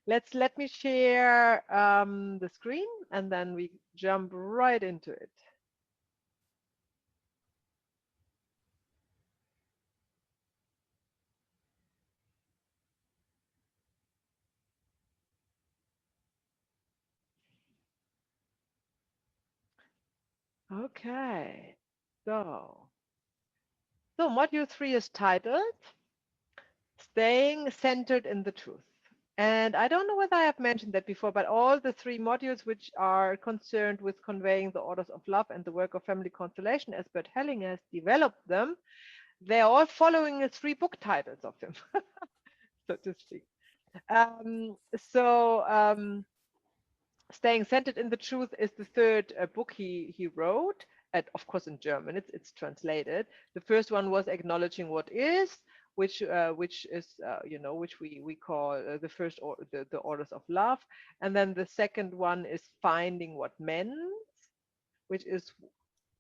Let me share the screen, and then we jump right into it. Okay, so module 3 is titled Staying Centered in the Truth. And I don't know whether I have mentioned that before, but all the 3 modules which are concerned with conveying the orders of love and the work of family constellation, as Bert Helling has developed them, they're all following the 3 book titles of him, so to speak. Staying Centered in the Truth is the third book he wrote, and of course in German. It's translated. The first one was Acknowledging What Is, which is which we call the first or the orders of love, and then the second one is Finding What Mends, which is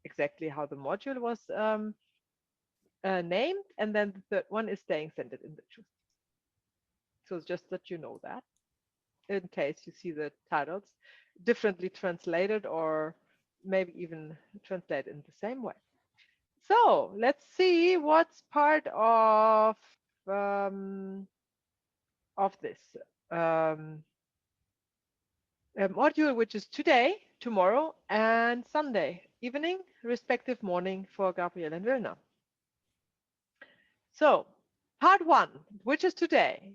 exactly how the module was named, and then the third one is Staying Centered in the Truth. So just that you know that, in case you see the titles differently translated or maybe even translated in the same way. So let's see what's part of this module, which is today, tomorrow, and Sunday evening, respective morning for Gabriel and Wilna. So part 1, which is today,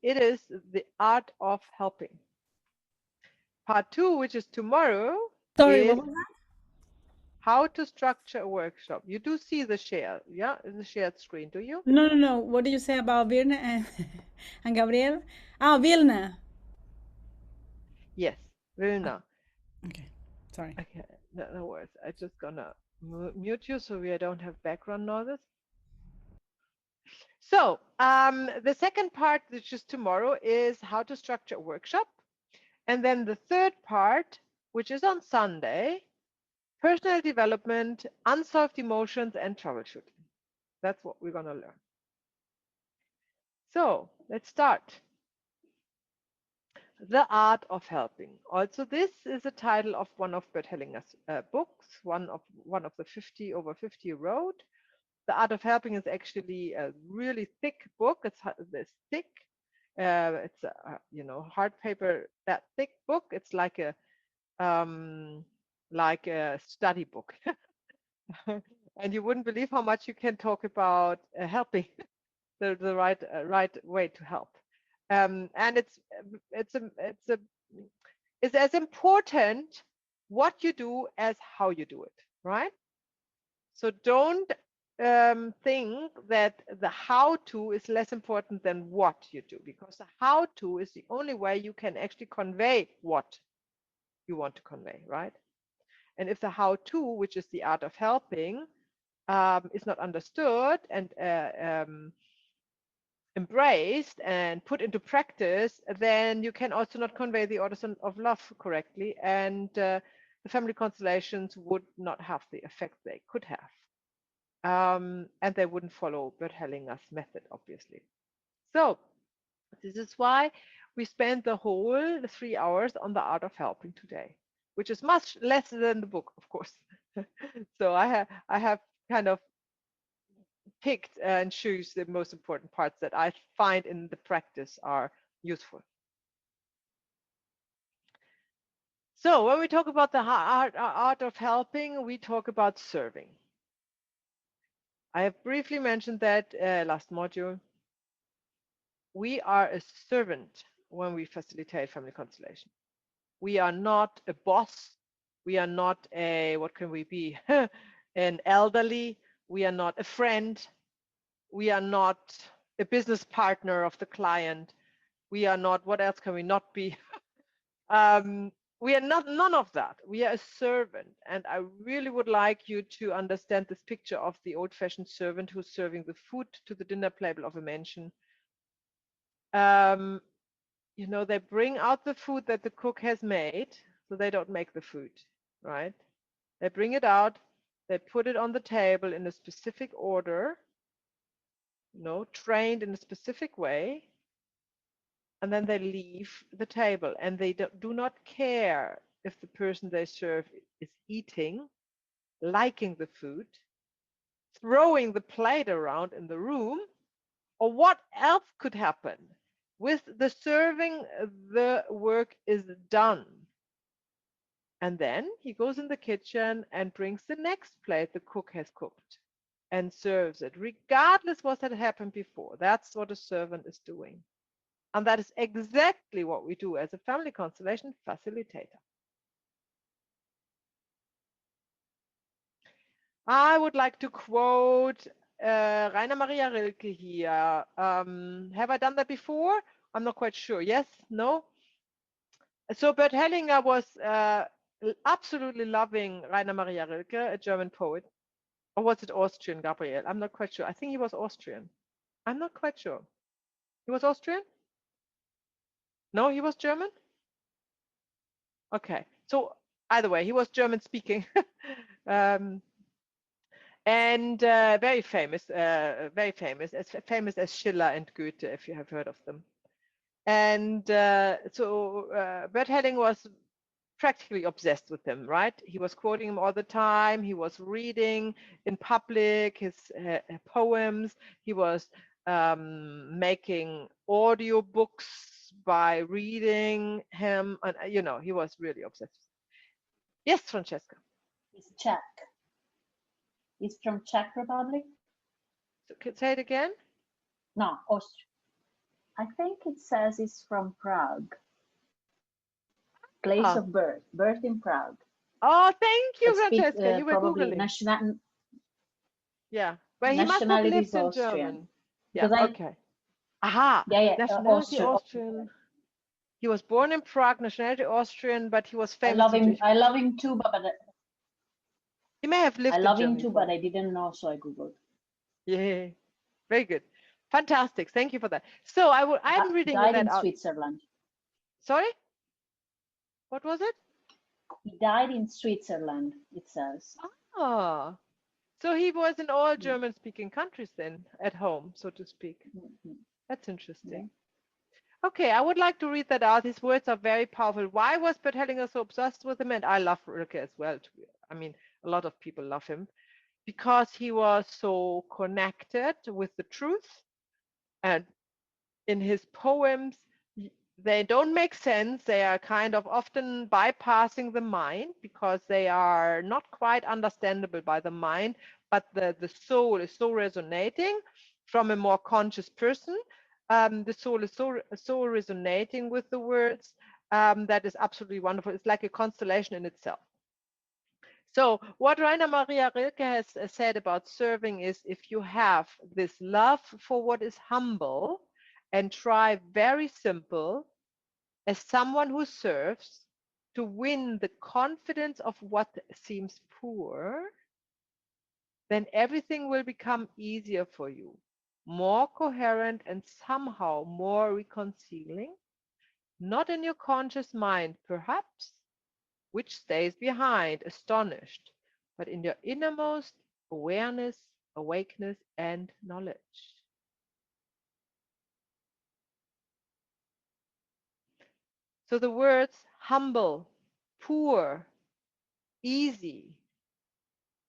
it is the art of helping. Part 2, which is tomorrow, Sorry, is what was that? how to structure a workshop. You do see the share, yeah, the shared screen, do you? No. What did you say about Virne and Gabriel? Ah, Vilna. Yes, Vilna. Okay, sorry. Okay, no worries. I just gonna mute you so we don't have background noises. So the second part, which is tomorrow, is how to structure a workshop. And then the third part, which is on Sunday, personal development, unsolved emotions, and troubleshooting. That's what we're gonna learn. So let's start. The Art of Helping. Also, this is a title of one of Bert Hellinger's books, one of the over 50 he wrote. The Art of Helping is actually a really thick book. It's this thick. It's a hard paper, that thick book. It's like a study book, and you wouldn't believe how much you can talk about helping, the right way to help. And it's as important what you do as how you do it, right? So don't think that the how to is less important than what you do, because the how to is the only way you can actually convey what you want to convey, right? And if the how to, which is the art of helping, is not understood and embraced and put into practice, then you can also not convey the orders of love correctly, and the family constellations would not have the effect they could have. And they wouldn't follow Bert Hellinger's method, obviously. So this is why we spent the whole 3 hours on the art of helping today, which is much less than the book, of course. So I have kind of picked and choose the most important parts that I find in the practice are useful. So when we talk about the art of helping, we talk about serving. I have briefly mentioned that last module. We are a servant when we facilitate family constellation. We are not a boss. We are not a, what can we be? An elderly. We are not a friend. We are not a business partner of the client. We are not, what else can we not be? We are not none of that. We are a servant. And I really would like you to understand this picture of the old-fashioned servant who's serving the food to the dinner table of a mansion. They bring out the food that the cook has made, so they don't make the food, right? They bring it out, they put it on the table in a specific order, trained in a specific way. and then they leave the table, and they do not care if the person they serve is eating, liking the food, throwing the plate around in the room, or what else could happen. With the serving, the work is done. And then he goes in the kitchen and brings the next plate the cook has cooked and serves it, regardless what had happened before. That's what a servant is doing. And that is exactly what we do as a family constellation facilitator. I would like to quote Rainer Maria Rilke here. Have I done that before? I'm not quite sure. Yes? No? So Bert Hellinger was absolutely loving Rainer Maria Rilke, a German poet. Or was it Austrian, Gabriel? I'm not quite sure. I think he was Austrian. I'm not quite sure. He was Austrian? No, he was German? Okay. So either way, he was German speaking. um, and very famous, as famous as Schiller and Goethe, if you have heard of them. And so Bert Helling was practically obsessed with him, right? He was quoting him all the time. He was reading in public his poems. He was making audio books by reading him, and he was really obsessed. Yes, Francesca. He's Czech. He's from Czech Republic. So, say it again. No, Austria. I think it says he's from Prague. Place of birth in Prague. Oh, thank you, But Francesca. You were probably Googling. Yeah, but he must have lived in German. Yeah, okay. Aha, yeah, nationality Austrian. He was born in Prague, nationality Austrian, but he was famous. I love him too, but he may have lived in Germany. I love him too, but I didn't know, so I googled. Yeah, very good, fantastic. Thank you for that. So I'm reading died that in out. Switzerland. Sorry, what was it? He died in Switzerland. It says. Ah, so he was in all German-speaking countries then, at home, so to speak. That's interesting. Yeah. Okay, I would like to read that out. His words are very powerful. Why was Bert Hellinger so obsessed with him? And I love Rilke as well. I mean, a lot of people love him because he was so connected with the truth. And in his poems, they don't make sense. They are kind of often bypassing the mind because they are not quite understandable by the mind, but the soul is so resonating from a more conscious person. The soul is so resonating with the words that is absolutely wonderful. It's like a constellation in itself. So what Rainer Maria Rilke has said about serving is if you have this love for what is humble and try very simple as someone who serves to win the confidence of what seems poor, then everything will become easier for you, more coherent and somehow more reconciling, not in your conscious mind, perhaps, which stays behind, astonished, but in your innermost awareness, awakeness, and knowledge. So the words humble, poor, easy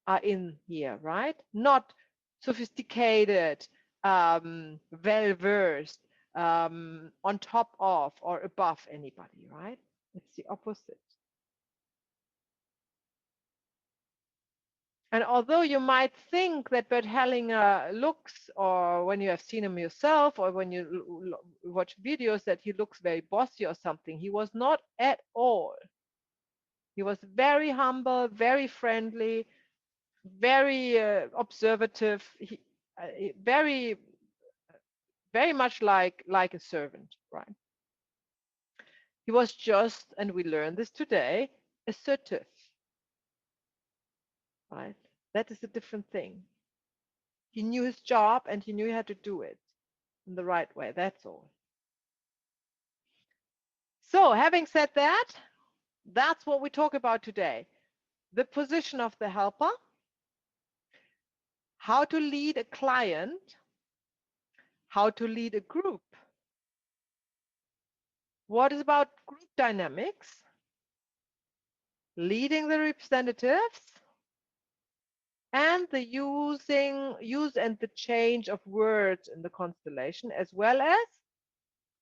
are in here, right? Not sophisticated, well-versed, on top of or above anybody, right? It's the opposite. And although you might think that Bert Hellinger looks, or when you have seen him yourself, or when you watch videos, that he looks very bossy or something, he was not at all. He was very humble, very friendly, very observative, very, very much like a servant, right? He was just, and we learn this today, assertive, right? That is a different thing. He knew his job and he knew how to do it in the right way. That's all. So having said that, that's what we talk about today. The position of the helper, how to lead a client, how to lead a group, What is about group dynamics? Leading the representatives and the use and the change of words in the constellation, as well as,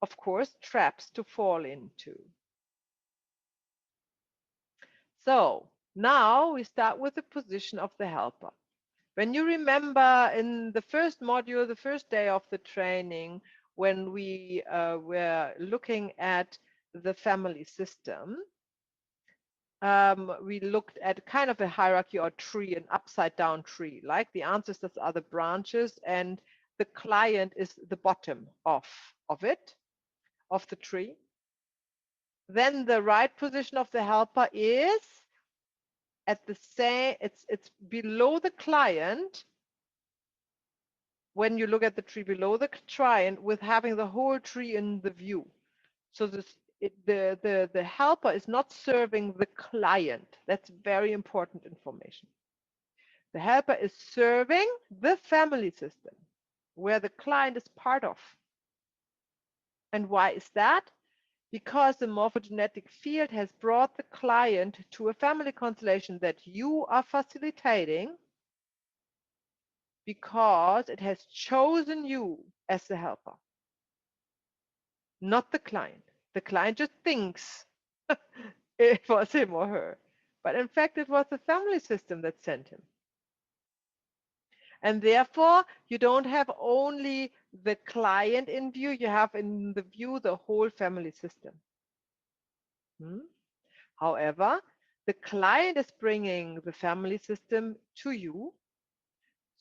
of course, traps to fall into. So now we start with the position of the helper. When you remember in the first module, the first day of the training, when we were looking at the family system, we looked at kind of a hierarchy or tree, an upside down tree, like the ancestors are the branches and the client is the bottom of it, of the tree. Then the right position of the helper is at the same, it's below the client. When you look at the tree below the client, with having the whole tree in the view. So the helper is not serving the client. That's very important information. The helper is serving the family system, where the client is part of. And why is that? Because the morphogenetic field has brought the client to a family constellation that you are facilitating, because it has chosen you as the helper, not the client. The client just thinks it was him or her. But in fact, it was the family system that sent him. And therefore, you don't have only the client in view, you have in the view the whole family system. However, the client is bringing the family system to you,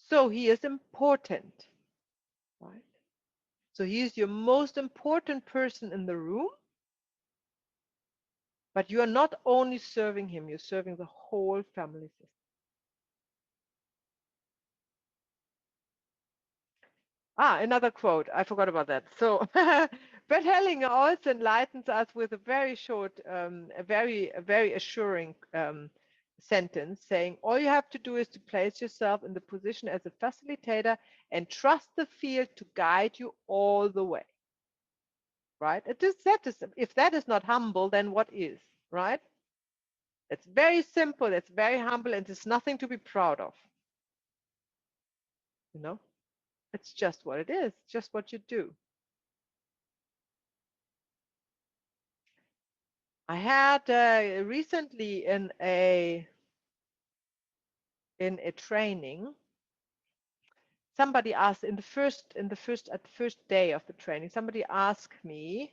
so he is important, right? So he is your most important person in the room, but you are not only serving him, you're serving the whole family system. Another quote. I forgot about that. So Bert Hellinger also enlightens us with a very short, a very assuring sentence saying, all you have to do is to place yourself in the position as a facilitator and trust the field to guide you all the way. Right? If that is not humble, then what is? Right? It's very simple, it's very humble, and there's nothing to be proud of. You know? It's just what it is, just what you do. I had recently in a training, somebody asked at the first day of the training, somebody asked me,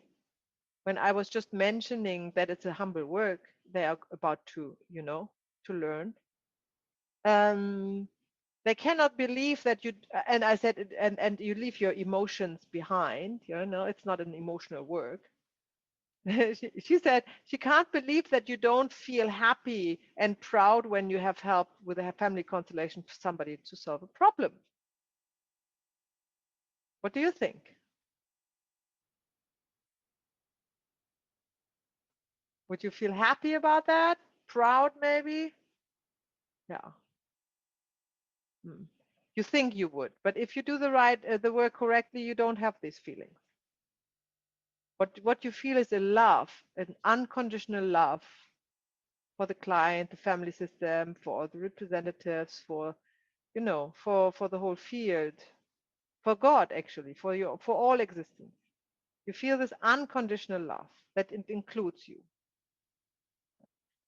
when I was just mentioning that it's a humble work they are about to, to learn. They cannot believe that you, and I said, and you leave your emotions behind, it's not an emotional work. She said she can't believe that you don't feel happy and proud when you have helped with a family constellation for somebody to solve a problem. What do you think? Would you feel happy about that? Proud, maybe? Yeah. You think you would, but if you do the work correctly, you don't have these feelings. What you feel is a love, an unconditional love for the client, the family system, for the representatives, for for the whole field, for God, actually, for all existence. You feel this unconditional love that it includes you.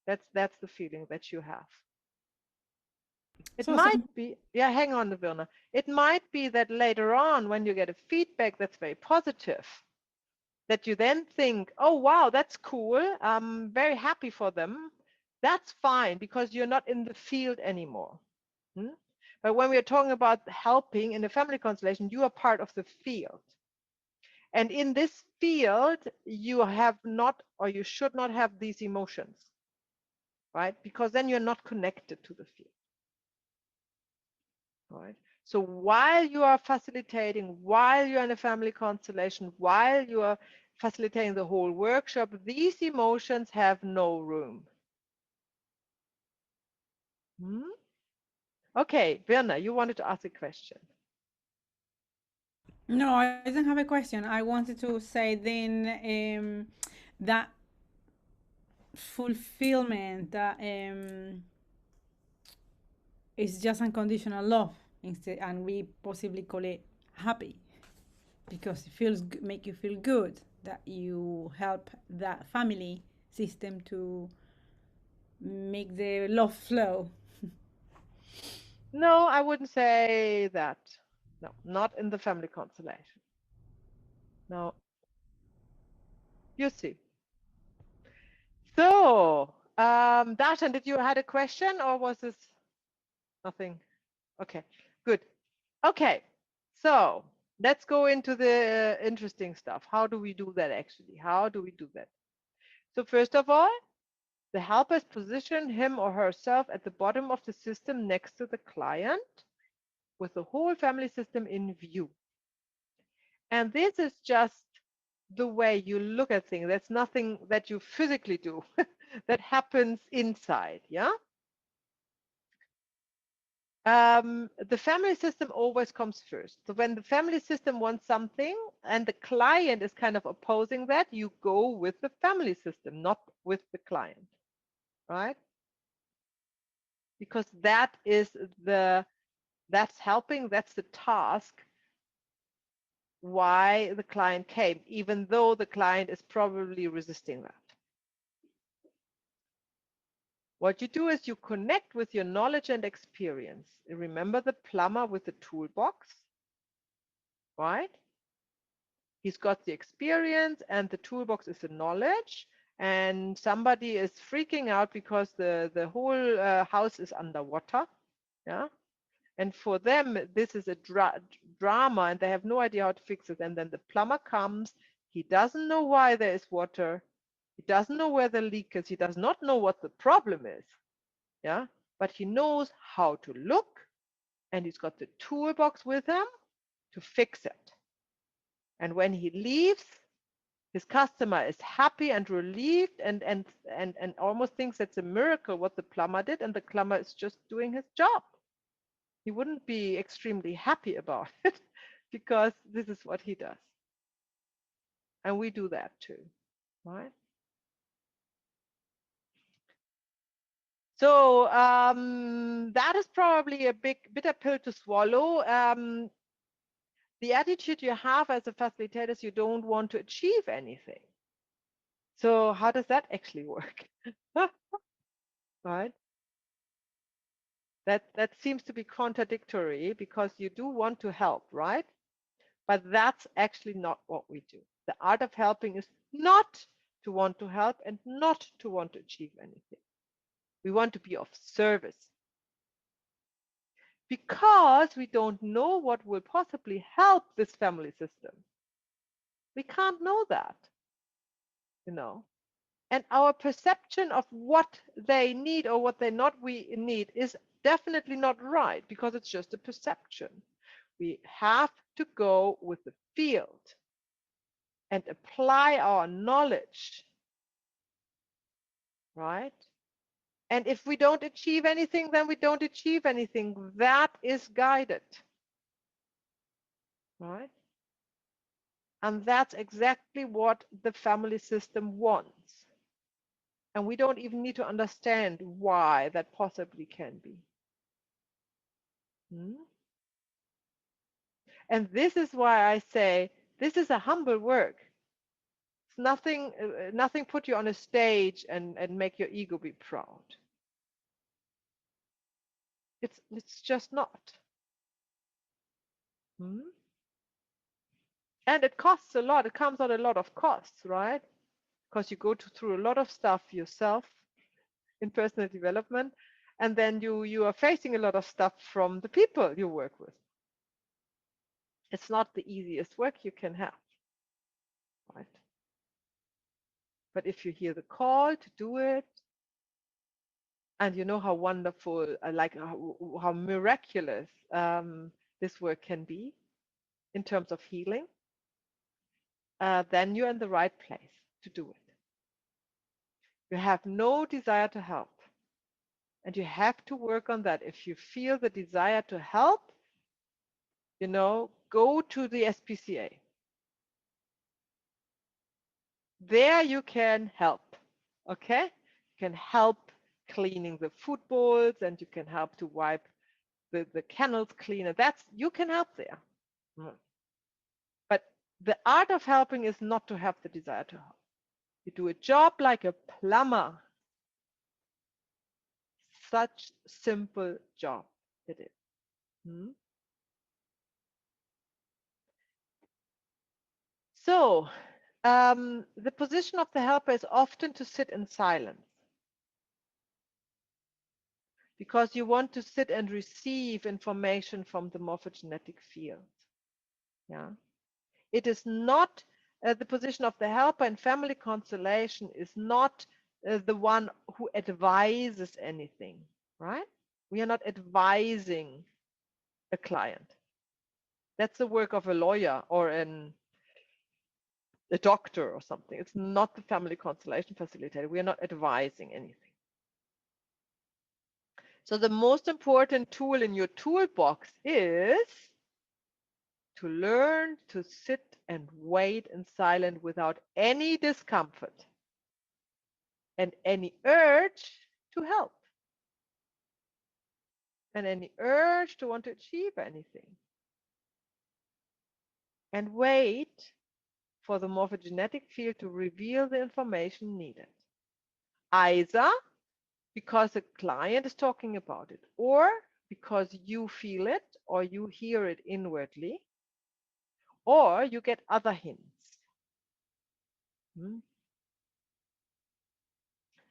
That's the feeling that you have. It might be, yeah, hang on, Virna. It might be that later on, when you get a feedback that's very positive, that you then think, oh wow, that's cool, I'm very happy for them. That's fine, because you're not in the field anymore. But when we are talking about helping in the family constellation, you are part of the field. And in this field, you have not, or you should not have these emotions, right? Because then you're not connected to the field, right? So while you are facilitating, while you're in a family constellation, while you are facilitating the whole workshop, these emotions have no room. Okay, Werner, you wanted to ask a question. No, I don't have a question. I wanted to say then that fulfillment, that is just unconditional love instead, and we possibly call it happy because it make you feel good that you help that family system to make the love flow. No, I wouldn't say that. No, not in the family constellation. No, you see. So, Darshan, did you had a question or was this nothing? Okay, good. Okay, so let's go into the interesting stuff. How do we do that actually? How do we do that? So first of all, the helpers position him or herself at the bottom of the system next to the client with the whole family system in view. And this is just the way you look at things. That's nothing that you physically do. That happens inside, yeah? The family system always comes first. So when the family system wants something and the client is kind of opposing that, you go with the family system, not with the client, right? Because that's helping, that's the task why the client came, even though the client is probably resisting that. What you do is you connect with your knowledge and experience. Remember the plumber with the toolbox, right? He's got the experience and the toolbox is the knowledge. And somebody is freaking out because the whole house is underwater. Yeah. And for them, this is a drama and they have no idea how to fix it. And then the plumber comes. He doesn't know why there is water. He doesn't know where the leak is. He does not know what the problem is. Yeah. But he knows how to look and he's got the toolbox with him to fix it. And when he leaves, his customer is happy and relieved and almost thinks it's a miracle what the plumber did, and the plumber is just doing his job. He wouldn't be extremely happy about it because this is what he does. And we do that too, right? So that is probably a bitter pill to swallow. The attitude you have as a facilitator is you don't want to achieve anything. So how does that actually work? Right? That seems to be contradictory because you do want to help, right? But that's actually not what we do. The art of helping is not to want to help and not to want to achieve anything. We want to be of service because we don't know what will possibly help this family system. We can't know that, you know. And our perception of what they need or what they not we need is definitely not right because it's just a perception. We have to go with the field and apply our knowledge, right? And if we don't achieve anything, then we don't achieve anything. That is guided, right? And that's exactly what the family system wants. And we don't even need to understand why that possibly can be. Hmm? And this is why I say this is a humble work. It's nothing put you on a stage and make your ego be proud. It's just not. Hmm? And it costs a lot. It comes at a lot of costs, right? Because you go through a lot of stuff yourself in personal development, and then you are facing a lot of stuff from the people you work with. It's not the easiest work you can have, right? But if you hear the call to do it, and you know how wonderful, like how miraculous this work can be in terms of healing, then you're in the right place to do it. You have no desire to help. And you have to work on that. If you feel the desire to help, go to the SPCA. There you can help, okay? You can help cleaning the food bowls, and you can help to wipe the kennels cleaner. You can help there. But the art of helping is not to have the desire to help. You do a job like a plumber. Such simple job it is. So the position of the helper is often to sit in silence, because you want to sit and receive information from the morphogenetic field. Yeah, it is not the position of the helper in family constellation is not the one who advises anything, right? We are not advising a client. That's the work of a lawyer or a doctor or something. It's not the family constellation facilitator. We are not advising anything. So the most important tool in your toolbox is to learn to sit and wait in silence without any discomfort and any urge to help and any urge to want to achieve anything. And wait for the morphogenetic field to reveal the information needed. Either because the client is talking about it, or because you feel it or you hear it inwardly, or you get other hints.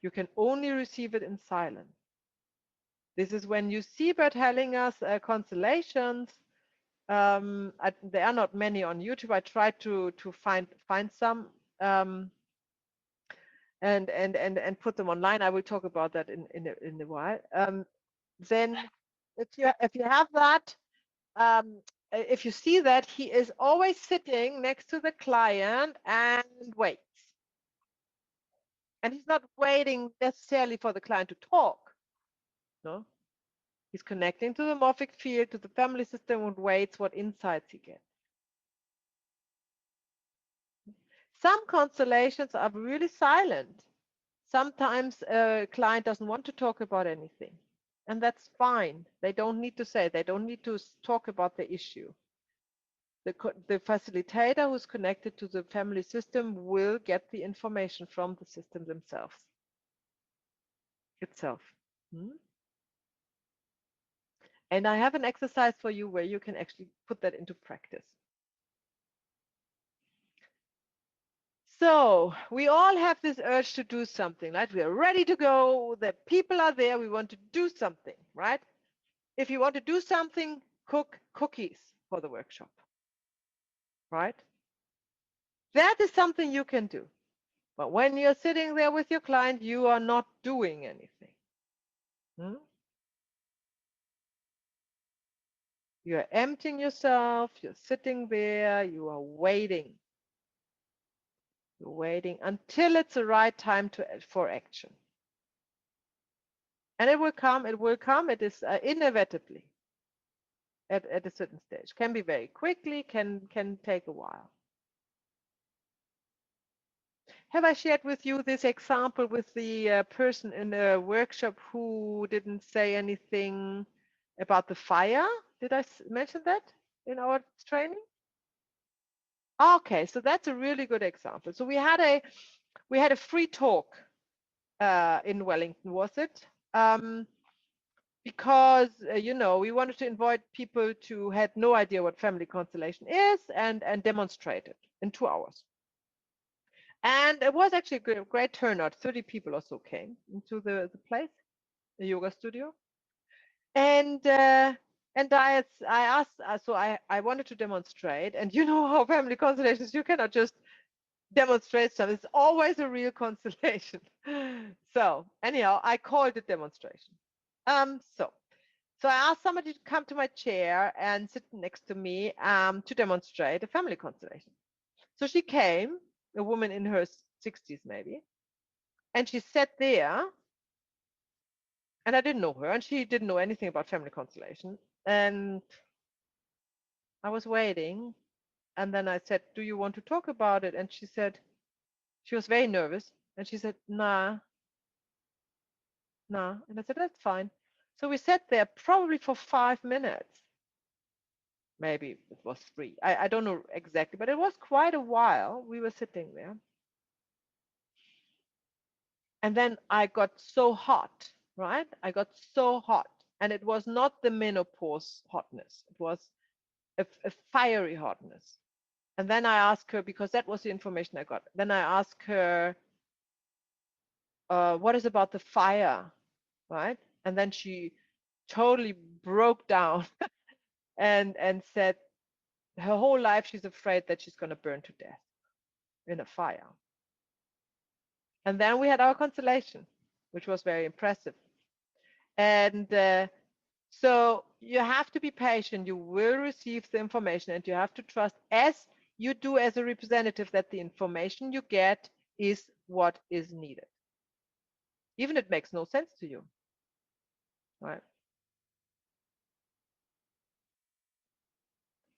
You can only receive it in silence. This is when you see by telling us constellations. There are not many on YouTube. I tried to find some and put them online. I will talk about that in a while. Then if you have that, if you see that, he is always sitting next to the client and waits. And he's not waiting necessarily for the client to talk. No, he's connecting to the morphic field, to the family system, and waits what insights he gets. Some constellations are really silent. Sometimes a client doesn't want to talk about anything, and that's fine. They don't need to say, they don't need to talk about the issue. The facilitator who's connected to the family system will get the information from the system themselves. And I have an exercise for you where you can actually put that into practice. So we all have this urge to do something, right? We are ready to go. The people are there. We want to do something, right? If you want to do something, cook cookies for the workshop, right? That is something you can do. But when you're sitting there with your client, you are not doing anything. You're emptying yourself. You're sitting there. You are waiting. You're waiting until it's the right time for action. And it will come. It will come. It is inevitably at a certain stage. Can be very quickly. Can take a while. Have I shared with you this example with the person in a workshop who didn't say anything about the fire? Did I mention that in our training? Okay, so that's a really good example. So we had a free talk in Wellington, was it? Because we wanted to invite people who had no idea what family constellation is and demonstrate it in 2 hours. And it was actually a great turnout. 30 people or so came into the place, the yoga studio. And I asked, so I wanted to demonstrate. And you know how family constellations, you cannot just demonstrate stuff. It's always a real constellation. So anyhow, I called it demonstration. So I asked somebody to come to my chair and sit next to me to demonstrate a family constellation. So she came, a woman in her 60s maybe, and she sat there, and I didn't know her, and she didn't know anything about family constellation. And I was waiting, and then I said, "Do you want to talk about it?" And she said, she was very nervous, and she said, "Nah, nah." And I said, "That's fine." So we sat there probably for 5 minutes. Maybe it was 3. I don't know exactly, but it was quite a while we were sitting there. And then I got so hot, right? I got so hot. And it was not the menopause hotness, it was a fiery hotness. And then I asked her, because that was the information I got. Then I asked her, what is about the fire, right? And then she totally broke down and said her whole life she's afraid that she's going to burn to death in a fire. And then we had our constellation, which was very impressive. And so you have to be patient. You will receive the information, and you have to trust, as you do as a representative, that the information you get is what is needed. Even if it makes no sense to you, right?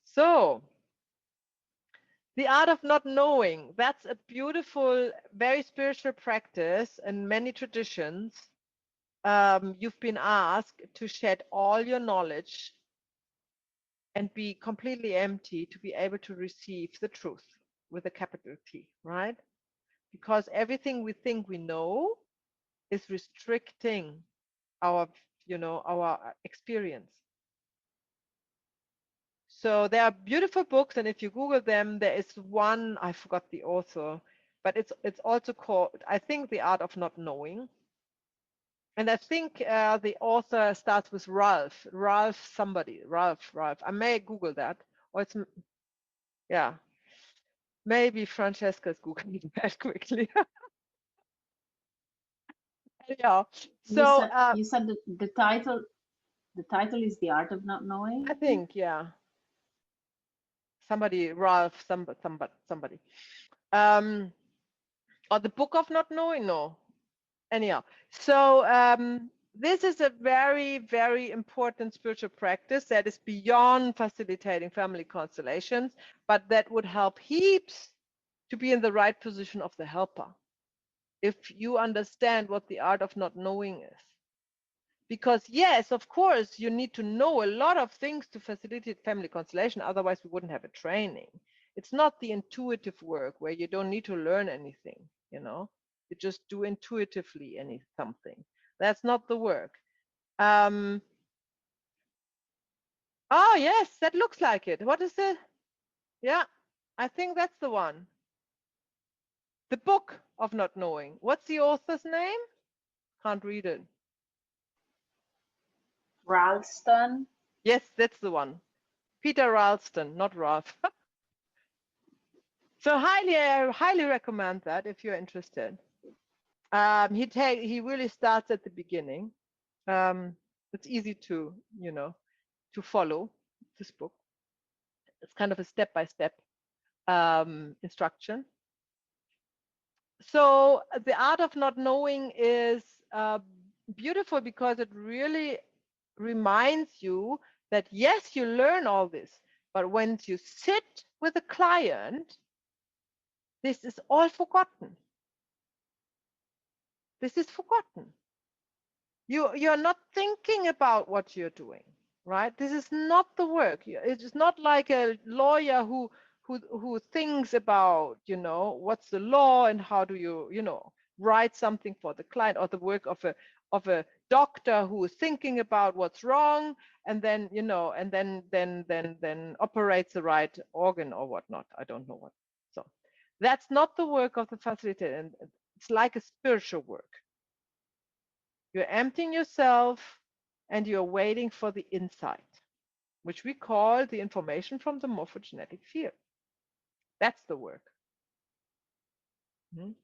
So the art of not knowing, that's a beautiful, very spiritual practice in many traditions. You've been asked to shed all your knowledge and be completely empty to be able to receive the truth with a capital T, right? Because everything we think we know is restricting our, our experience. So there are beautiful books, and if you Google them, there is one, I forgot the author, but it's also called, I think, The Art of Not Knowing. And I think the author starts with Ralph somebody, Ralph. I may Google that, or it's, yeah, maybe Francesca's Googling that quickly. Yeah. You So said the title is The Art of Not Knowing. I think, yeah, somebody, Ralph, somebody. Or the Book of Not Knowing, no. Anyhow, so this is a very, very important spiritual practice that is beyond facilitating family constellations, but that would help heaps to be in the right position of the helper, if you understand what the art of not knowing is. Because yes, of course, you need to know a lot of things to facilitate family constellation, otherwise we wouldn't have a training. It's not the intuitive work where you don't need to learn anything, you just do intuitively something. That's not the work. Oh yes, that looks like it. What is it? Yeah, I think that's the one. The Book of Not Knowing. What's the author's name? Can't read it. Ralston. Yes, that's the one. Peter Ralston, not Ralph. So I highly recommend that if you're interested. He really starts at the beginning. It's easy to to follow this book. It's kind of a step-by-step instruction. So the art of not knowing is beautiful because it really reminds you that yes, you learn all this, but when you sit with a client, this is all forgotten. This is forgotten. You're not thinking about what you're doing, right? This is not the work. It's not like a lawyer who thinks about, what's the law and how do you write something for the client, or the work of a doctor who is thinking about what's wrong and then then operates the right organ or whatnot. I don't know what. So that's not the work of the facilitator, and it's like a spiritual work. You're emptying yourself and you're waiting for the insight, which we call the information from the morphogenetic field. That's the work. Mhm.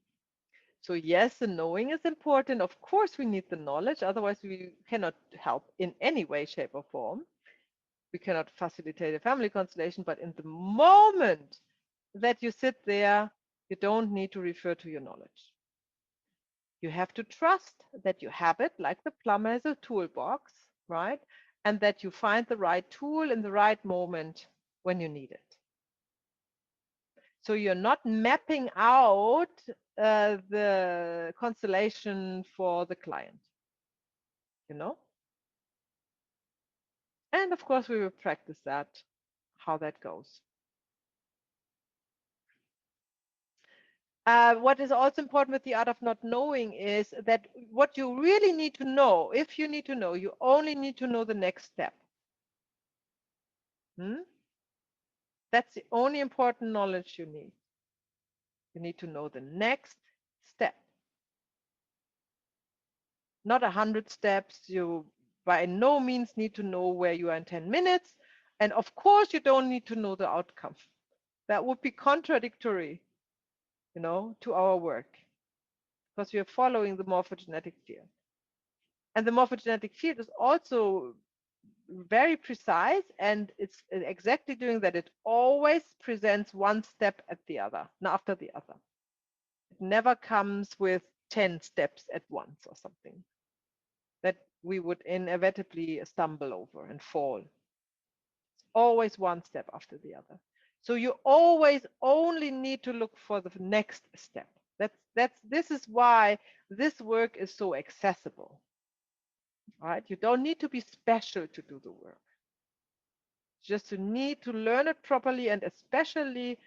So yes, the knowing is important. Of course, we need the knowledge. Otherwise, we cannot help in any way, shape, or form. We cannot facilitate a family constellation. But in the moment that you sit there, you don't need to refer to your knowledge. You have to trust that you have it, like the plumber has a toolbox, right? And that you find the right tool in the right moment when you need it. So you're not mapping out the constellation for the client, you know? And of course, we will practice that, how that goes. What is also important with the art of not knowing is that what you really need to know, if you need to know, you only need to know the next step. That's the only important knowledge you need. You need to know the next step. Not 100 steps. You by no means need to know where you are in 10 minutes. And of course, you don't need to know the outcome. That would be contradictory, to our work, because we are following the morphogenetic field. And the morphogenetic field is also very precise, and it's exactly doing that. It always presents one step at the other, after the other. It never comes with 10 steps at once or something that we would inevitably stumble over and fall. It's always one step after the other. So you always only need to look for the next step. This is why this work is so accessible. Right? You don't need to be special to do the work. Just you need to learn it properly, and especially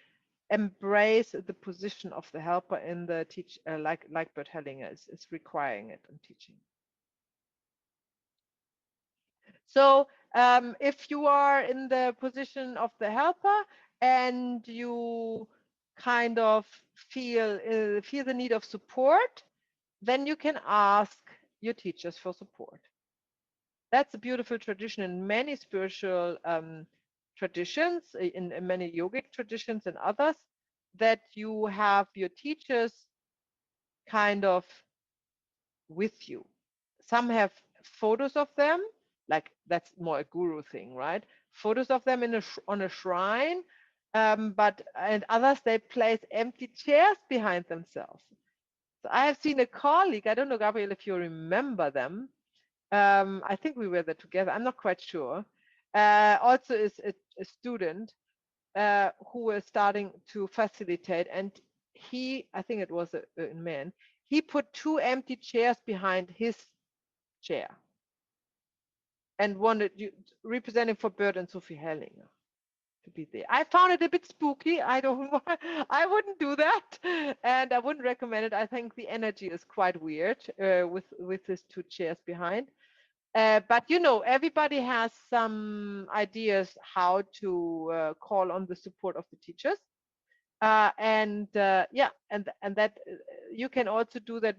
embrace the position of the helper in the teach, like Bert Hellinger is requiring it and teaching. So if you are in the position of the helper and you kind of feel the need of support, then you can ask your teachers for support. That's a beautiful tradition in many spiritual traditions, in many yogic traditions and others, that you have your teachers kind of with you. Some have photos of them, like that's more a guru thing, right? Photos of them on a shrine, and others, they place empty chairs behind themselves. So I have seen a colleague, I don't know, Gabriel, if you remember them. I think we were there together. I'm not quite sure. Also is a student who was starting to facilitate, and I think it was a man, he put 2 empty chairs behind his chair and wanted representing for Bert and Sophie Hellinger to be there. I found it a bit spooky. I wouldn't do that, and I wouldn't recommend it. I think the energy is quite weird with these 2 chairs behind. But everybody has some ideas how to call on the support of the teachers, and that you can also do that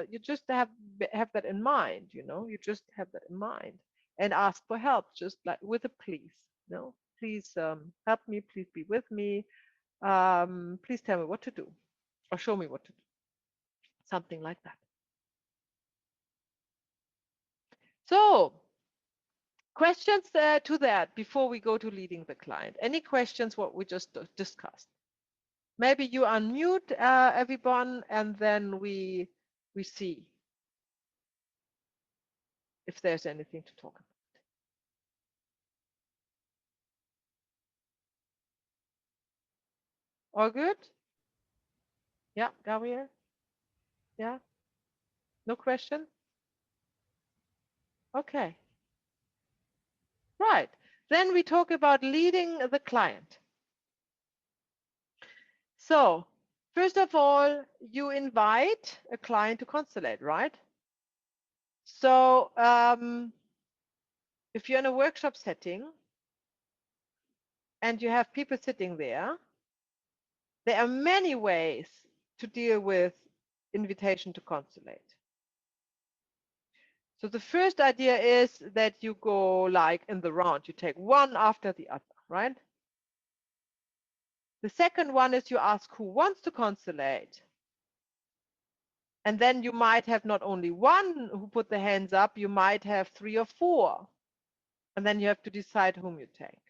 you just have that in mind. You just have that in mind and ask for help, just like with a please. Please help me. Please be with me. Please tell me what to do, or show me what to do. Something like that. So. Questions to that before we go to leading the client? Any questions what we just discussed? Maybe you unmute everyone, and then we see if there's anything to talk about. All good? Yeah, Gabriel? Yeah? No question? Okay. Right. Then we talk about leading the client. So, first of all, you invite a client to constellate, right? So, if you're in a workshop setting and you have people sitting there are many ways to deal with invitation to constellate. So the first idea is that you go like in the round, you take one after the other, right? The second one is you ask who wants to constellate. And then you might have not only one who put the hands up, you might have 3 or 4. And then you have to decide whom you take.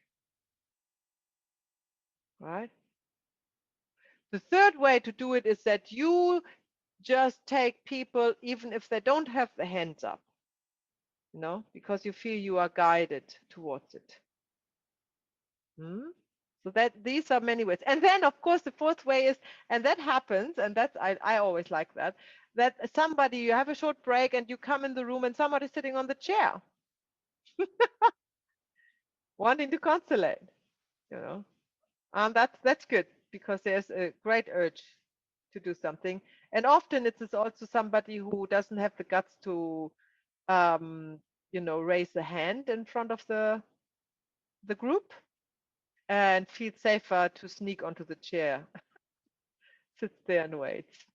Right? The third way to do it is that you just take people even if they don't have the hands up, because you feel you are guided towards it. So that these are many ways. And then, of course, the fourth way is, and that happens, and that's I always like that, that somebody, you have a short break and you come in the room and somebody's sitting on the chair wanting to consolate, you know. And that's good because there's a great urge to do something. And often it is also somebody who doesn't have the guts to raise a hand in front of the group and feels safer to sneak onto the chair, sits there and waits.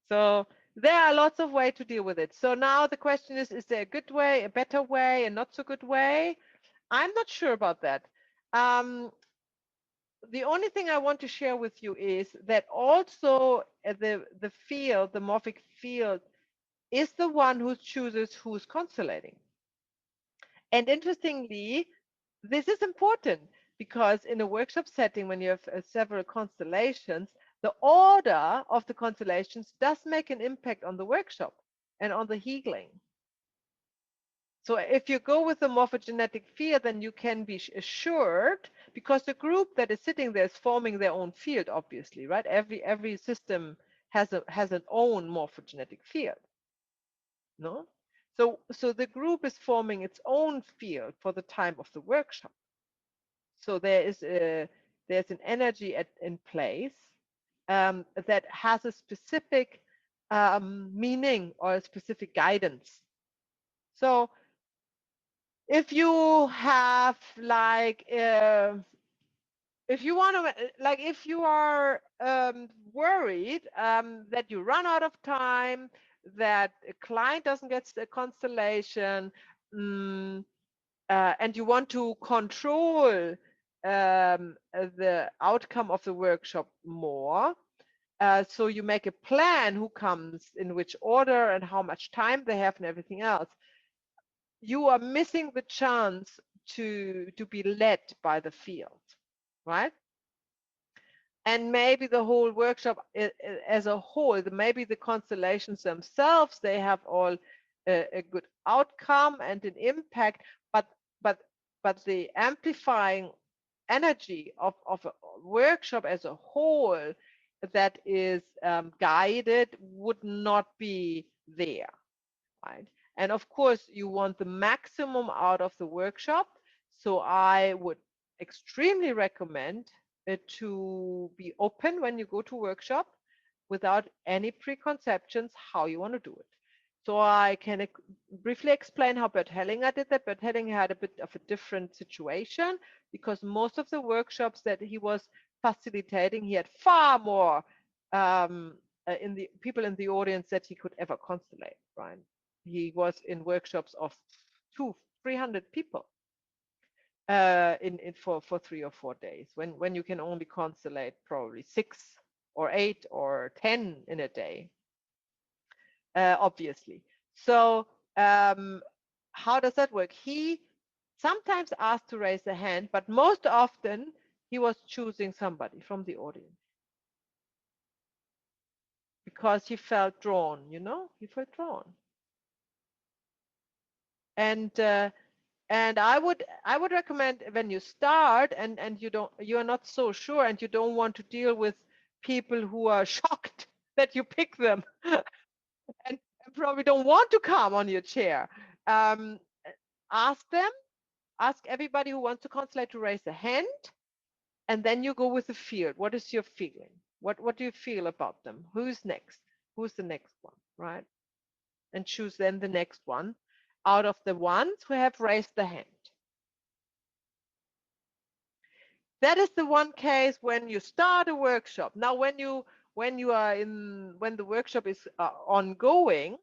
So there are lots of ways to deal with it. So now the question is there a good way, a better way, a not so good way? I'm not sure about that. The only thing I want to share with you is that also the field, the morphic field, is the one who chooses who's consolating. And interestingly, this is important because in a workshop setting, when you have several constellations, the order of the constellations does make an impact on the workshop and on the healing. So if you go with the morphogenetic field, then you can be assured, because the group that is sitting there is forming their own field, obviously, right? Every system has an own morphogenetic field. No? So the group is forming its own field for the time of the workshop. So there's an energy in place that has a specific meaning or a specific guidance. So if you have if you want to if you are worried that you run out of time, that a client doesn't get a constellation, and you want to control the outcome of the workshop more, so you make a plan who comes in which order and how much time they have and everything else, you are missing the chance to be led by the field, right? And maybe the whole workshop as a whole, maybe the constellations themselves, they have all a good outcome and an impact, but the amplifying energy of a workshop as a whole that is guided would not be there, right? And of course, you want the maximum out of the workshop. So I would extremely recommend to be open when you go to workshop without any preconceptions how you want to do it. So I can briefly explain how Bert Hellinger did that. Bert Hellinger had a bit of a different situation because most of the workshops that he was facilitating, he had far more in the people in the audience that he could ever constellate, right? He was in workshops of 200-300 people for 3 or 4 days, when you can only constellate probably 6 or 8 or 10 in a day, obviously. So how does that work? He sometimes asked to raise a hand, but most often he was choosing somebody from the audience because he felt drawn, he felt drawn. And I would recommend when you start and you are not so sure and you don't want to deal with people who are shocked that you pick them and probably don't want to come on your chair, ask everybody who wants to constellate to raise a hand, and then you go with the field. What is your feeling? What do you feel about them? Who's next? Who's the next one, right? And choose then the next one out of the ones who have raised the hand. That is the one case when you start a workshop. Now, when the workshop is ongoing,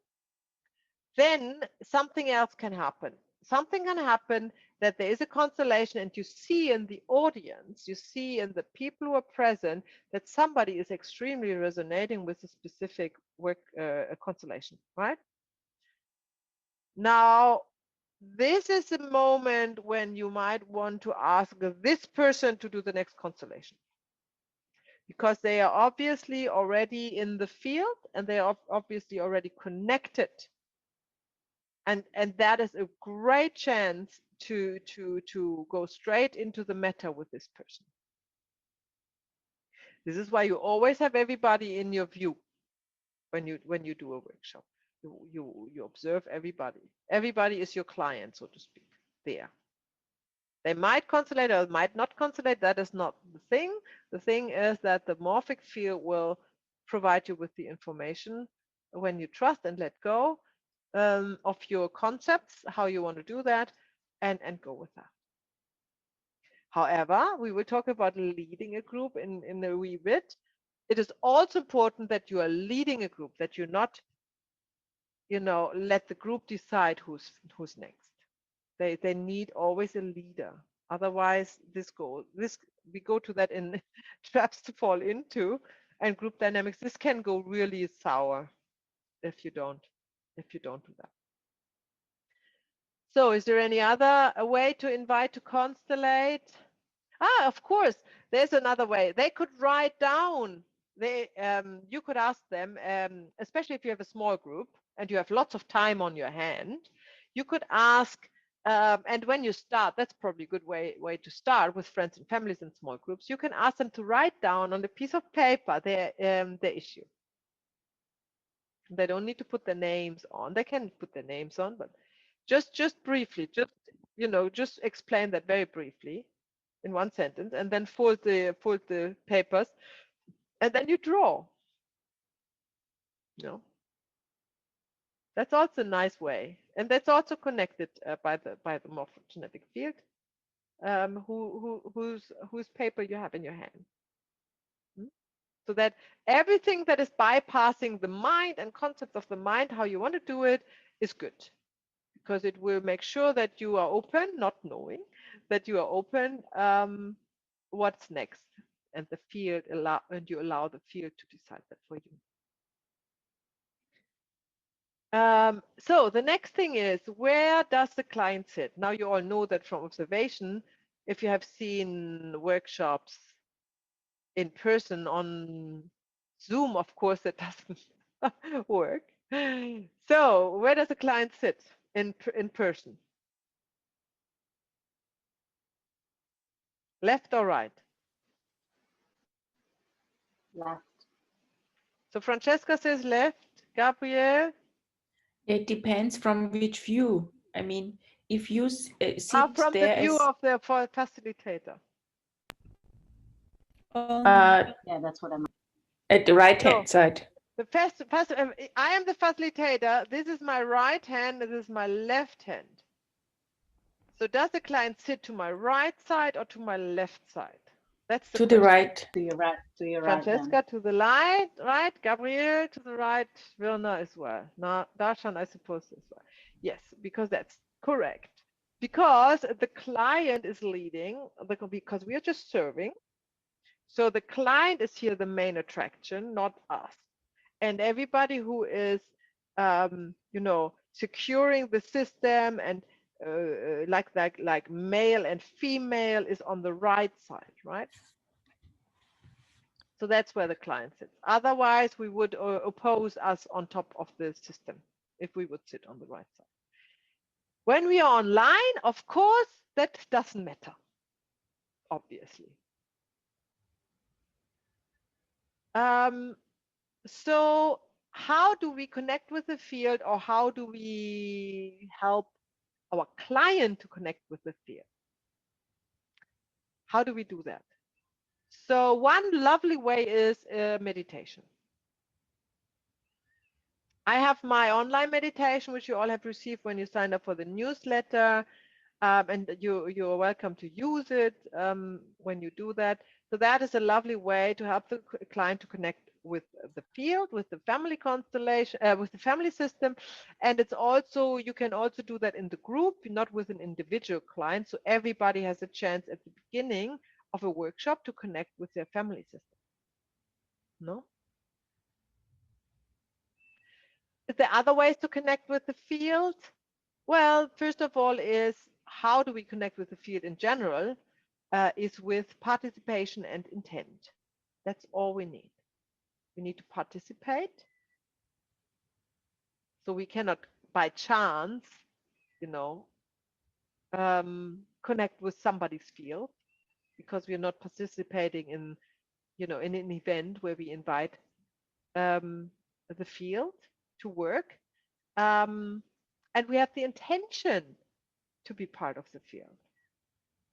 then something else can happen. Something can happen that there is a constellation, and you see in the audience, you see in the people who are present, that somebody is extremely resonating with a specific work constellation, right? Now, this is a moment when you might want to ask this person to do the next constellation, because they are obviously already in the field and they are obviously already connected. And that is a great chance to go straight into the meta with this person. This is why you always have everybody in your view when you do a workshop. You observe everybody. Everybody is your client, so to speak. There. They might constellate or might not constellate. That is not the thing. The thing is that the morphic field will provide you with the information when you trust and let go of your concepts, how you want to do that, and go with that. However, we will talk about leading a group in a wee bit. It is also important that you are leading a group, that you're not, let the group decide who's next. They need always a leader. Otherwise, we go to that in traps to fall into, and group dynamics. This can go really sour if you don't do that. So, is there any other way to invite to constellate? Of course, there's another way. They could write down. You could ask them, especially if you have a small group and you have lots of time on your hand, you could ask. And when you start, that's probably a good way to start with friends and families in small groups. You can ask them to write down on a piece of paper their issue. They don't need to put their names on. They can put their names on, but just briefly, just explain that very briefly in one sentence, and then fold the papers, and then you draw. That's also a nice way, and that's also connected by the morphogenetic field, whose paper you have in your hand. So that everything that is bypassing the mind and concepts of the mind, how you want to do it, is good, because it will make sure that you are open, not knowing that you are open. What's next, and the field you allow the field to decide that for you. So the next thing is, where does the client sit? Now you all know that from observation. If you have seen workshops in person on Zoom, of course that doesn't work. So where does the client sit in person? Left or right? Left. So Francesca says left. Gabriel? It depends from which view. I mean, if you sit From the there view as of the facilitator. Yeah, that's what I meant. at the right-hand side. The I am the facilitator. This is my right hand. This is my left hand. So does the client sit to my right side or to my left side? That's the To question. the right. To your right. To your right. Francesca to the right. Gabriel to the right. Wilna as well. Now Darshan, I suppose, as well. Yes, because that's correct. Because the client is leading, because we are just serving. So the client is here the main attraction, not us. And everybody who is, securing the system and like male and female is on the right side, right? So that's where the client sits. Otherwise, we would oppose us on top of the system if we would sit on the right side. When we are online, of course, that doesn't matter, obviously. So how do we connect with the field, or how do we help our client to connect with the field? How do we do that? So one lovely way is meditation. I have my online meditation, which you all have received when you signed up for the newsletter, and you're welcome to use it when you do that. So that is a lovely way to help the client to connect with the field, with the family constellation, with the family system. And it's also, you can also do that in the group, not with an individual client. So everybody has a chance at the beginning of a workshop to connect with their family system. No? Is there other ways to connect with the field? Well, first of all is, how do we connect with the field in general? Is with participation and intent. That's all we need. We need to participate. So we cannot, by chance, connect with somebody's field, because we're not participating in, in an event where we invite um, the field to work, um, and we have the intention to be part of the field.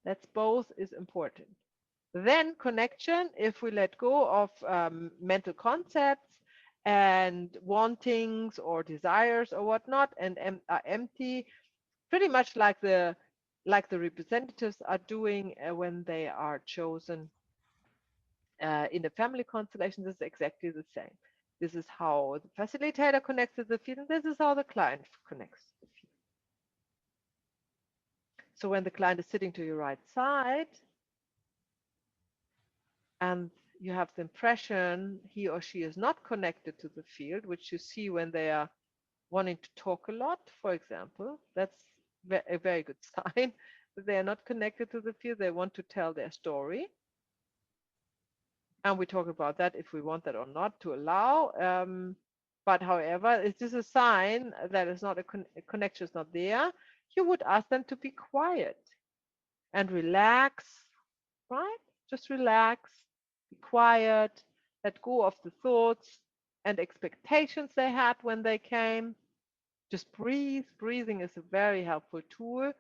That's both is important. Then connection, if we let go of mental concepts and wantings or desires or whatnot, and are empty, pretty much like the representatives are doing when they are chosen in a family constellation. This is exactly the same. This is how the facilitator connects with the field, and this is how the client connects to the field. So when the client is sitting to your right side and you have the impression he or she is not connected to the field, which you see when they are wanting to talk a lot, for example, that's a very good sign that they are not connected to the field. They want to tell their story. And we talk about that if we want that or not to allow. But however, is this a sign that is not a connection is not there? You would ask them to be quiet and relax, right? Just relax, be quiet, let go of the thoughts and expectations they had when they came. Just breathe. Breathing is a very helpful tool.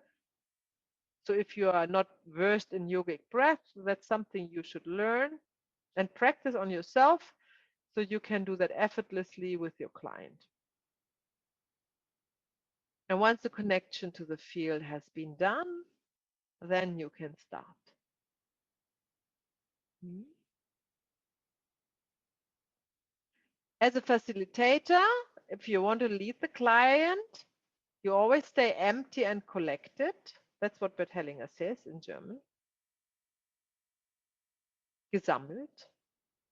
So if you are not versed in yogic breath, that's something you should learn and practice on yourself so you can do that effortlessly with your client. And once the connection to the field has been done, then you can start. Hmm. As a facilitator, if you want to lead the client, you always stay empty and collected. That's what Bert Hellinger says in German. Gesammelt,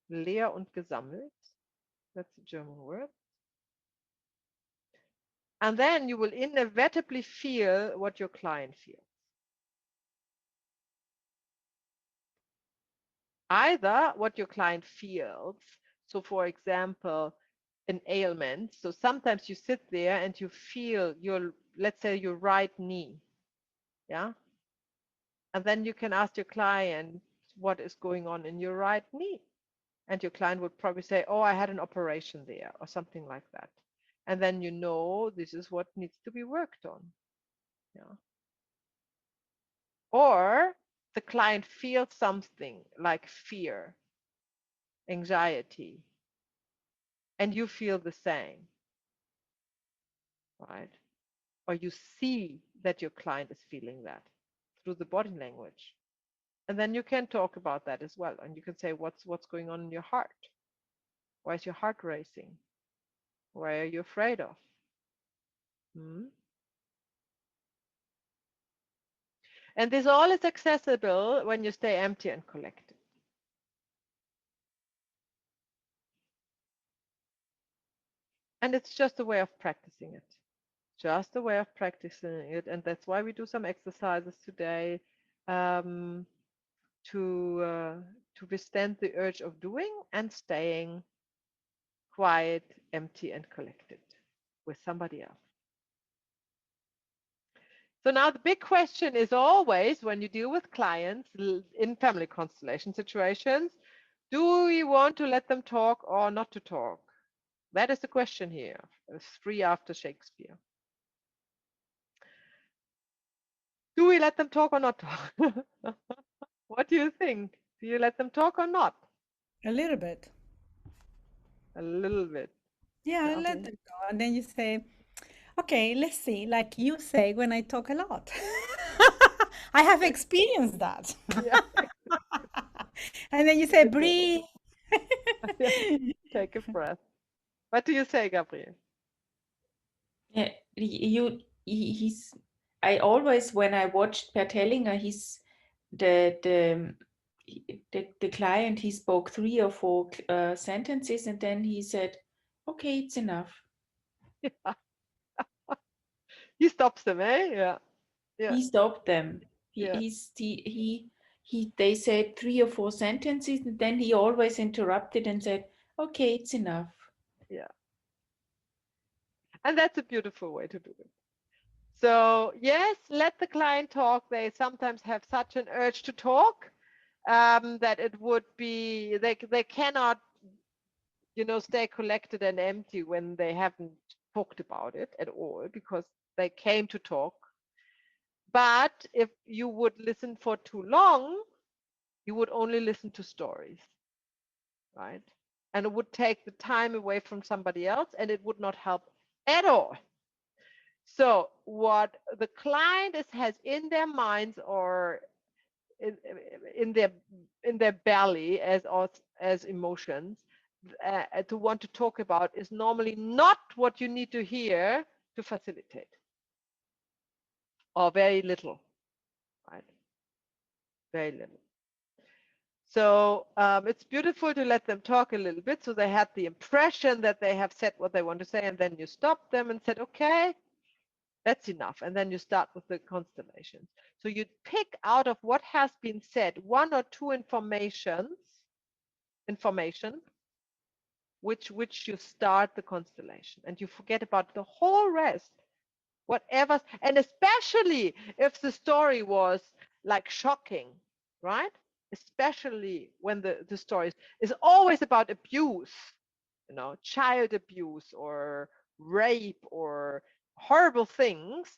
leer und gesammelt. That's the German word. And then you will inevitably feel what your client feels. Either what your client feels. So, for example, an ailment. So sometimes you sit there and you feel your, let's say, your right knee. Yeah. And then you can ask your client what is going on in your right knee. And your client would probably say, oh, I had an operation there or something like that. And then you know this is what needs to be worked on. Yeah. Or the client feels something like fear, anxiety, and you feel the same, right? Or you see that your client is feeling that through the body language. And then you can talk about that as well. And you can say, what's going on in your heart? Why is your heart racing? Why are you afraid of? Hmm? And this all is accessible when you stay empty and collected. And it's just a way of practicing it. Just a way of practicing it. And that's why we do some exercises today um, to withstand the urge of doing and staying quiet, empty, and collected with somebody else. So now the big question is always when you deal with clients in family constellation situations, do we want to let them talk or not to talk? That is the question here. It's free after Shakespeare. Do we let them talk or not talk? What do you think? Do you let them talk or not? A little bit. A little bit. Yeah, I let Gabriel? them go. And then you say, okay, let's see, like you say when I talk a lot. I have experienced that. Yeah. And then you say, breathe. Yeah. Take a breath. What do you say, Gabriel? Yeah, he's. I always, when I watched Bert Hellinger, he's the client. He spoke 3 or 4 sentences, and then he said, "Okay, it's enough." Yeah. He stops them, eh? Yeah. Yeah. He stopped them. Yeah. They said 3 or 4 sentences, and then he always interrupted and said, "Okay, it's enough." Yeah. And that's a beautiful way to do it. So yes, let the client talk. They sometimes have such an urge to talk that it would be they cannot, stay collected and empty when they haven't talked about it at all because they came to talk. But if you would listen for too long, you would only listen to stories, right? And it would take the time away from somebody else and it would not help at all. So what the client has in their minds or in, in their belly as emotions to want to talk about is normally not what you need to hear to facilitate, or very little, right? Very little. So it's beautiful to let them talk a little bit so they had the impression that they have said what they want to say, and then you stop them and said, okay, that's enough. And then you start with the constellations. So you pick out of what has been said one or two information, which you start the constellation, and you forget about the whole rest, whatever. And especially if the story was like shocking, right? Especially when the story is always about abuse, child abuse or rape or horrible things,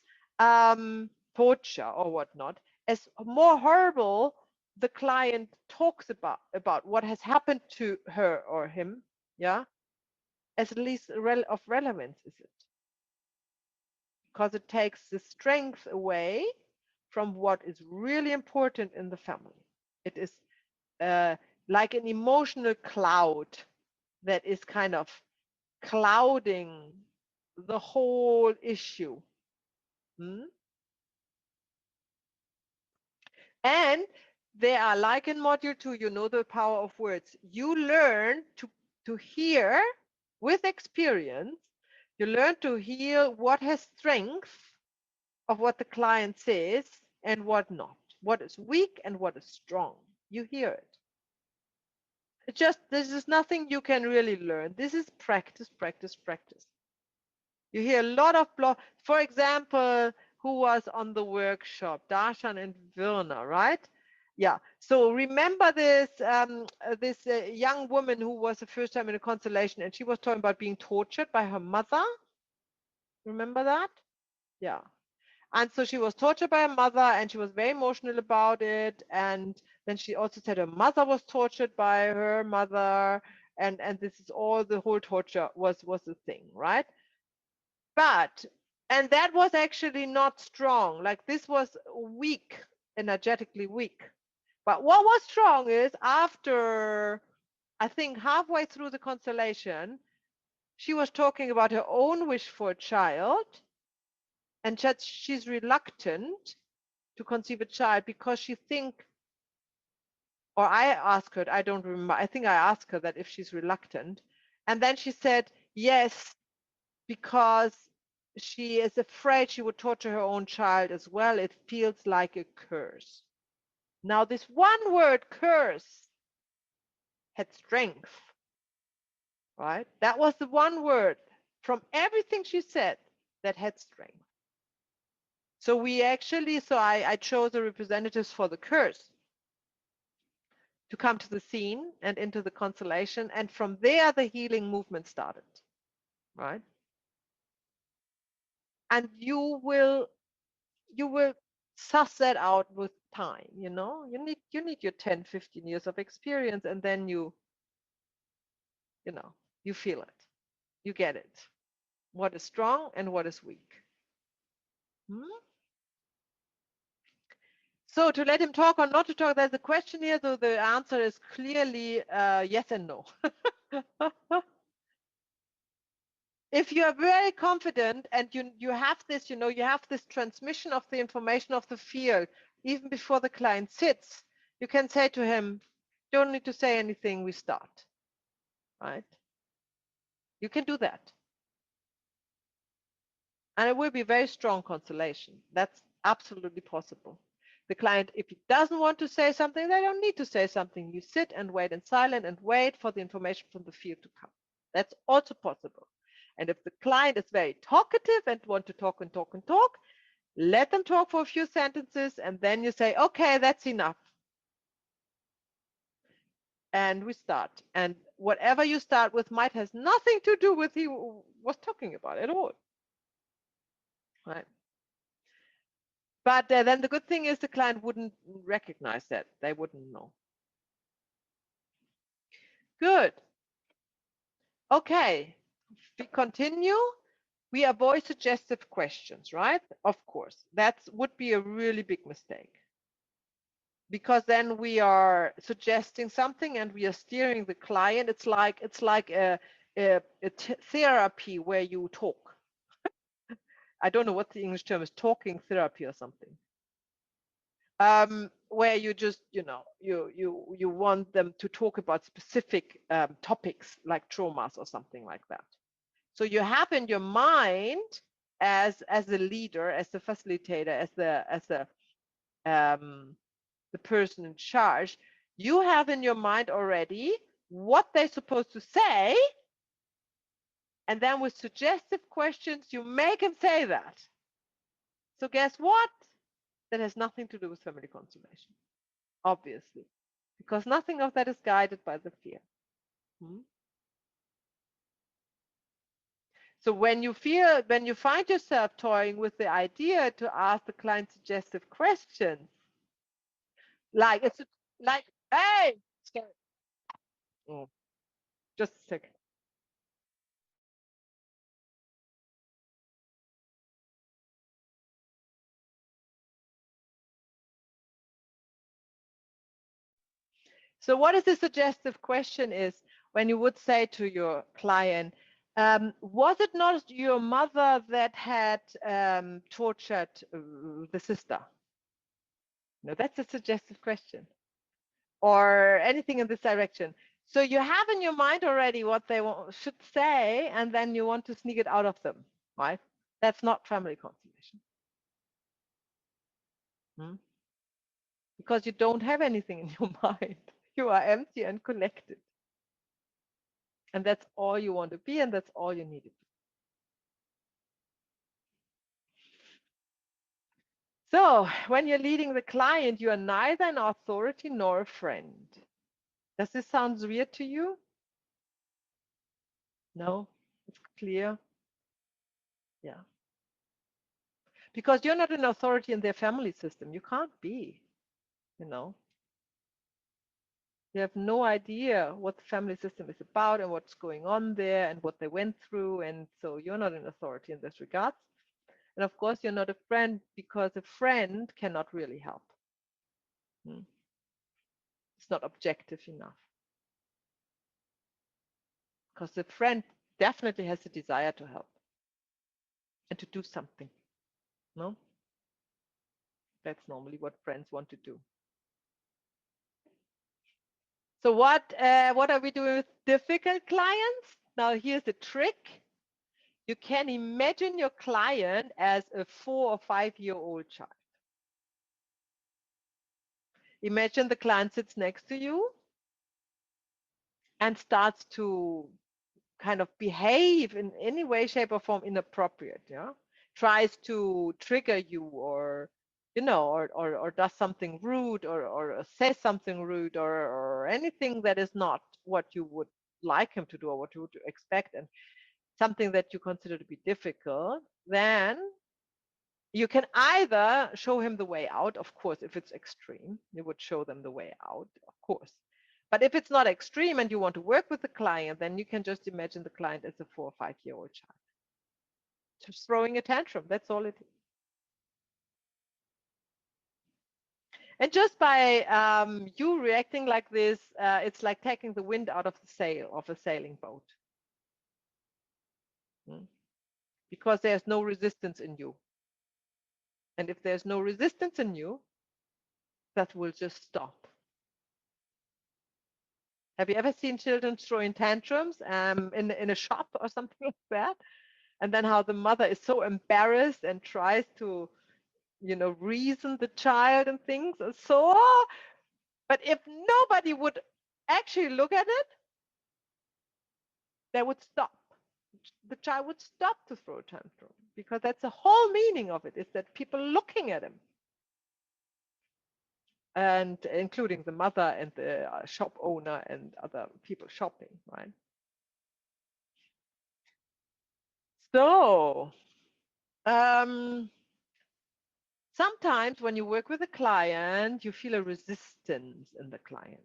torture or whatnot. As more horrible the client talks about what has happened to her or him, yeah, as least of relevance is it, because it takes the strength away from what is really important in the family. It is like an emotional cloud that is kind of clouding the whole issue. And they are like in module 2, the power of words. You learn to hear with experience. You learn to hear what has strength of what the client says and what not, what is weak and what is strong. You hear it. This is nothing you can really learn. This is practice, practice, practice. You hear a lot of for example, who was on the workshop? Darshan and Virna, right? Yeah. So remember this young woman who was the first time in a constellation, and she was talking about being tortured by her mother. Remember that? Yeah. And so she was tortured by her mother, and she was very emotional about it. And then she also said her mother was tortured by her mother, and this is all the whole torture was the thing, right? And that was actually not strong. Like this was weak, energetically weak. But what was strong is after, I think halfway through the constellation, she was talking about her own wish for a child, and she's reluctant to conceive a child because she think, or I asked her, I don't remember, I think I asked her that if she's reluctant, and then she said yes, because she is afraid she would torture her own child as well. It feels like a curse. Now this one word, curse, had strength, right? That was the one word from everything she said that had strength. So I chose the representatives for the curse to come to the scene and into the constellation. And from there, the healing movement started, right? And you will suss that out with time. You need your 10, 15 years of experience, and then you feel it, you get it, what is strong and what is weak. So to let him talk or not to talk, there's a question here, so the answer is clearly yes and no. If you are very confident and you have this, you have this transmission of the information of the field, even before the client sits, you can say to him, don't need to say anything, we start, right? You can do that. And it will be very strong constellation. That's absolutely possible. The client, if he doesn't want to say something, they don't need to say something. You sit and wait in silence and wait for the information from the field to come. That's also possible. And if the client is very talkative and want to talk and talk and talk, Let them talk for a few sentences, and then you say, okay, that's enough. And we start. And whatever you start with might has nothing to do with he was talking about at all. Right? But then the good thing is the client wouldn't recognize that. They wouldn't know. Good. Okay. We continue. We avoid suggestive questions, right? Of course. That would be a really big mistake. Because then we are suggesting something and we are steering the client. It's like a therapy where you talk. I don't know what the English term is, talking therapy or something. Where you just, you want them to talk about specific topics like traumas or something like that. So you have in your mind as a leader, as the facilitator, as the person in charge, you have in your mind already what they're supposed to say, and then with suggestive questions you make them say that. So guess what? That has nothing to do with family constellation, obviously, because nothing of that is guided by the fear. So when you find yourself toying with the idea to ask the client suggestive questions, like hey, oh, just a second. So what is the suggestive question is when you would say to your client, was it not your mother that had tortured the sister? No, that's a suggestive question. Or anything in this direction. So you have in your mind already what they should say, and then you want to sneak it out of them, right? That's not family constellation. Because you don't have anything in your mind. You are empty and connected. And that's all you want to be, and that's all you need to be. So when you're leading the client, you are neither an authority nor a friend. Does this sound weird to you? No? It's clear? Yeah. Because you're not an authority in their family system. You can't be, you know. You have no idea what the family system is about and what's going on there and what they went through. And so you're not an authority in this regard. And of course, you're not a friend because a friend cannot really help. It's not objective enough. Because the friend definitely has a desire to help and to do something. No? That's normally what friends want to do. So what are we doing with difficult clients? Now here's the trick. You can imagine your client as a 4 or 5-year-old child. Imagine the client sits next to you and starts to kind of behave in any way, shape, or form inappropriate. Yeah, tries to trigger you, or or does something rude, or says something rude, or anything that is not what you would like him to do or what you would expect, and something that you consider to be difficult. Then you can either show him the way out. Of course, if it's extreme, you would show them the way out, of course. But if it's not extreme and you want to work with the client, then you can just imagine the client as a 4 or 5-year-old child. Just throwing a tantrum, that's all it is. And just by you reacting like this, it's like taking the wind out of the sail of a sailing boat. Because there's no resistance in you. And if there's no resistance in you, that will just stop. Have you ever seen children throwing tantrums in a shop or something like that? And then how the mother is so embarrassed and tries to, reason the child and things. And so, but if nobody would actually look at it, they would stop. the child would stop to throw a tantrum, because that's the whole meaning of it, is that people looking at him, and including the mother and the shop owner and other people shopping, right? So sometimes when you work with a client, you feel a resistance in the client.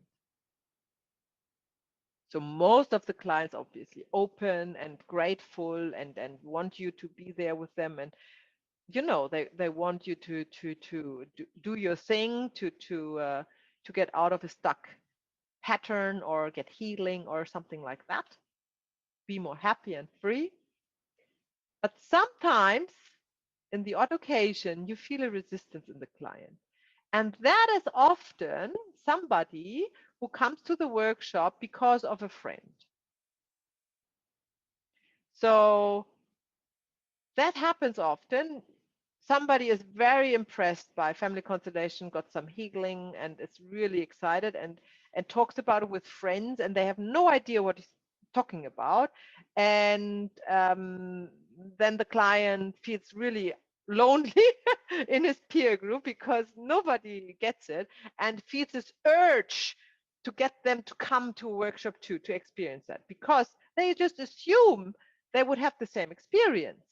So most of the clients obviously open and grateful and want you to be there with them, and they want you to do your thing, to get out of a stuck pattern or get healing or something like that, be more happy and free. But sometimes in the odd occasion, you feel a resistance in the client. And that is often somebody who comes to the workshop because of a friend. So that happens often. Somebody is very impressed by family constellation, got some healing, and is really excited, and talks about it with friends, and they have no idea what he's talking about. And then the client feels really lonely in his peer group because nobody gets it, and feels this urge to get them to come to a workshop too, to experience that, because they just assume they would have the same experience.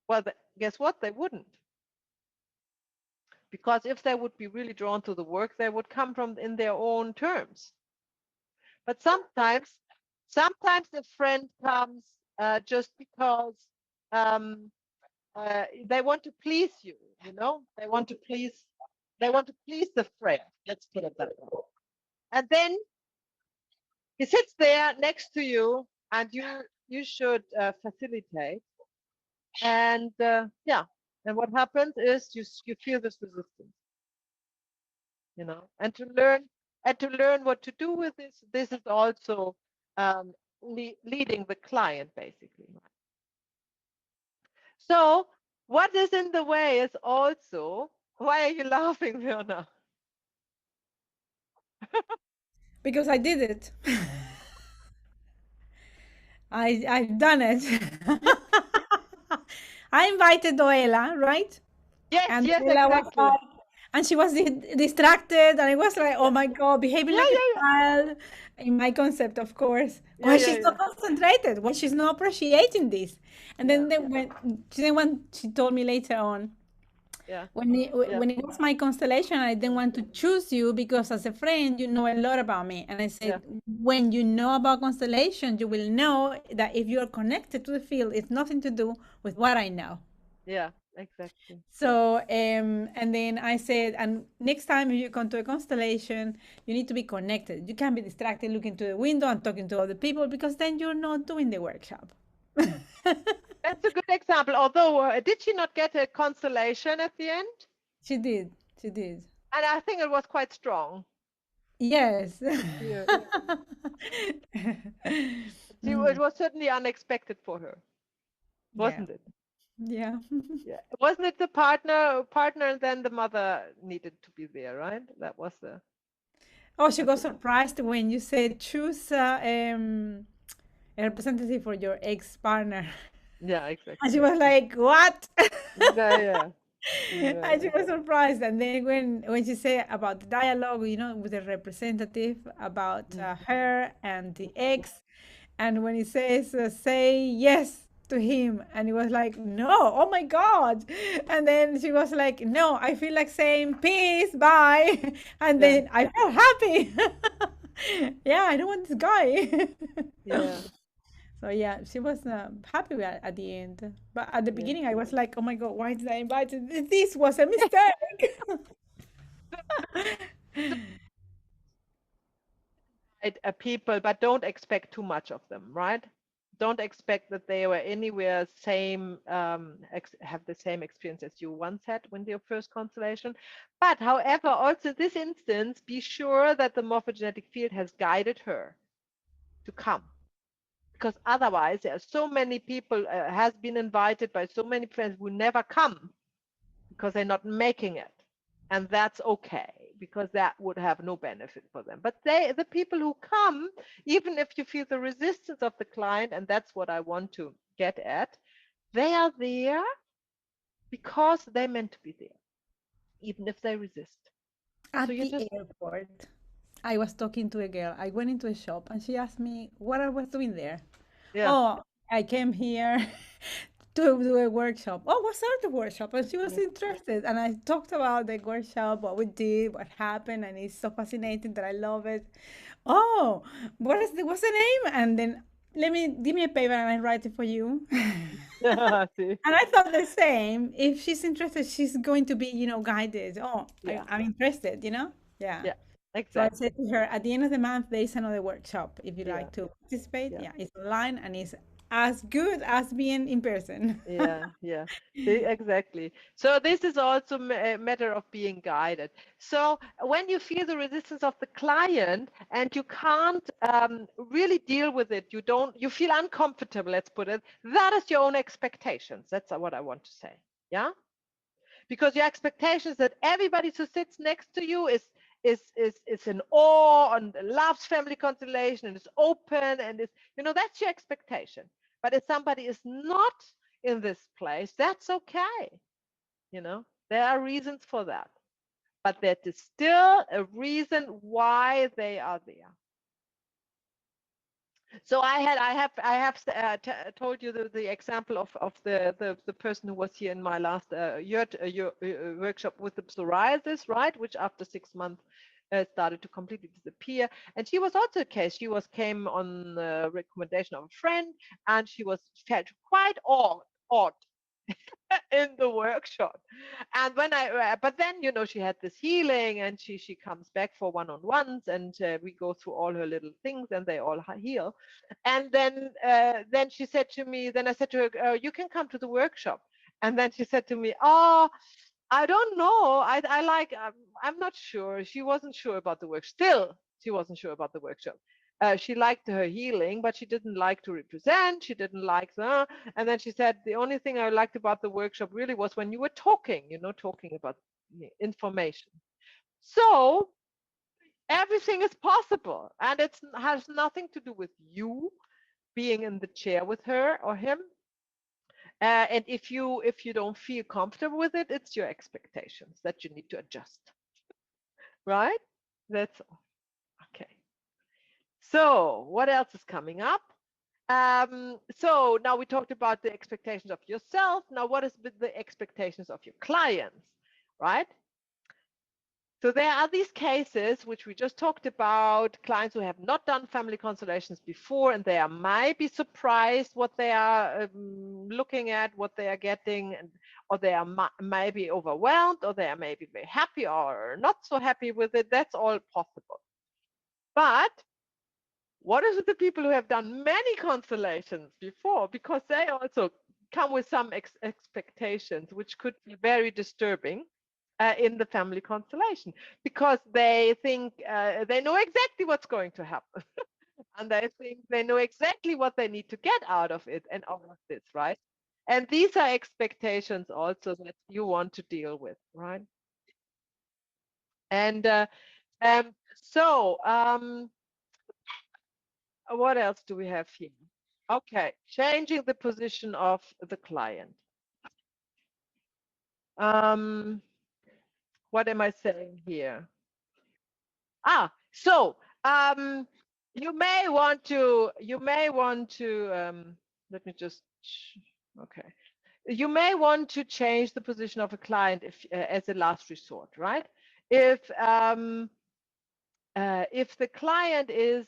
Well, guess what? They wouldn't. Because if they would be really drawn to the work, they would come from in their own terms. But sometimes the friend comes just because um, they want to please you. They want to please. They want to please the friend. Let's put it that way. And then he sits there next to you, and you should facilitate. And yeah, and what happens is you feel this resistance. And to learn what to do with this is also leading the client, basically. So what is in the way is also, why are you laughing, Fiona? Because I did it. I've done it. Yeah, I invited Doela, right? yes, And yes, Doela was exactly. like, and she was distracted, and I was like, oh Yeah, my God, behaving yeah, like a yeah, child, in my concept, of course. yeah, Why yeah, she's yeah, not concentrated? Why she's not appreciating this? And yeah, when she told me later on, yeah, yeah, when it was my constellation, I didn't want to choose you because as a friend, you know a lot about me. And I yeah, said, when you know about constellation, you will know that if you are connected to the field, it's nothing to do with what I know. yeah, exactly. So, and then I said, and next time you come to a constellation, you need to be connected. You can't be distracted looking to the window and talking to other people because then you're not doing the workshop. That's a good example. Although, did she not get a constellation at the end? She did. She did. And I think it was quite strong. Yes. Yeah. It Mm, was certainly unexpected for her, yeah. wasn't it? Yeah. Yeah. Wasn't it the partner, and then the mother needed to be there, right? That was the, Oh, she I got think. surprised when you said choose a representative for your ex-partner. Yeah, And she exactly. was like, "What?" Yeah, yeah. And she Yeah. was surprised. And then when she said about the dialogue, with the representative about Mm, her and the mm, ex, and when he says, "Say yes to him," and he was like, "No, oh my God!" And then she was like, "No, I feel like saying peace, bye," and yeah, then I felt happy. Yeah, I don't want this guy. yeah, So yeah, she was happy at the end. But at the yeah. beginning, I was like, "Oh my God, why did I invite you? This was a mistake." So people, but don't expect too much of them, right? Don't expect that they were anywhere have the same experience as you once had when your first constellation. But however, also this instance, be sure that the morphogenetic field has guided her to come, because otherwise there are so many people has been invited by so many friends who never come because they're not making it, and that's okay, because that would have no benefit for them. But the people who come, even if you feel the resistance of the client, and that's what I want to get at, they are there because they're meant to be there, even if they resist. So At you the just, airport, I was talking to a girl. I went into a shop and she asked me what I was doing there. yeah, Oh, I came here to do a workshop. Oh, what's out the workshop? And she was yeah, interested. And I talked about the workshop, what we did, what happened, and it's so fascinating that I love it. Oh, what's the name? And then let me give me a paper and I write it for you. see, And I thought the same. If she's interested, she's going to be, guided. Oh, yeah, I'm interested, Yeah. yeah, So I exactly, said to her, at the end of the month, there is another workshop. If you yeah, like to participate, yeah. yeah, it's online and it's as good as being in person. Yeah, yeah. See, exactly. So this is also a matter of being guided. So when you feel the resistance of the client and you can't really deal with it, you feel uncomfortable, let's put it, that is your own expectations. That's what I want to say. Yeah? Because your expectations that everybody who sits next to you is in awe and loves family constellation and is open and that's your expectation. But if somebody is not in this place, that's okay. There are reasons for that, but that is still a reason why they are there. So told you the example of the person who was here in my last workshop with the psoriasis, right? Which after 6 months started to completely disappear. And she was also a case. She came on the recommendation of a friend, and she felt quite odd in the workshop. And but then, she had this healing, and she comes back for one-on-ones, and we go through all her little things, and they all heal. And then she said to me, then I said to her, you can come to the workshop. And then she said to me, oh, I don't know. I'm not sure. She wasn't sure about the work. Still, she wasn't sure about the workshop. She liked her healing, but she didn't like to represent. She didn't like and then she said, the only thing I liked about the workshop really was when you were talking, talking about information. So everything is possible, and it has nothing to do with you being in the chair with her or him. And if you don't feel comfortable with it, it's your expectations that you need to adjust, right? That's all. Okay. So what else is coming up? So now we talked about the expectations of yourself. Now, what is the expectations of your clients, right? So there are these cases which we just talked about, clients who have not done family constellations before, and they might be surprised what they are looking at, what they are getting, or they are maybe overwhelmed, or they are maybe very happy or not so happy with it. That's all possible. But what is with the people who have done many constellations before? Because they also come with some expectations, which could be very disturbing in the family constellation, because they think they know exactly what's going to happen. And they think they know exactly what they need to get out of it and all of this, right? And these are expectations also that you want to deal with, right? And so what else do we have here? Okay, changing the position of the client. Um, what am I saying here? So you may want to let me just okay. You may want to change the position of a client as a last resort, right? If the client is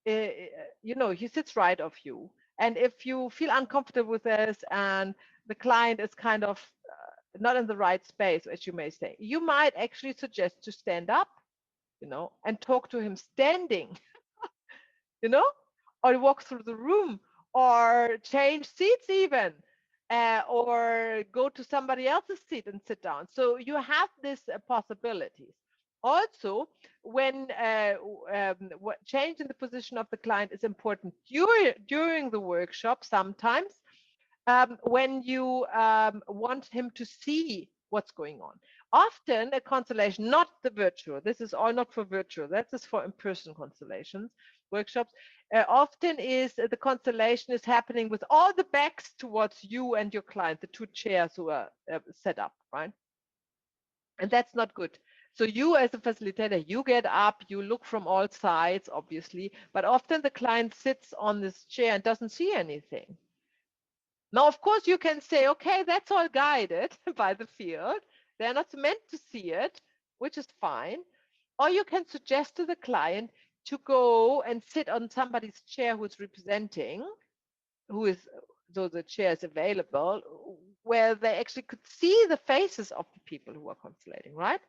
he sits right of you, and if you feel uncomfortable with this, and the client is kind of not in the right space, as you may say, you might actually suggest to stand up, and talk to him standing, you know, or walk through the room, or change seats even, or go to somebody else's seat and sit down. So you have these possibilities. Also, when changing the position of the client is important during the workshop, sometimes when you want him to see what's going on. Often a constellation, not the virtual, this is all not for virtual, that is for in-person constellations, workshops, often is the constellation is happening with all the backs towards you and your client, the two chairs who are set up, right? And that's not good. So you as a facilitator, you get up, you look from all sides, obviously, but often the client sits on this chair and doesn't see anything. Now, of course, you can say, okay, that's all guided by the field. They're not meant to see it, which is fine. Or you can suggest to the client to go and sit on somebody's chair who's representing, who is, so the chair is available, where they actually could see the faces of the people who are constellating, right?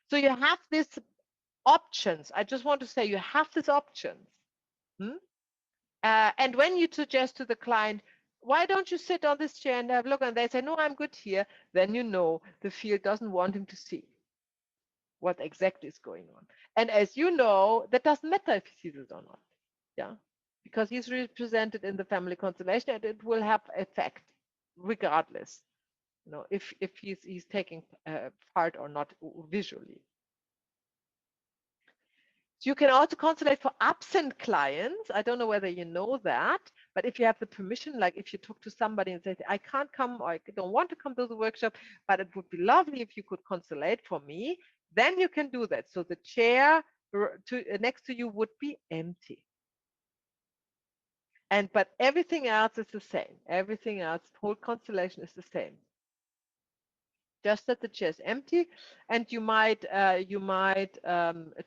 So you have these options. I just want to say you have these options. And when you suggest to the client, why don't you sit on this chair and have a look? And they say, no, I'm good here. Then you know the field doesn't want him to see what exactly is going on. And as you know, that doesn't matter if he sees it or not. Yeah. Because he's represented in the family constellation and it will have effect regardless. You know, if he's taking part or not visually. So you can also constellate for absent clients. I don't know whether you know that, but if you have the permission, like if you talk to somebody and say, I can't come or I don't want to come to the workshop, but it would be lovely if you could constellate for me, then you can do that. So the chair next to you would be empty. But everything else is the same. Everything else, whole constellation is the same. Just that the chair is empty, and you might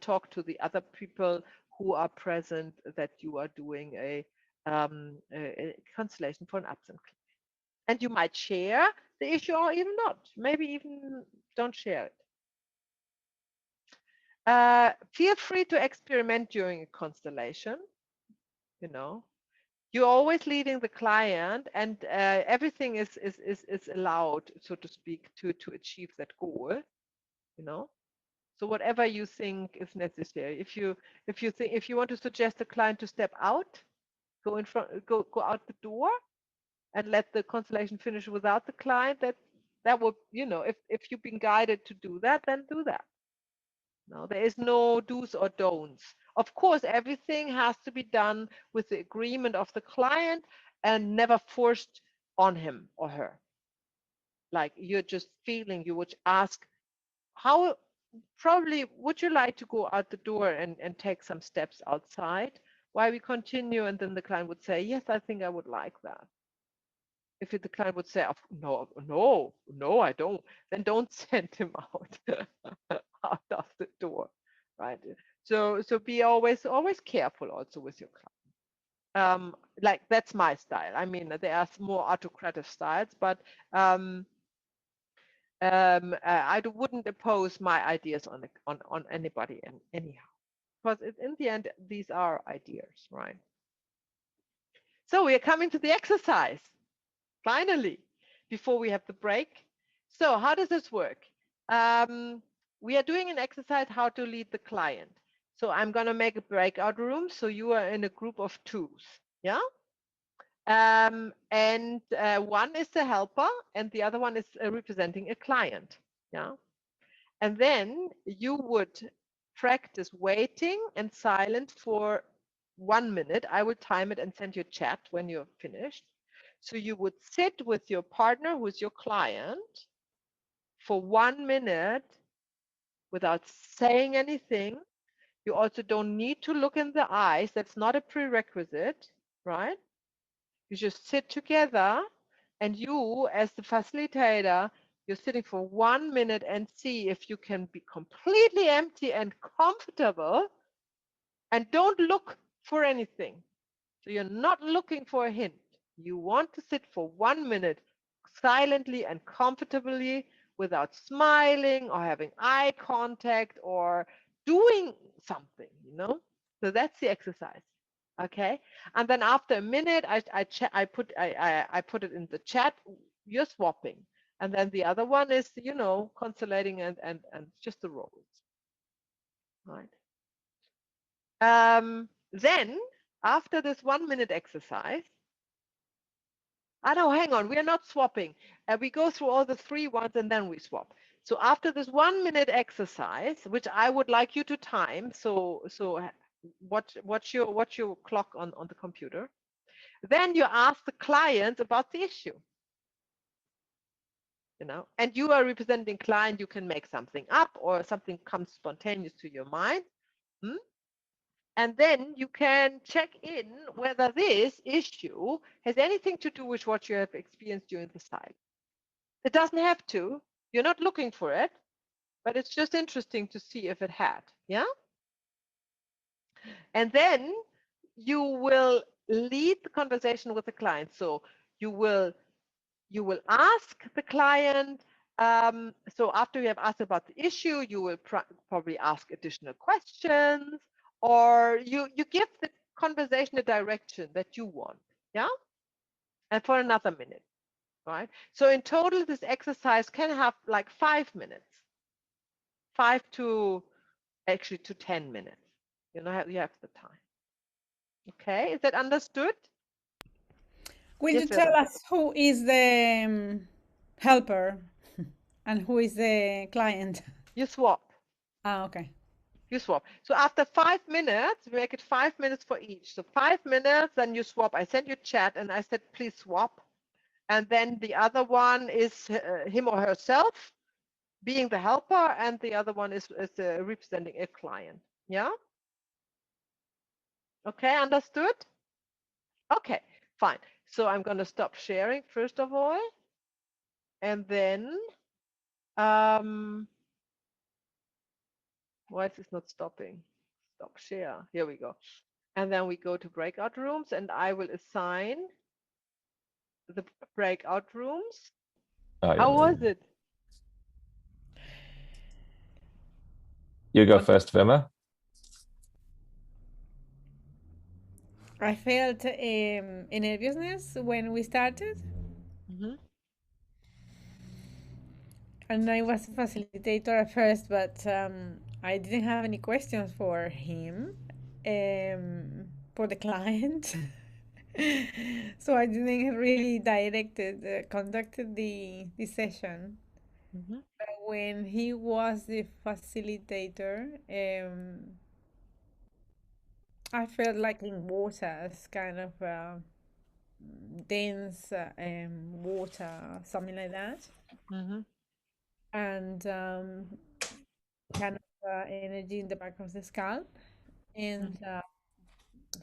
talk to the other people who are present that you are doing a constellation for an absent client. And you might share the issue or even not. Maybe even don't share it. Feel free to experiment during a constellation. You know, you're always leading the client, and everything is allowed, so to speak, to achieve that goal. You know. So whatever you think is necessary. If you want to suggest a client to step out, go in front, go out the door, and let the constellation finish without the client, that would, you know, if you've been guided to do that, then do that. No, there is no do's or don'ts. Of course, everything has to be done with the agreement of the client and never forced on him or her. Like you're just feeling, you would ask, how probably would you like to go out the door and take some steps outside while we continue? And then the client would say, yes, I think I would like that. If the client would say, no, no, no, I don't, then don't send him out out of the door, right? So be always careful also with your client. Like that's my style. I mean, there are more autocratic styles, but I wouldn't oppose my ideas on anybody and anyhow, because in the end these are ideas, right? So we are coming to the exercise finally before we have the break. So how does this work? We are doing an exercise how to lead the client. So I'm going to make a breakout room, so you are in a group of twos, yeah. And one is the helper and the other one is representing a client, yeah. And then you would practice waiting and silent for 1 minute. I will time it and send you a chat when you're finished. So you would sit with your partner, who's your client, for 1 minute without saying anything. You also don't need to look in the eyes. That's not a prerequisite, right? You just sit together, and you, as the facilitator, you're sitting for 1 minute and see if you can be completely empty and comfortable and don't look for anything. So you're not looking for a hint. You want to sit for 1 minute silently and comfortably without smiling or having eye contact or doing something, you know? So that's the exercise. Okay. And then after a minute, I put it in the chat. You're swapping. And then the other one is, you know, constellating and just the roles. Right. Then after this 1 minute exercise, no, hang on, we are not swapping. We go through all the 3 ones and then we swap. So after this 1-minute exercise, which I would like you to time, so watch your clock on the computer. Then you ask the client about the issue. And you are representing client, you can make something up or something comes spontaneous to your mind. And then you can check in whether this issue has anything to do with what you have experienced during the silence. It doesn't have to. You're not looking for it, but it's just interesting to see if it had. Yeah. And then you will lead the conversation with the client. So you will ask the client. So after you have asked about the issue, you will probably ask additional questions, or you give the conversation a direction that you want. Yeah. And for another minute. Right. So in total, this exercise can have like 5 minutes, 5 to 10 minutes. You have the time. Okay, is that understood? Will Yes, you tell Vera. us who is the helper and who is the client? You swap. Okay. You swap. So after 5 minutes, we make it 5 minutes for each. So 5 minutes, then you swap. I sent you chat and I said, please swap. And then the other one is him or herself being the helper, and the other one is representing a client. Yeah. Okay, understood? Okay, fine. So I'm going to stop sharing first of all. And then, why is this not stopping? Stop share. Here we go. And then we go to breakout rooms, and I will assign the breakout rooms. How was it? You go first, Vema. I felt nervousness when we started. And I was a facilitator at first, but I didn't have any questions for him, for the client. So I didn't really conducted the session. But when he was the facilitator, I felt like in waters, kind of dense water, something like that. And kind of energy in the back of the skull. And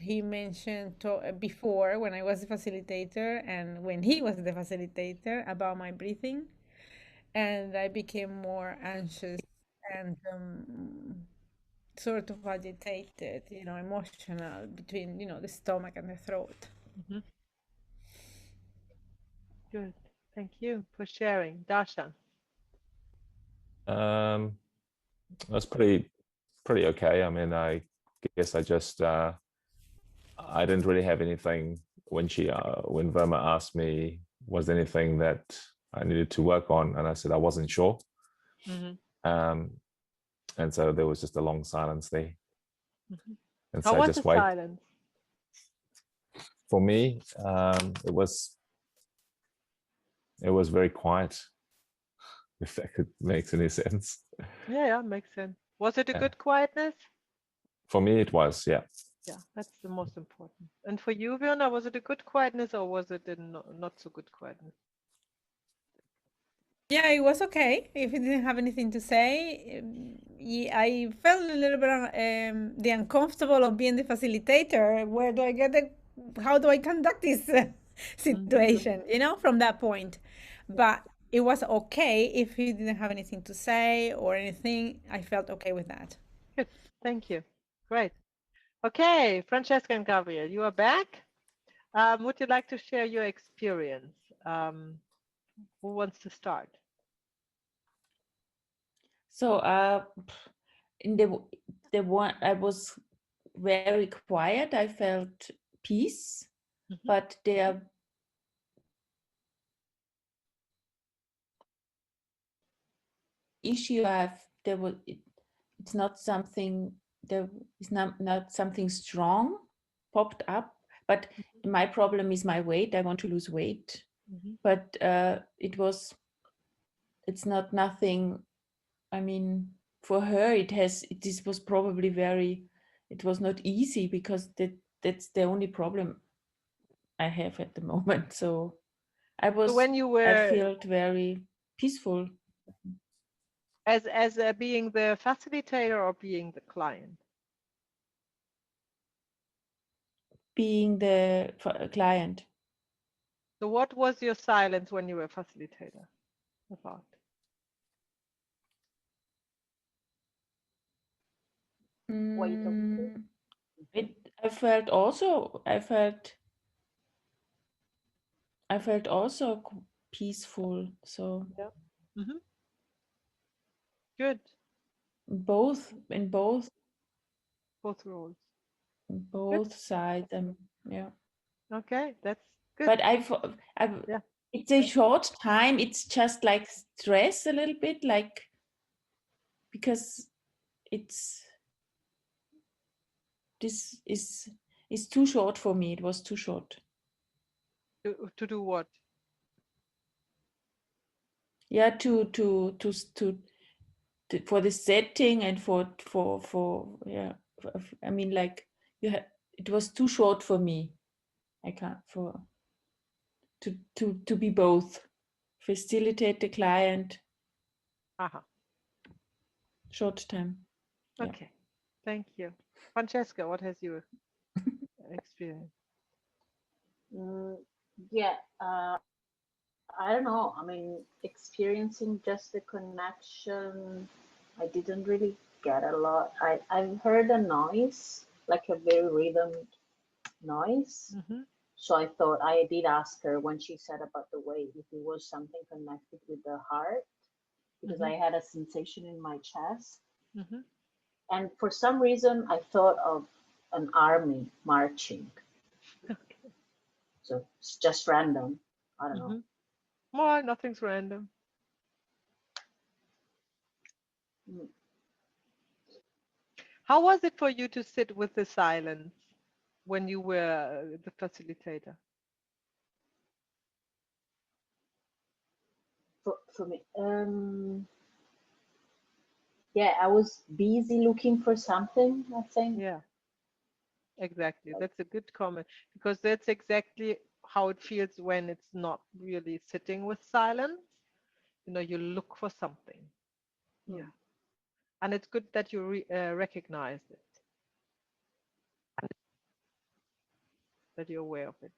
he mentioned before when I was a facilitator and when he was the facilitator about my breathing. And I became more anxious and sort of agitated, emotional between, the stomach and the throat. Good. Thank you for sharing. Darshan. That's pretty okay. I mean, I guess I just I didn't really have anything when when Verma asked me, was there anything that I needed to work on, and I said I wasn't sure. And so there was just a long silence there. And How so was just the wait. silence? For me, it was very quiet, if that makes any sense. Yeah, makes sense. Was it a good quietness? For me, it was, yeah. Yeah, that's the most important. And for you, Virna, was it a good quietness or was it a not so good quietness? Yeah, it was okay. If he didn't have anything to say, I felt a little bit the uncomfortable of being the facilitator. Where do I how do I conduct this situation, from that point? But it was okay if he didn't have anything to say or anything. I felt okay with that. Good, thank you. Great. Okay, Francesca and Gabriel, you are back. Would you like to share your experience? Who wants to start? So in the one I was very quiet. I felt peace, but there issue I have it's not something there is not something strong popped up, but my problem is my weight. I want to lose weight, Mhm. but it's not nothing. I mean, for her, this was probably it was not easy because that's the only problem I have at the moment. So So when you I were felt very peaceful as being the facilitator or being the client? being the client. So what was your silence when you were facilitator about? What are you talking to? Mm, I felt also, I felt also peaceful. So Yeah. Hmm. Good. in both Both roles. Good. both sides. Yeah. Okay, that's good. But I've Yeah. it's a short time. It's just like stress a little bit, like because it's this is too short for me. It was too short. To do what? Yeah, for the setting and for yeah. I mean, like it was too short for me. I can't for to be both facilitate the client Aha. short time. Yeah. Okay. Thank you. Francesca, what has you experienced? Mm, yeah, I don't know. I mean, experiencing just the connection, I didn't really get a lot. I've heard a noise, like a very rhythm noise. Mm-hmm. So I thought I did ask her when she said about the weight if it was something connected with the heart, because Mm-hmm. I had a sensation in my chest. Mm-hmm. And for some reason, I thought of an army marching. So it's just random. I don't know. Mm-hmm. Well, nothing's random. Mm. How was it for you to sit with the silence when you were the facilitator? For me, yeah, I was busy looking for something, I think. Yeah, exactly. Like, That's a good comment because that's exactly how it feels when it's not really sitting with silence. You look for something. mm, Yeah. And it's good that you recognize it, that you're aware of it.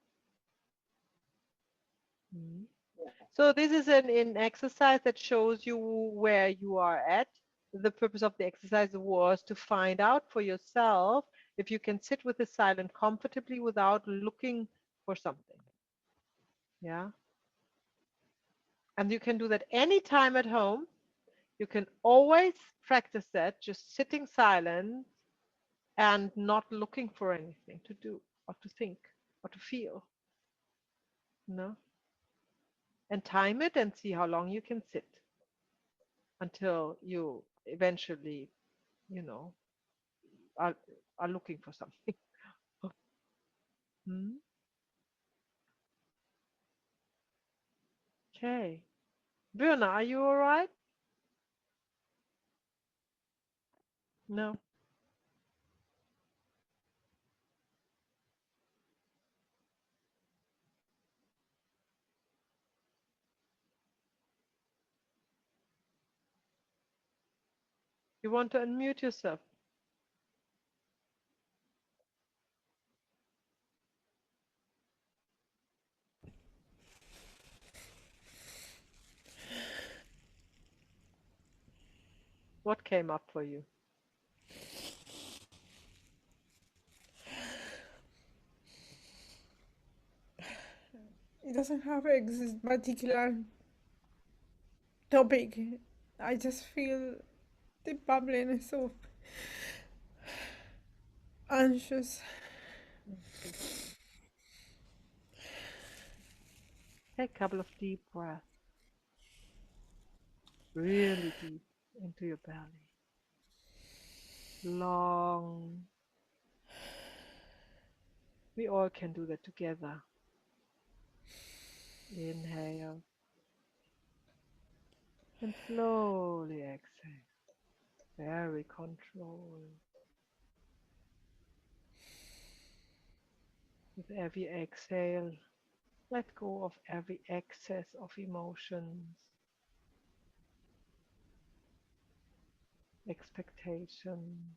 Mhm. yeah. So this is an exercise that shows you where you are at. The purpose of the exercise was to find out for yourself if you can sit with the silent comfortably without looking for something. Yeah. And you can do that anytime at home. You can always practice that, just sitting silent and not looking for anything to do or to think or to feel. No. And time it and see how long you can sit until you eventually, you know, are, are looking for something. Hmm? Okay. Birna, are you all right? No. You want to unmute yourself? What came up for you? It doesn't have a particular topic. I just feel the bubbliness of anxious. Okay. Take a couple of deep breaths, really deep into your belly. Long. We all can do that together. Inhale. And slowly exhale. Very controlled. With every exhale, let go of every excess of emotions, expectation.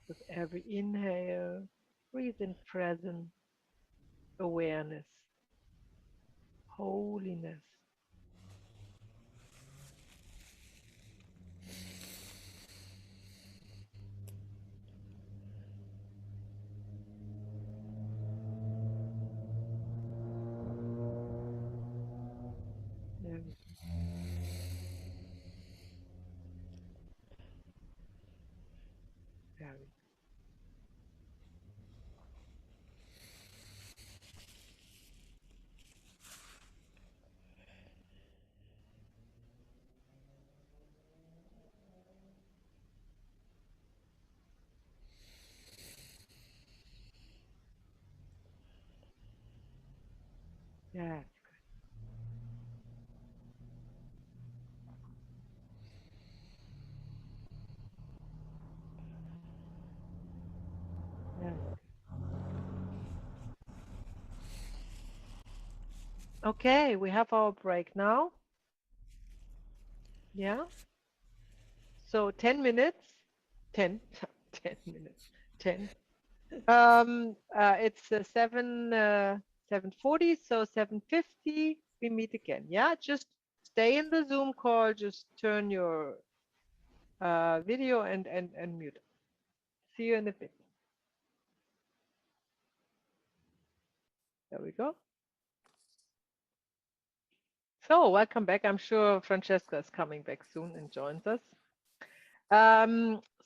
With every inhale, breathe in presence, awareness, holiness. Very, very. Yes, yes. Okay, we have our break now. Yeah. So 10 minutes. 10, 10 minutes. 10. It's 7:40, so 7:50 we meet again. Yeah, just stay in the Zoom call. Just turn your video and mute. See you in a bit. There we go. So welcome back. I'm sure Francesca is coming back soon and joins us.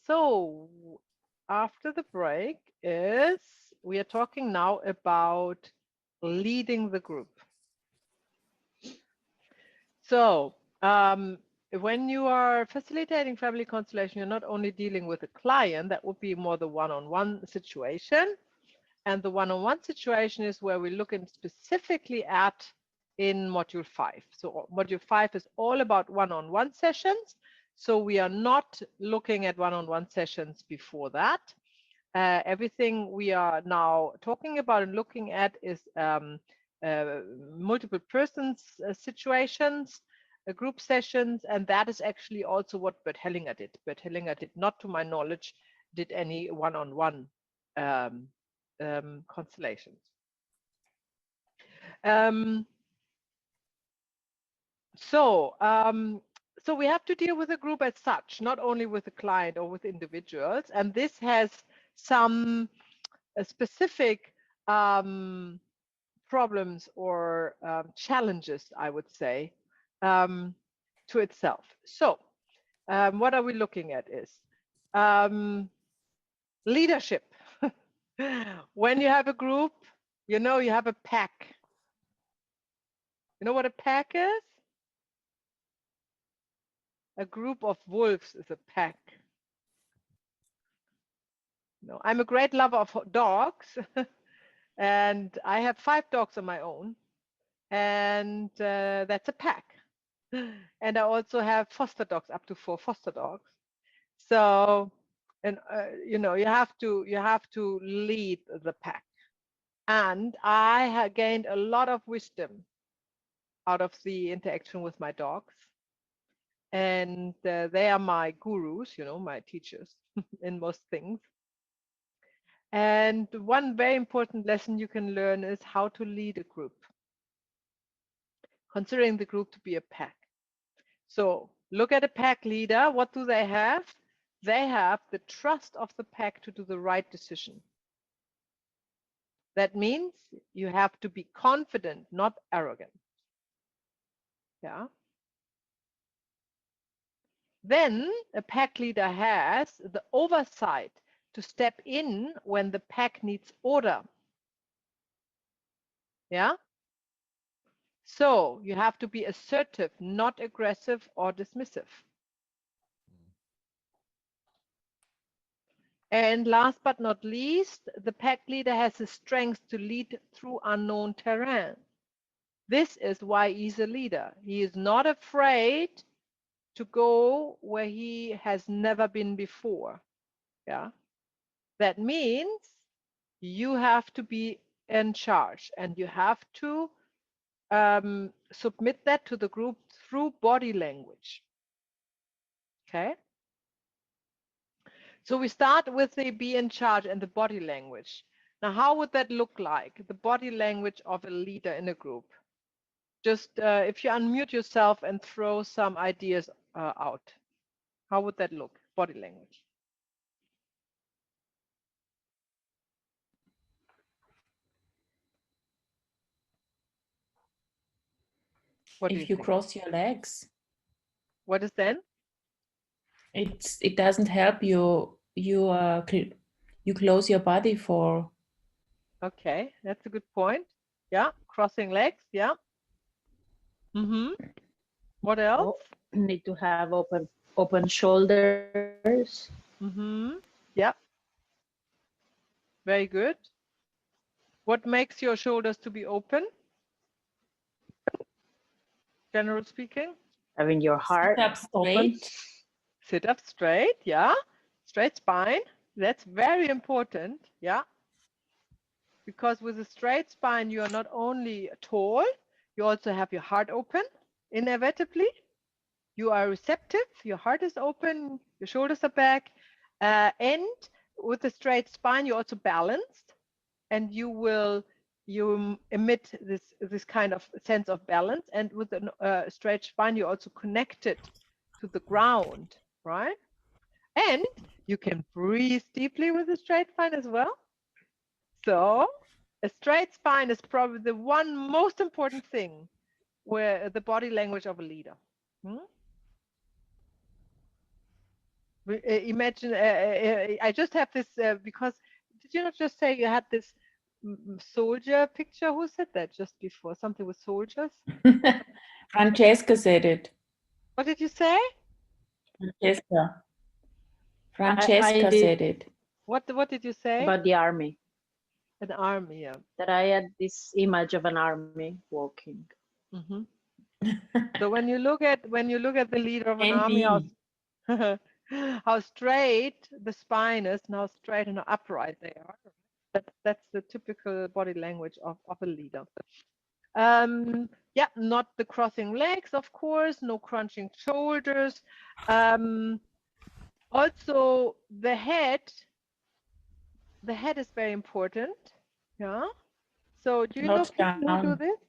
So after the break is we are talking now about leading the group. So when you are facilitating family constellation, you're not only dealing with a client, that would be more the one-on-one situation. And the one-on-one situation is where we look in specifically at in module 5. So module 5 is all about one-on-one sessions. So we are not looking at one-on-one sessions before that. Everything we are now talking about and looking at is multiple persons situations, group sessions, and that is actually also what Bert Hellinger did. Bert Hellinger did not, to my knowledge, did any one-on-one constellations. So we have to deal with a group as such, not only with the client or with individuals, and this has some specific problems or challenges, I would say, to itself. So what are we looking at is leadership. When you have a group, you know you have a pack. You know what a pack is? A group of wolves is a pack. No, I'm a great lover of dogs, and I have 5 dogs of my own, and that's a pack. And I also have foster dogs, up to 4 foster dogs. So, and you know, you have to lead the pack. And I have gained a lot of wisdom out of the interaction with my dogs, and they are my gurus, you know, my teachers in most things. And one very important lesson you can learn is how to lead a group, considering the group to be a pack. So look at a pack leader. What do they have? They have the trust of the pack to do the right decision. That means you have to be confident, not arrogant. Yeah. Then a pack leader has the oversight to step in when the pack needs order. Yeah. So you have to be assertive, not aggressive or dismissive. And last but not least, the pack leader has the strength to lead through unknown terrain. This is why he's a leader. He is not afraid to go where he has never been before. Yeah. That means you have to be in charge and you have to submit that to the group through body language. Okay. So we start with the be in charge and the body language. Now, how would that look like? The body language of a leader in a group. Just if you unmute yourself and throw some ideas out, how would that look? Body language. What do you If you think? cross your legs, What is then? it doesn't help you. You close your body for. Okay, that's a good point. Yeah, crossing legs. Yeah. What else? Need to have open shoulders. Yeah. Very good. What makes your shoulders to be open? General speaking. Having your heart Sit up open. straight. Sit up straight. Yeah. Straight spine. That's very important. Yeah. Because with a straight spine, you are not only tall, you also have your heart open inevitably. You are receptive, your heart is open, your shoulders are back, and with a straight spine, you're also balanced, and you emit this kind of sense of balance. And with a straight spine, you're also connected to the ground, right? And you can breathe deeply with a straight spine as well. So a straight spine is probably the one most important thing where the body language of a leader. Imagine, I just have this because did you not just say you had this soldier picture? Who said that just before? Something with soldiers? Francesca said it. What did you say? Francesca. I Francesca did said it. What did you say? about the army. An army, yeah. That I had this image of an army walking. So when you look at the leader of an Can army, how be. how straight the spine is and how straight and upright they are. That's the typical body language of a leader. Yeah, not the crossing legs, of course, no crunching shoulders. Also, the head is very important. Yeah. So do you know Not people who do down. this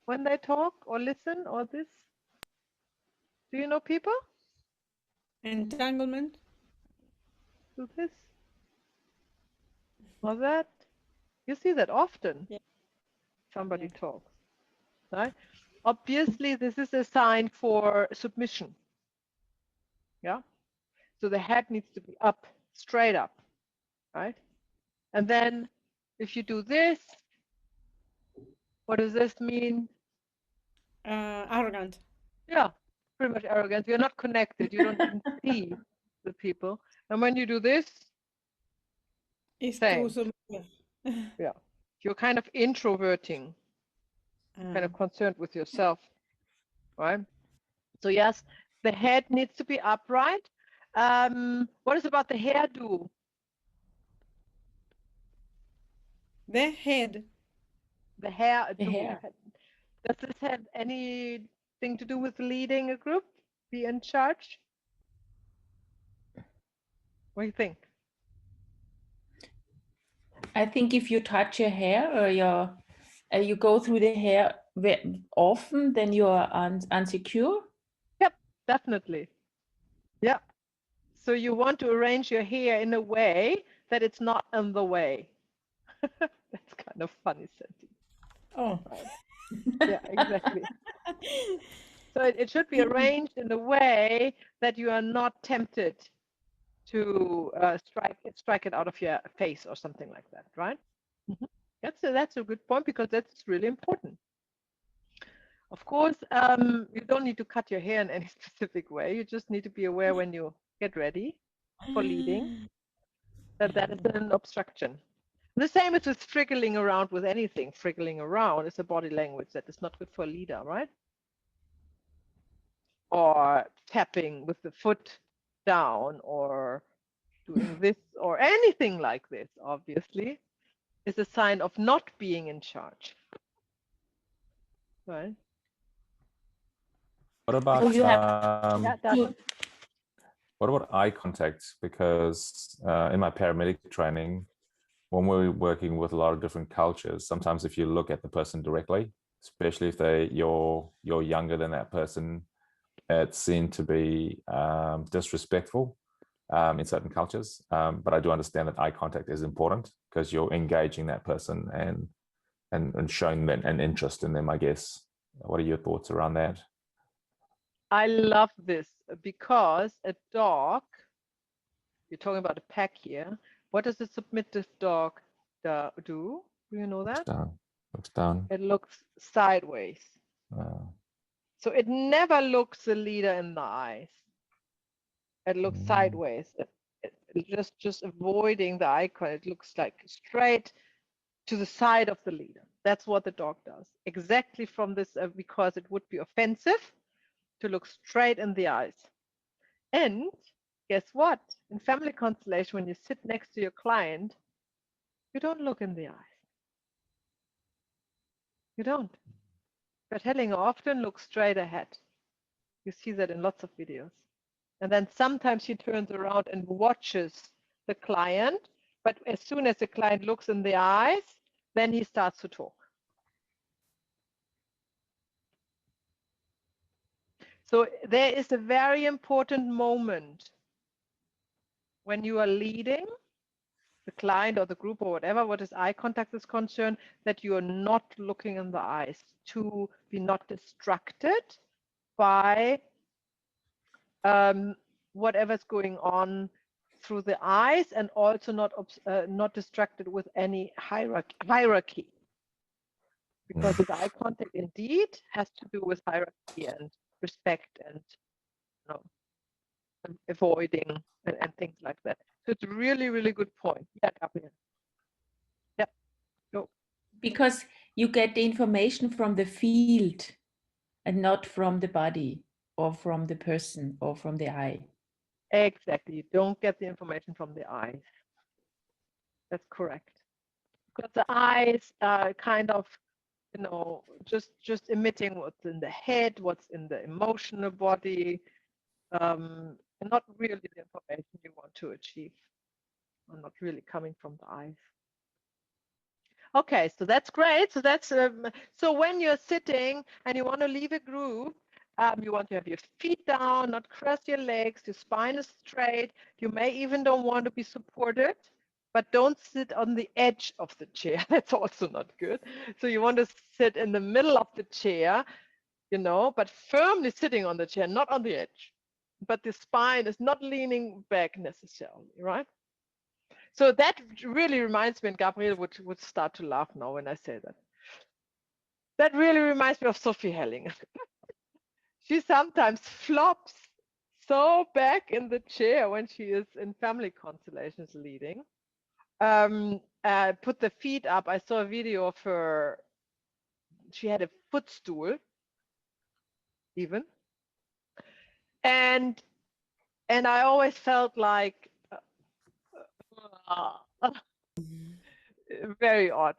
when they talk or listen or this? Do you know people Entanglement. do this or that? You see that often. Yeah. Somebody Yeah. talks, right? Obviously, this is a sign for submission. Yeah. So the head needs to be up, straight up, right? And then if you do this, what does this mean? Arrogant. Yeah, pretty much arrogant. You're not connected. You don't even see the people. And when you do this, Is same. too submissive. Yeah. You're kind of introverting, kind of concerned with yourself, right? So yes, the head needs to be upright. What is about the hairdo? The head. The hairdo. The hair. Does this have anything to do with leading a group? Be in charge? What do you think? I think if you touch your hair or you go through the hair often, then you are unsecure. Yep, definitely. Yeah. So you want to arrange your hair in a way that it's not in the way. That's kind of funny sentence. Oh. Right? Yeah, exactly. So it should be arranged in a way that you are not tempted to strike it out of your face or something like that, right? That's a good point because that's really important. Of course, you don't need to cut your hair in any specific way. You just need to be aware when you get ready for leading. that is an obstruction. The same is with friggling around with anything. Friggling around is a body language that is not good for a leader, right? Or tapping with the foot down, or doing this, or anything like this, obviously, is a sign of not being in charge. Right? What about So you have Yeah, to, what about eye contact? Because in my paramedic training, when we're working with a lot of different cultures, sometimes if you look at the person directly, especially if you're younger than that person, it's seen to be disrespectful in certain cultures. But I do understand that eye contact is important because you're engaging that person and showing them an interest in them, I guess. What are your thoughts around that? I love this because a dog, you're talking about a pack here, what does a submissive dog do? Do you know that? Looks down. It looks sideways. So it never looks the leader in the eyes. It looks sideways. It just avoiding the eye contact. It looks like straight to the side of the leader. That's what the dog does. Exactly from this, because it would be offensive to look straight in the eyes. And guess what? In family constellation, when you sit next to your client, you don't look in the eyes. You don't. But Hellinger often looks straight ahead. You see that in lots of videos. And then sometimes he turns around and watches the client. But as soon as the client looks in the eyes, then he starts to talk. So there is a very important moment when you are leading the client or the group or whatever, what is eye contact is concerned, that you are not looking in the eyes, to be not distracted by whatever's going on through the eyes, and also not distracted with any hierarchy. Because the eye contact indeed has to do with hierarchy and respect and, you know, avoiding and things like that. So it's a really, really good point. Yeah, Gabriel. Yeah. Go. because you get the information from the field and not from the body or from the person or from the eye. Exactly. You don't get the information from the eyes. That's correct. Because the eyes are kind of, you know, just emitting what's in the head, what's in the emotional body, and not really the information you want to achieve, or not really coming from the eyes. Okay, so that's great. So that's so when you're sitting and you want to leave a group, you want to have your feet down, not cross your legs, your spine is straight. You may even don't want to be supported, but don't sit on the edge of the chair. That's also not good. So you want to sit in the middle of the chair, you know, but firmly sitting on the chair, not on the edge. But the spine is not leaning back necessarily, right? So that really reminds me, and Gabriel would start to laugh now when I say that. That really reminds me of Sophie Hellinger. She sometimes flops so back in the chair when she is in family constellations leading. Put the feet up. I saw a video of her. She had a footstool, even, and I always felt like very odd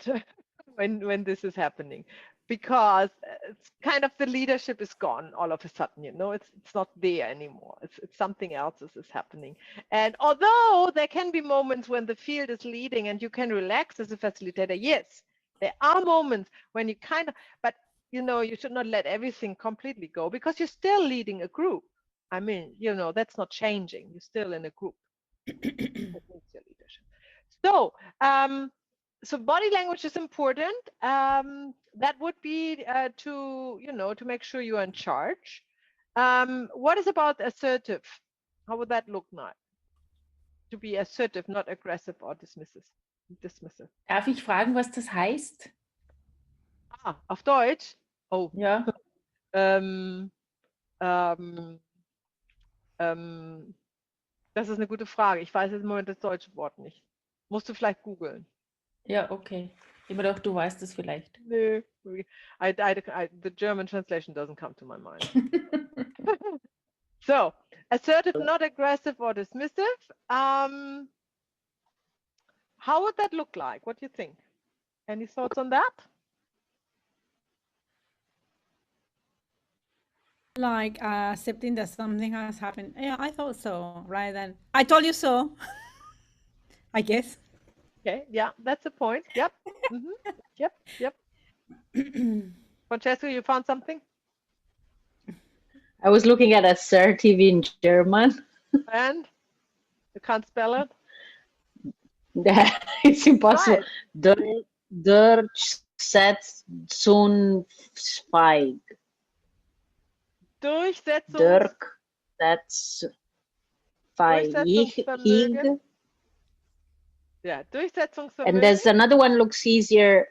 when this is happening, because it's kind of the leadership is gone all of a sudden, you know, it's not there anymore. It's something else is happening. And although there can be moments when the field is leading and you can relax as a facilitator, yes, there are moments when you kind of, but you know, you should not let everything completely go, because you're still leading a group. I mean, you know, that's not changing. You're still in a group. That needs your leadership. So so body language is important. That would be to, you know, to make sure you are in charge. What is about assertive? How would that look like? To be assertive, not aggressive or dismissive. Darf ich fragen, was das heißt? Auf Deutsch? Oh. Ja. ähm, ähm, ähm, Das ist eine gute Frage. Ich weiß jetzt im Moment das deutsche Wort nicht. Musst du vielleicht googeln. Ja, okay. Immer doch, du weißt es vielleicht. Nö. The German translation doesn't come to my mind. So, assertive, not aggressive or dismissive. How would that look like? What do you think? Any thoughts on that? Like accepting that something has happened. Yeah, I thought so. Right then, I told you so. I guess. Okay, yeah, that's the point. Yep. Yep. Francesco, you found something? I was looking at assertive in German. And you can't spell it? It's impossible. Right. Durchsetzungsfähig. Durchsetzungsvermögen. Yeah, And Durchsetzungsvermögen. there's another one looks easier.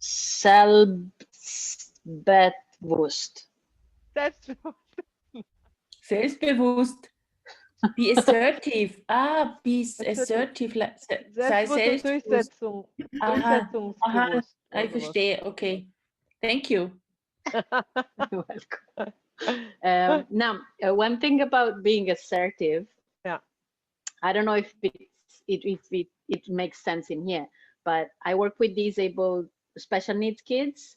Selbstbewusst. Selbstbewusst. Be assertive. Be assertive. Sei Selbstbewusst und selbstbewusst. Aha, durchsetzungsbewusst. ich verstehe. Okay. Thank you. You're welcome. Now, one thing about being assertive. Yeah. I don't know if it makes sense in here, but I work with disabled special needs kids,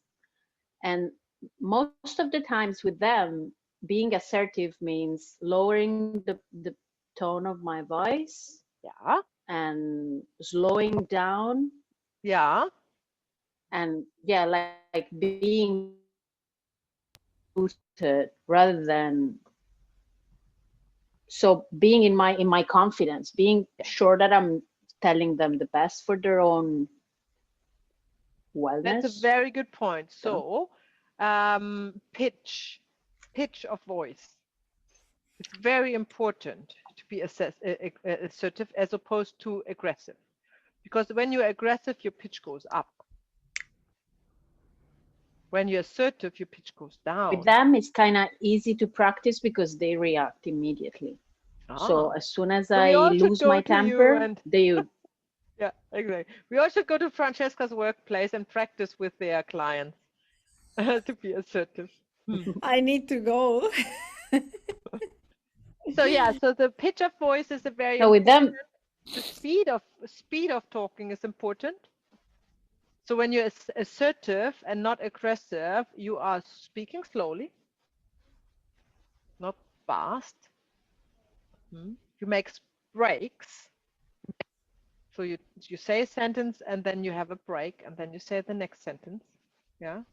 and most of the times with them, being assertive means lowering the tone of my voice. Yeah. And slowing down. Yeah. And yeah, like being boosted rather than, so being in my confidence, being sure that I'm telling them the best for their own wellness. That's a very good point. So pitch of voice. It's very important to be assertive as opposed to aggressive, because when you're aggressive, your pitch goes up. When you're assertive, your pitch goes down. With them, it's kind of easy to practice because they react immediately. So as soon as I lose my temper, they would. Yeah, exactly. We all should go to Francesca's workplace and practice with their clients to be assertive. I need to go. So yeah, so the pitch of voice is a very important. With them, the speed of talking is important. So when you're assertive and not aggressive, you are speaking slowly, not fast. You make breaks. So you say a sentence and then you have a break and then you say the next sentence. Yeah.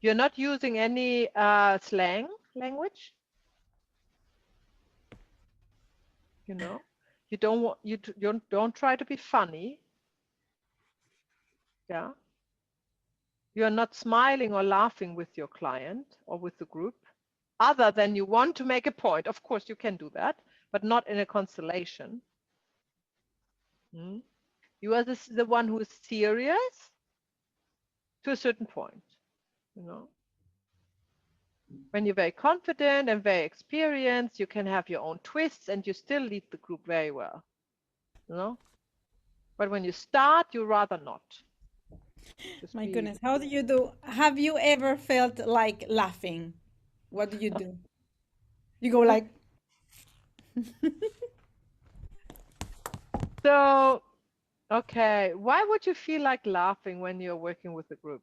You're not using any slang language. You know, you don't try to be funny. Yeah. You're not smiling or laughing with your client or with the group, other than you want to make a point. Of course, you can do that, but not in a constellation. You are the one who is serious to a certain point. You know, when you're very confident and very experienced, you can have your own twists and you still lead the group very well. You know, but when you start, you rather not. My goodness, how do you do? Have you ever felt like laughing? What do you do? You go like. So, okay, why would you feel like laughing when you're working with a group?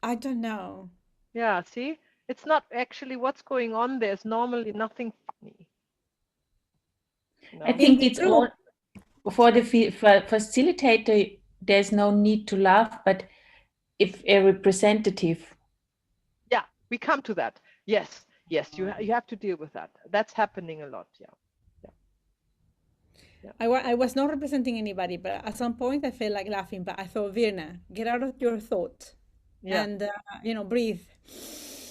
I don't know. Yeah, see, it's not actually what's going on. There's normally nothing funny. No? I think it's all for the facilitator. There's no need to laugh, but if a representative. Yeah, we come to that. Yes, you have to deal with that. That's happening a lot. Yeah. I was not representing anybody, but at some point I felt like laughing. But I thought, Virna, get out of your thought, and breathe.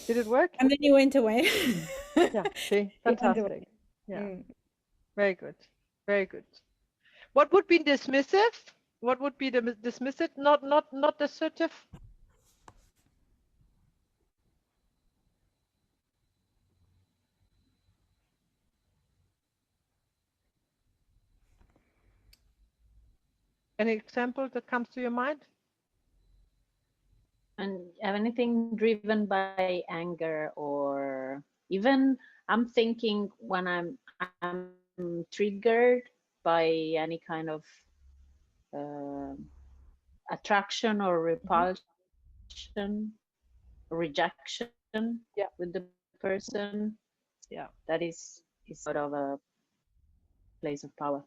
Did it work? And then you went away. Yeah, see, fantastic. Yeah, very good, very good. What would be dismissive? What would be the dismissive? Not assertive. Any example that comes to your mind? And anything driven by anger, or even I'm thinking when I'm triggered by any kind of uh, attraction or Mhm. repulsion, rejection with the Yeah, person, that yeah, is out of a place of power,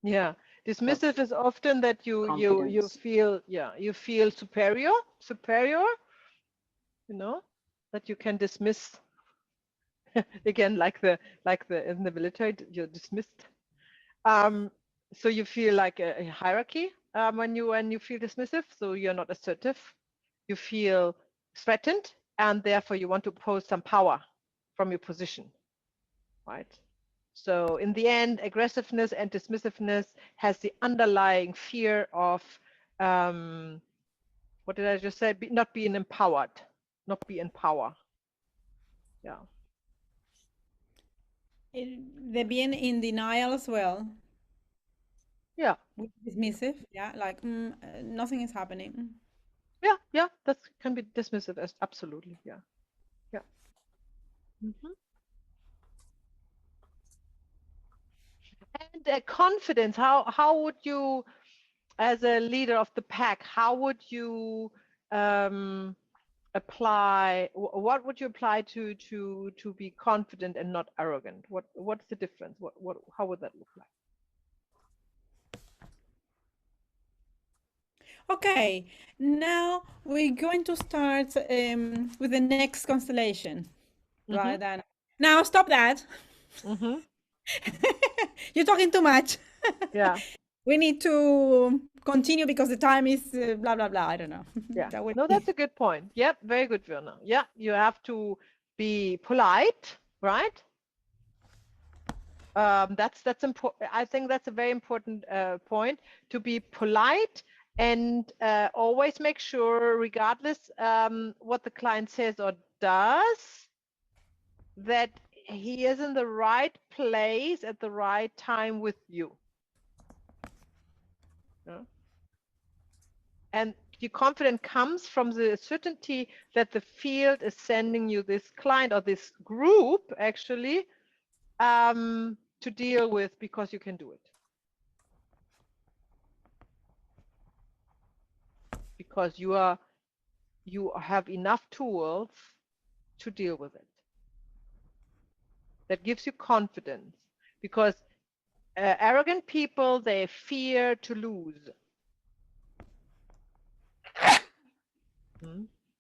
yeah. of Dismissive is often that you confidence. feel, yeah, you feel superior, you know, that you can dismiss again, like the in the military, you're dismissed. Um, so you feel like a hierarchy when you feel dismissive. So you're not assertive. You feel threatened, and therefore you want to pose some power from your position, right? So in the end, aggressiveness and dismissiveness has the underlying fear of what did I just say? Not being empowered, not be in power. Yeah. They're being in denial as well, Yeah. dismissive. Yeah, like nothing is happening. Yeah. Yeah. That can be dismissive as absolutely. Yeah. Yeah. Mhm. And confidence. How would you, as a leader of the pack, how would you apply? What would you apply to be confident and not arrogant? What's the difference? What how would that look like? Okay, now we're going to start with the next constellation, rather Mm-hmm. than now. Stop that! Mm-hmm. You're talking too much. Yeah. We need to continue because the time is blah blah blah. I don't know. Yeah. That would No, that's a good point. Yep. Very good, Werner. Yeah. You have to be polite, right? That's important. I think that's a very important point, to be polite and always make sure, regardless what the client says or does, that he is in the right place at the right time with you. Yeah? And your confidence comes from the certainty that the field is sending you this client or this group actually to deal with, because you can do it. Because you have enough tools to deal with it. That gives you confidence, because arrogant people, they fear to lose.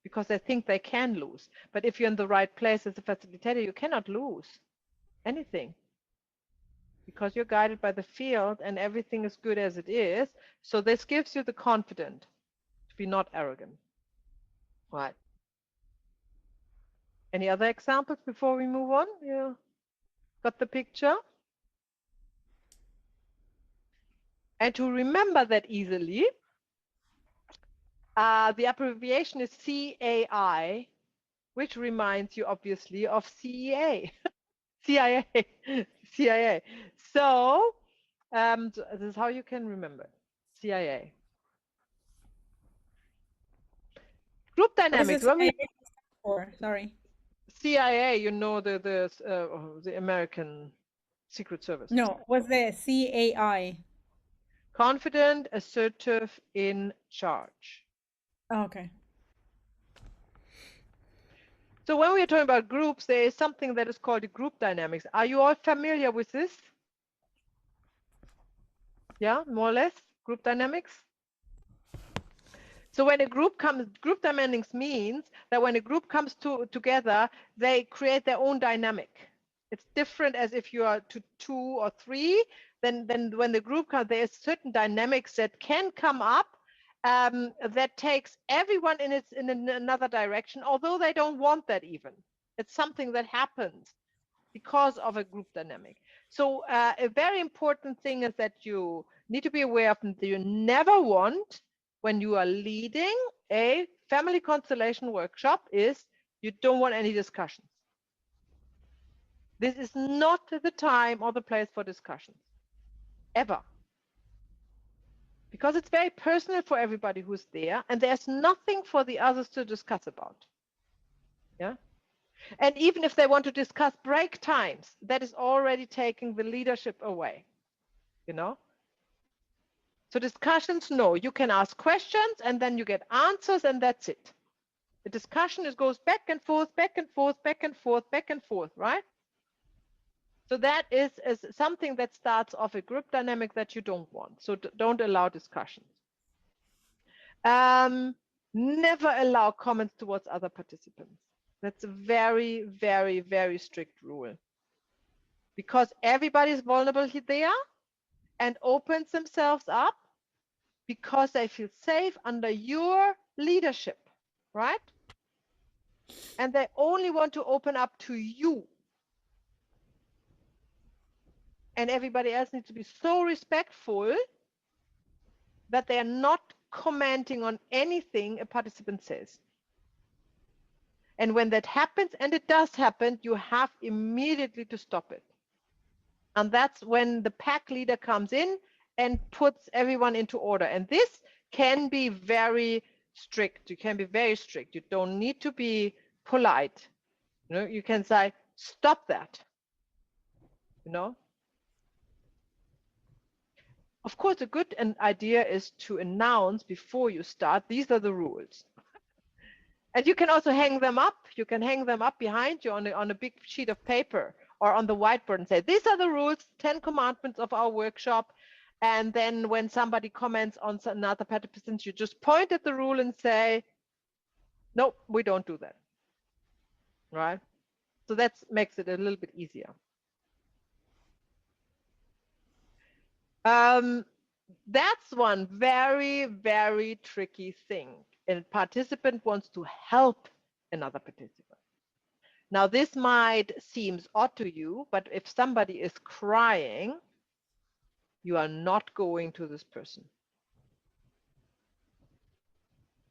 Because they think they can lose. But if you're in the right place as a facilitator, you cannot lose anything, because you're guided by the field and everything is good as it is. So this gives you the confidence to be not arrogant. Right. Any other examples before we move on? You got the picture? And to remember that easily, the abbreviation is CAI, which reminds you obviously of CEA, CIA, CIA. So this is how you can remember it. CIA. Group What does dynamics. this When we for? Sorry. CIA, you know, the American Secret Service. No, what's the CAI? Confident, assertive, in charge. Oh, okay. So when we are talking about groups, there is something that is called the group dynamics. Are you all familiar with this? Yeah, more or less, group dynamics. So when a group comes, group dynamics means that when a group comes together, they create their own dynamic. It's different as if you are to 2 or 3. Then when the group comes, there is certain dynamics that can come up that takes everyone in another direction, although they don't want that even. It's something that happens because of a group dynamic. So a very important thing is that you need to be aware of that you never want, when you are leading a family constellation workshop, is you don't want any discussions. This is not the time or the place for discussions, ever. because it's very personal for everybody who's there, and there's nothing for the others to discuss about. Yeah. And even if they want to discuss break times, that is already taking the leadership away, you know? So discussions, no, you can ask questions and then you get answers and that's it. The discussion goes back and forth, back and forth, back and forth, back and forth, right? So that is something that starts off a group dynamic that you don't want. So don't allow discussions. Never allow comments towards other participants. That's a very, very, very strict rule. Because everybody is vulnerable there and opens themselves up because they feel safe under your leadership, right? And they only want to open up to you. And everybody else needs to be so respectful that they are not commenting on anything a participant says. And when that happens, and it does happen, you have immediately to stop it. And that's when the pack leader comes in and puts everyone into order. And this can be very strict. You can be very strict. You don't need to be polite. You know, you can say, stop that. You know? Of course, a good idea is to announce before you start, these are the rules. And you can also hang them up. You can hang them up behind you on a big sheet of paper or on the whiteboard and say, these are the rules, 10 commandments of our workshop. And then when somebody comments on another participant, you just point at the rule and say, no, we don't do that. Right? So that makes it a little bit easier. That's one very, very tricky thing. A participant wants to help another participant. Now, this might seem odd to you, but if somebody is crying, you are not going to this person.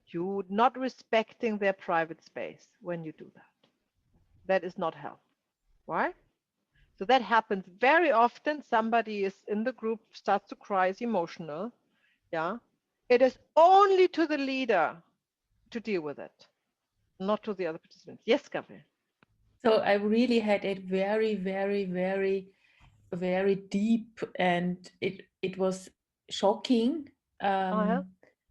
You're not respecting their private space when you do that. That is not help, right? So that happens very often. Somebody is in the group, starts to cry, is emotional. Yeah. It is only to the leader to deal with it, not to the other participants. Yes, Gabriel. So I really had a very, very, very, very deep, and it was shocking. Yeah.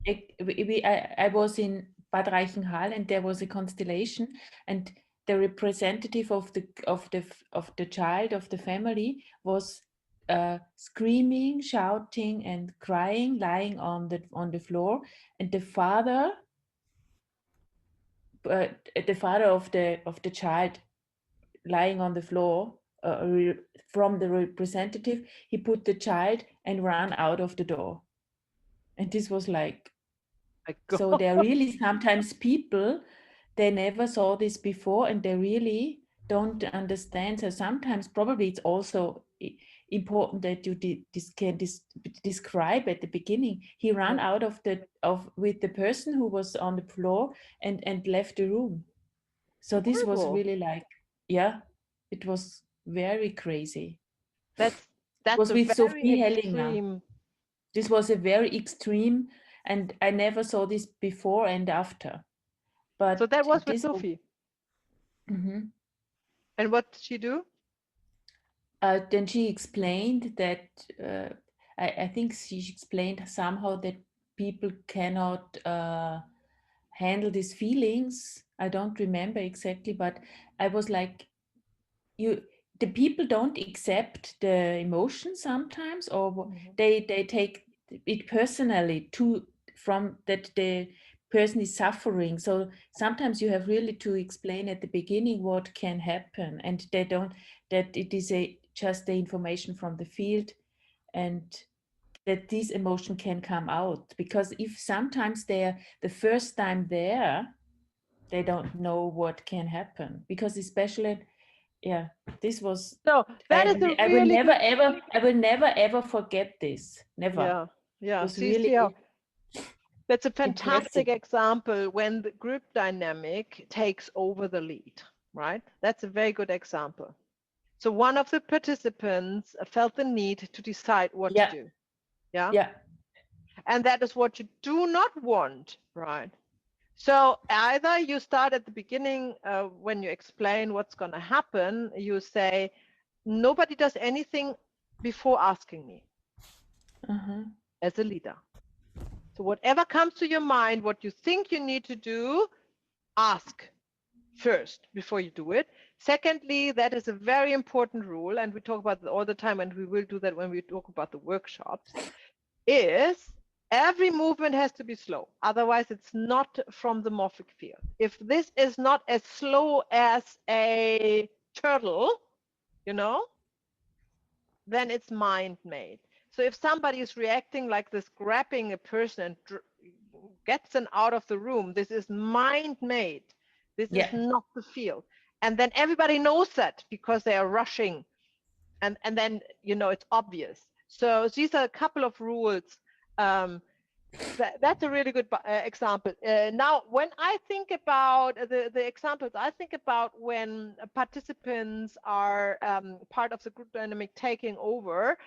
I was in Bad Reichenhall, and there was a constellation, and the representative of the child of the family was screaming, shouting, and crying, lying on the floor, and the father of the child lying on the floor, from the representative, he put the child and ran out of the door. And this was like, so there are really sometimes people, they never saw this before and they really don't understand. So sometimes probably it's also important that you can describe at the beginning. He ran out with the person who was on the floor and left the room. So this was really like, yeah, it was very crazy. That's was a with very Sophie extreme. Hellinger. This was a very extreme, and I never saw this before and after. But so that was with Sophie. Mm-hmm. And what did she do? Then she explained that I think she explained somehow that people cannot handle these feelings. I don't remember exactly, but I was like, the people don't accept the emotion sometimes, or they take it personally from that the person is suffering. So sometimes you have really to explain at the beginning what can happen, and they don't, that it is just the information from the field, and that this emotion can come out, because if sometimes they're the first time there, they don't know what can happen, because especially this was, so that is a I really I will never ever forget this, never. Yeah, It was see, really that's a fantastic impressive. example when the group dynamic takes over the lead, right? That's a very good example. So one of the participants felt the need to decide what to do. Yeah. And that is what you do not want, right? So either you start at the beginning, when you explain what's going to happen, you say, nobody does anything before asking me as a leader. So whatever comes to your mind, what you think you need to do, ask first before you do it. Secondly, that is a very important rule, and we talk about it all the time, and we will do that when we talk about the workshops, is every movement has to be slow. Otherwise, it's not from the morphic field. If this is not as slow as a turtle, you know, then it's mind-made. So if somebody is reacting like this, grabbing a person and gets them out of the room, this is mind-made. This is not the field. And then everybody knows that because they are rushing. And then, you know, it's obvious. So these are a couple of rules. That's a really good example. Now, when I think about the examples, I think about when participants are part of the group dynamic taking over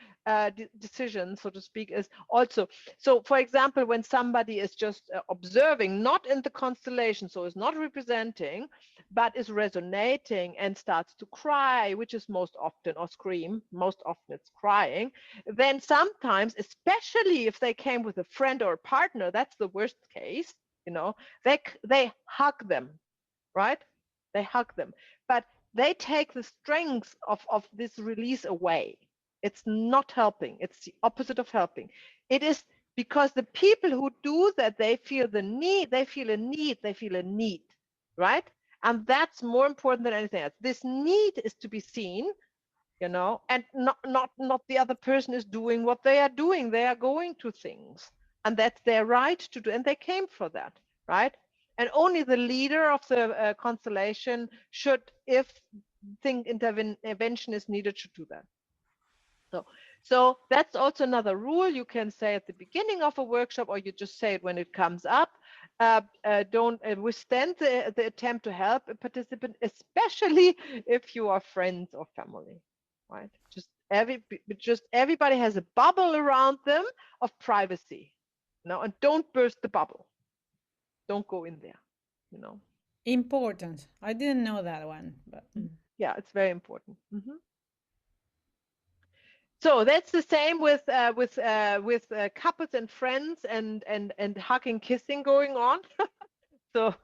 decisions, so to speak, is also, so for example, when somebody is just observing, not in the constellation, so is not representing, but is resonating and starts to cry, which is most often, or scream, most often it's crying, then sometimes, especially if they came with a friend or a partner, that's the worst case, you know, they hug them, right? They hug them, but they take the strength of this release away. It's not helping. It's the opposite of helping. It is because the people who do that, they feel the need, they feel a need, right? And that's more important than anything else. This need is to be seen, you know, and not the other person is doing what they are doing. They are going to things, and that's their right to do, and they came for that, right? And only the leader of the constellation should, if intervention is needed, should do that. So that's also another rule you can say at the beginning of a workshop, or you just say it when it comes up. Don't withstand the attempt to help a participant, especially if you are friends or family, right? Just everybody has a bubble around them of privacy, you know, and don't burst the bubble. Don't go in there, you know. Important. I didn't know that one, but yeah, it's very important. So that's the same with couples and friends and hugging, kissing going on. so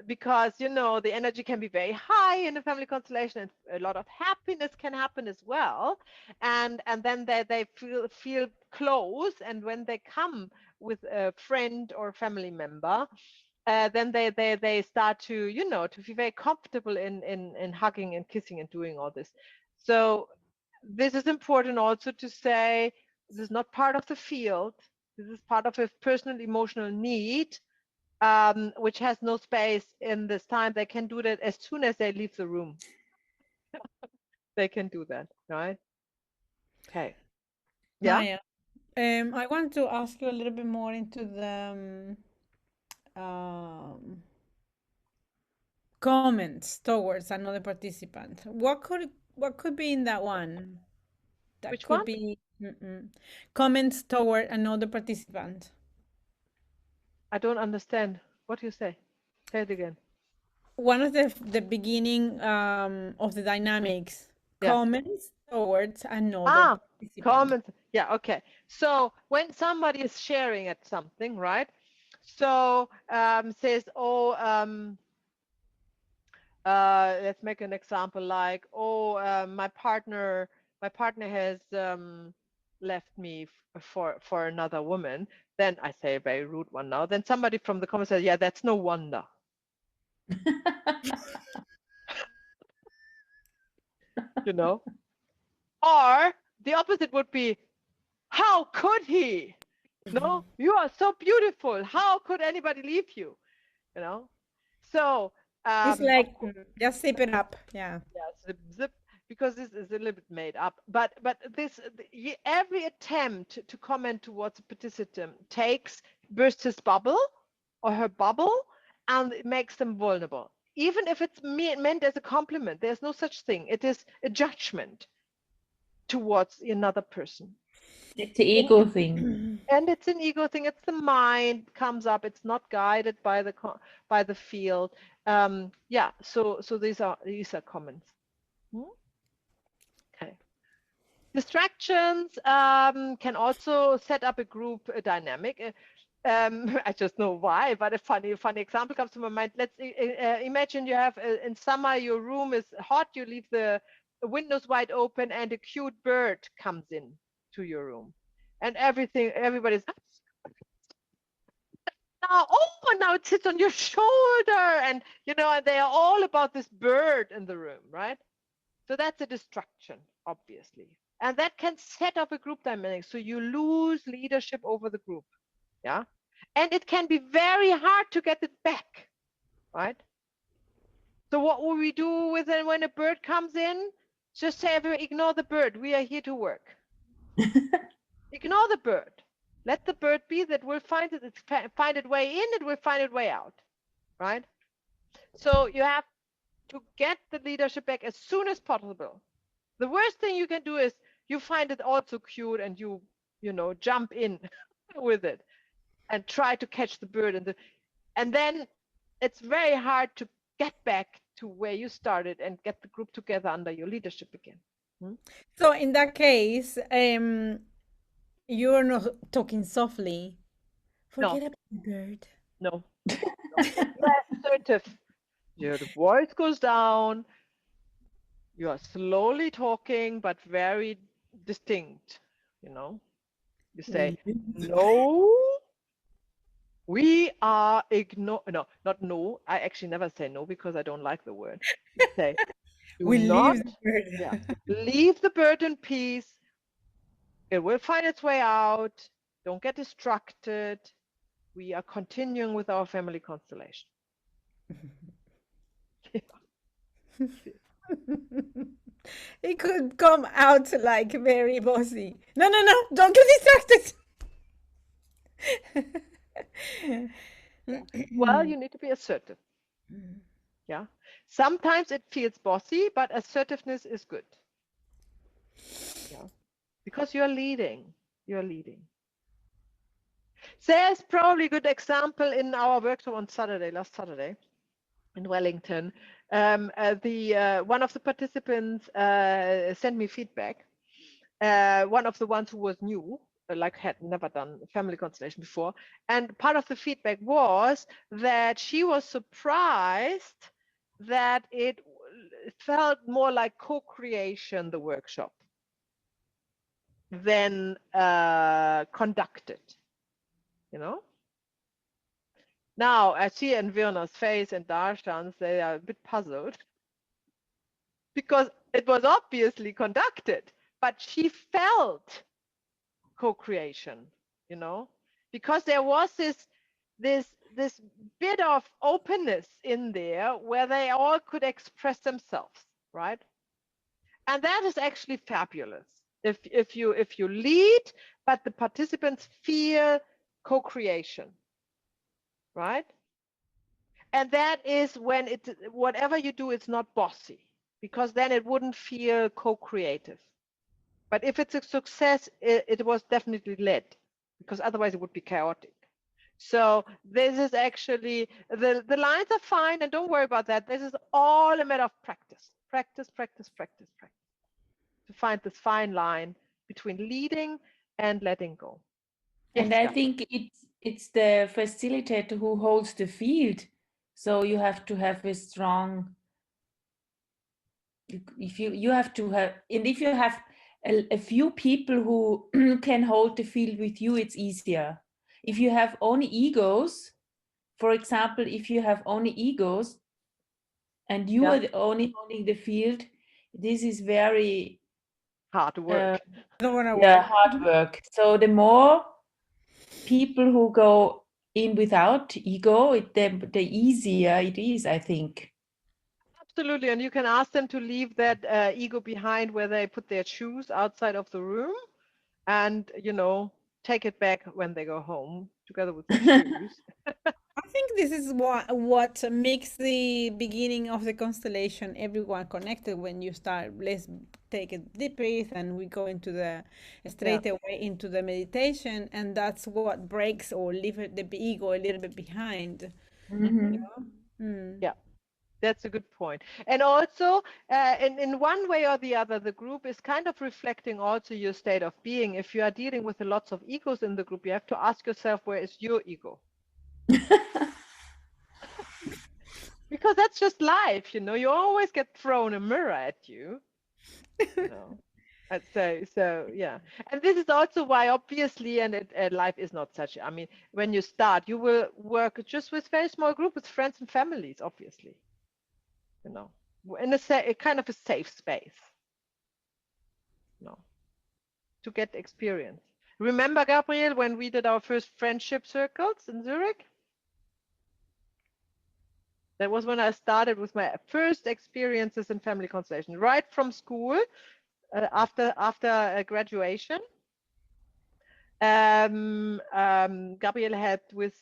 because, you know, the energy can be very high in a family constellation, and a lot of happiness can happen as well, and then they feel close, and when they come with a friend or family member, then they start to, you know, to feel very comfortable in hugging and kissing and doing all this. So this is important also to say, this is not part of the field. This is part of a personal emotional need, which has no space in this time. They can do that as soon as they leave the room. They can do that, right? Okay. Yeah. Maya, I want to ask you a little bit more into the comments towards another participant. What could be in that one? That Which could one? be comments toward another participant. I don't understand. What do you say? Say it again. One of the beginning of the dynamics, Yeah. comments towards another participant. Comments. Yeah. Okay. So when somebody is sharing at something, right? So says, oh, let's make an example, like, oh, my partner has left me for another woman. Then I say a very rude one now. Then somebody from the comments says, yeah, that's no wonder. You know, or the opposite would be, how could he? No, you are so beautiful. How could anybody leave you? You know, so It's like just zip it up. Yeah. Yeah, zip, because this is a little bit made up. But this every attempt to comment towards a participant bursts his bubble or her bubble, and it makes them vulnerable. Even if it's meant as a compliment, there's no such thing. It is a judgment towards another person. It's the ego thing. And it's an ego thing. It's the mind comes up. It's not guided by the field. Yeah. So these are comments. Okay. Distractions can also set up a group dynamic. I just know why, but a funny example comes to my mind. Let's imagine you have in summer your room is hot. You leave the windows wide open, and a cute bird comes in to your room, and everybody's now it sits on your shoulder, and and they are all about this bird in the room, right? So that's a distraction, obviously, and that can set up a group dynamic, so you lose leadership over the group. Yeah, and it can be very hard to get it back, right? So what will we do with it when a bird comes in? Just say, ignore the bird, we are here to work. Ignore the bird. Let the bird be. That will find its way in, it will find its way out, right? So you have to get the leadership back as soon as possible. The worst thing you can do is you find it also cute, and you jump in with it and try to catch the bird, and then it's very hard to get back to where you started and get the group together under your leadership again. So in that case, you're not talking softly. Forget about the bird. No. You're assertive. Your voice goes down. You are slowly talking, but very distinct. You say, no, we are no, not no. I actually never say no because I don't like the word. You say, We leave the bird. Yeah, leave the bird in peace. It will find its way out. Don't get distracted. We are continuing with our family constellation. It could come out like very bossy. No, don't get distracted. Well, you need to be assertive. Yeah. Sometimes it feels bossy, but assertiveness is good. Yeah. Because you're leading. You're leading. There's probably a good example in our workshop on last Saturday in Wellington. One of the participants sent me feedback. One of the ones who was new, had never done family constellation before, and part of the feedback was that she was surprised that it felt more like co-creation, the workshop, than conducted. Now I see in Virna's face and Darshan's, they are a bit puzzled because it was obviously conducted, but she felt co-creation, because there was this bit of openness in there where they all could express themselves, right? And that is actually fabulous. If you lead, but the participants feel co-creation, right? And that is when whatever you do, it's not bossy, because then it wouldn't feel co-creative. But if it's a success, it was definitely led, because otherwise it would be chaotic. So this is actually, the lines are fine, and don't worry about that. This is all a matter of practice, practice, to find this fine line between leading and letting go. And Yes, I think it's the facilitator who holds the field. So you have to have a strong, if you have to have, and if you have a few people who can hold the field with you, it's easier. If you have only egos, for example, if you have only egos and you are the only holding the field, this is very hard work. Don't want to yeah, work. hard work. So the more people who go in without ego, the easier it is, I think. Absolutely, and you can ask them to leave that ego behind where they put their shoes outside of the room, and take it back when they go home together with the shoes. I think this is what makes the beginning of the constellation everyone connected. When you start, let's take a deep breath and we go into the straight away into the meditation, and that's what breaks or leave the ego a little bit behind. Mhm. Yeah, that's a good point. And also, in one way or the other, the group is kind of reflecting also your state of being. If you are dealing with lots of egos in the group, you have to ask yourself, where is your ego? Because that's just life, you always get thrown a mirror at you, you know. And so yeah. And this is also why, obviously, life is not such. I mean, when you start, you will work just with very small group, with friends and families, obviously, in a kind of a safe space, you know, to get experience. Remember, Gabriel, when we did our first friendship circles in Zurich? That was when I started with my first experiences in family constellation, right from school, after graduation. Gabriel helped with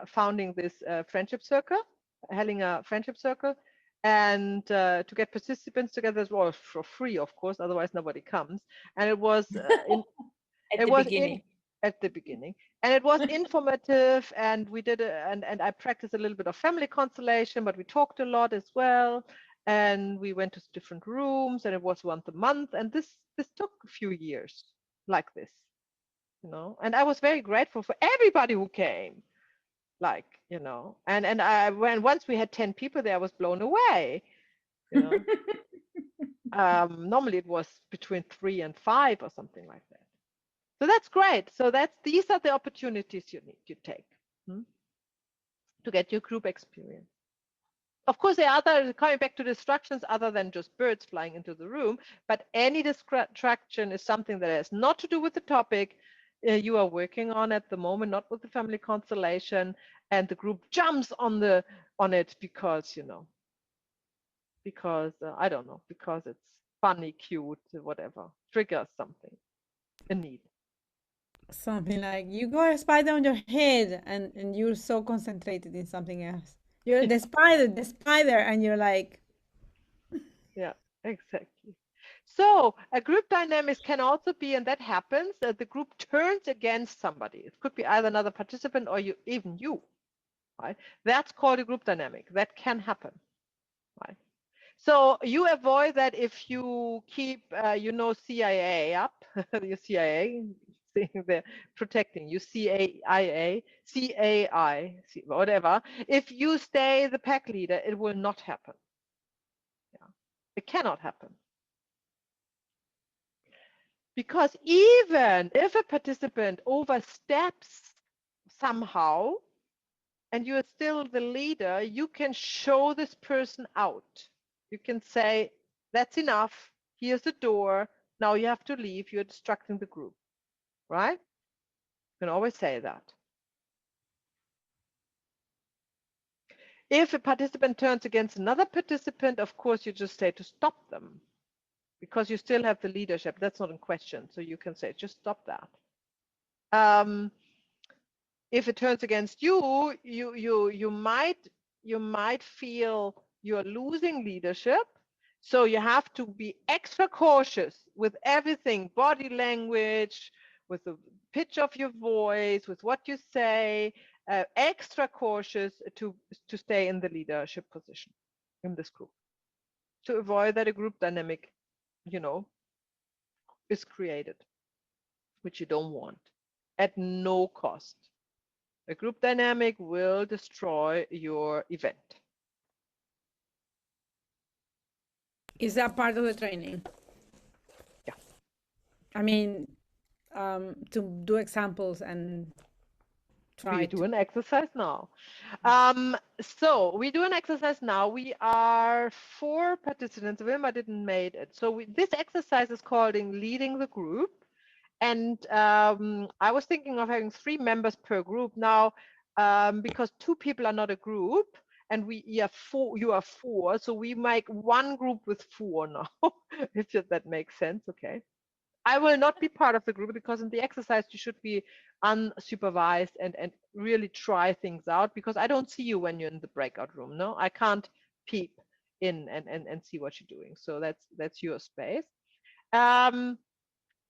founding this friendship circle, having a friendship circle, and to get participants together as well for free, of course, otherwise nobody comes. And it was At the beginning. at the beginning, and it was informative, and we did and I practiced a little bit of family constellation, but we talked a lot as well, and we went to different rooms, and it was once a month, and this took a few years like this, and I was very grateful for everybody who came, like, and when once we had 10 people there, I was blown away, you know. Normally it was between 3 and 5 or something like that. So that's great. So these are the opportunities you need to take to get your group experience. Of course, there are other, coming back to distractions other than just birds flying into the room, but any distraction is something that has not to do with the topic you are working on at the moment, not with the family constellation, and the group jumps on it because I don't know, because it's funny, cute, whatever, triggers something, a need. Something like you got a spider on your head, and you're so concentrated in something else. You're the spider, and you're like, Yeah, exactly. So a group dynamics can also be, and that happens, that the group turns against somebody. It could be either another participant or even you, right? That's called a group dynamic. That can happen, right? So you avoid that if you keep, CIA up, your CIA, seeing they're protecting you, CAI, whatever. If you stay the pack leader, it will not happen. Yeah, it cannot happen. Because even if a participant oversteps somehow and you are still the leader, you can show this person out. You can say, that's enough. Here's the door. Now you have to leave. You're distracting the group, right? You can always say that. If a participant turns against another participant, of course, you just say to stop them because you still have the leadership. That's not in question. So you can say, just stop that. If it turns against you, you might feel you're losing leadership. So you have to be extra cautious with everything, body language, with the pitch of your voice, with what you say, extra cautious to stay in the leadership position in this group, to avoid that a group dynamic, is created, which you don't want at no cost. A group dynamic will destroy your event. is that part of the training? Yeah. I mean, to do examples and try We do to. an exercise now. So we do an exercise now. We are 4 participants. Wilma didn't make it. So this exercise is called leading the group. And I was thinking of having 3 members per group now, because 2 people are not a group, and you are 4, so we make one group with 4 now. If that makes sense, okay. I will not be part of the group because in the exercise you should be unsupervised and really try things out, because I don't see you when you're in the breakout room. No, I can't peep in and see what you're doing. So that's your space. And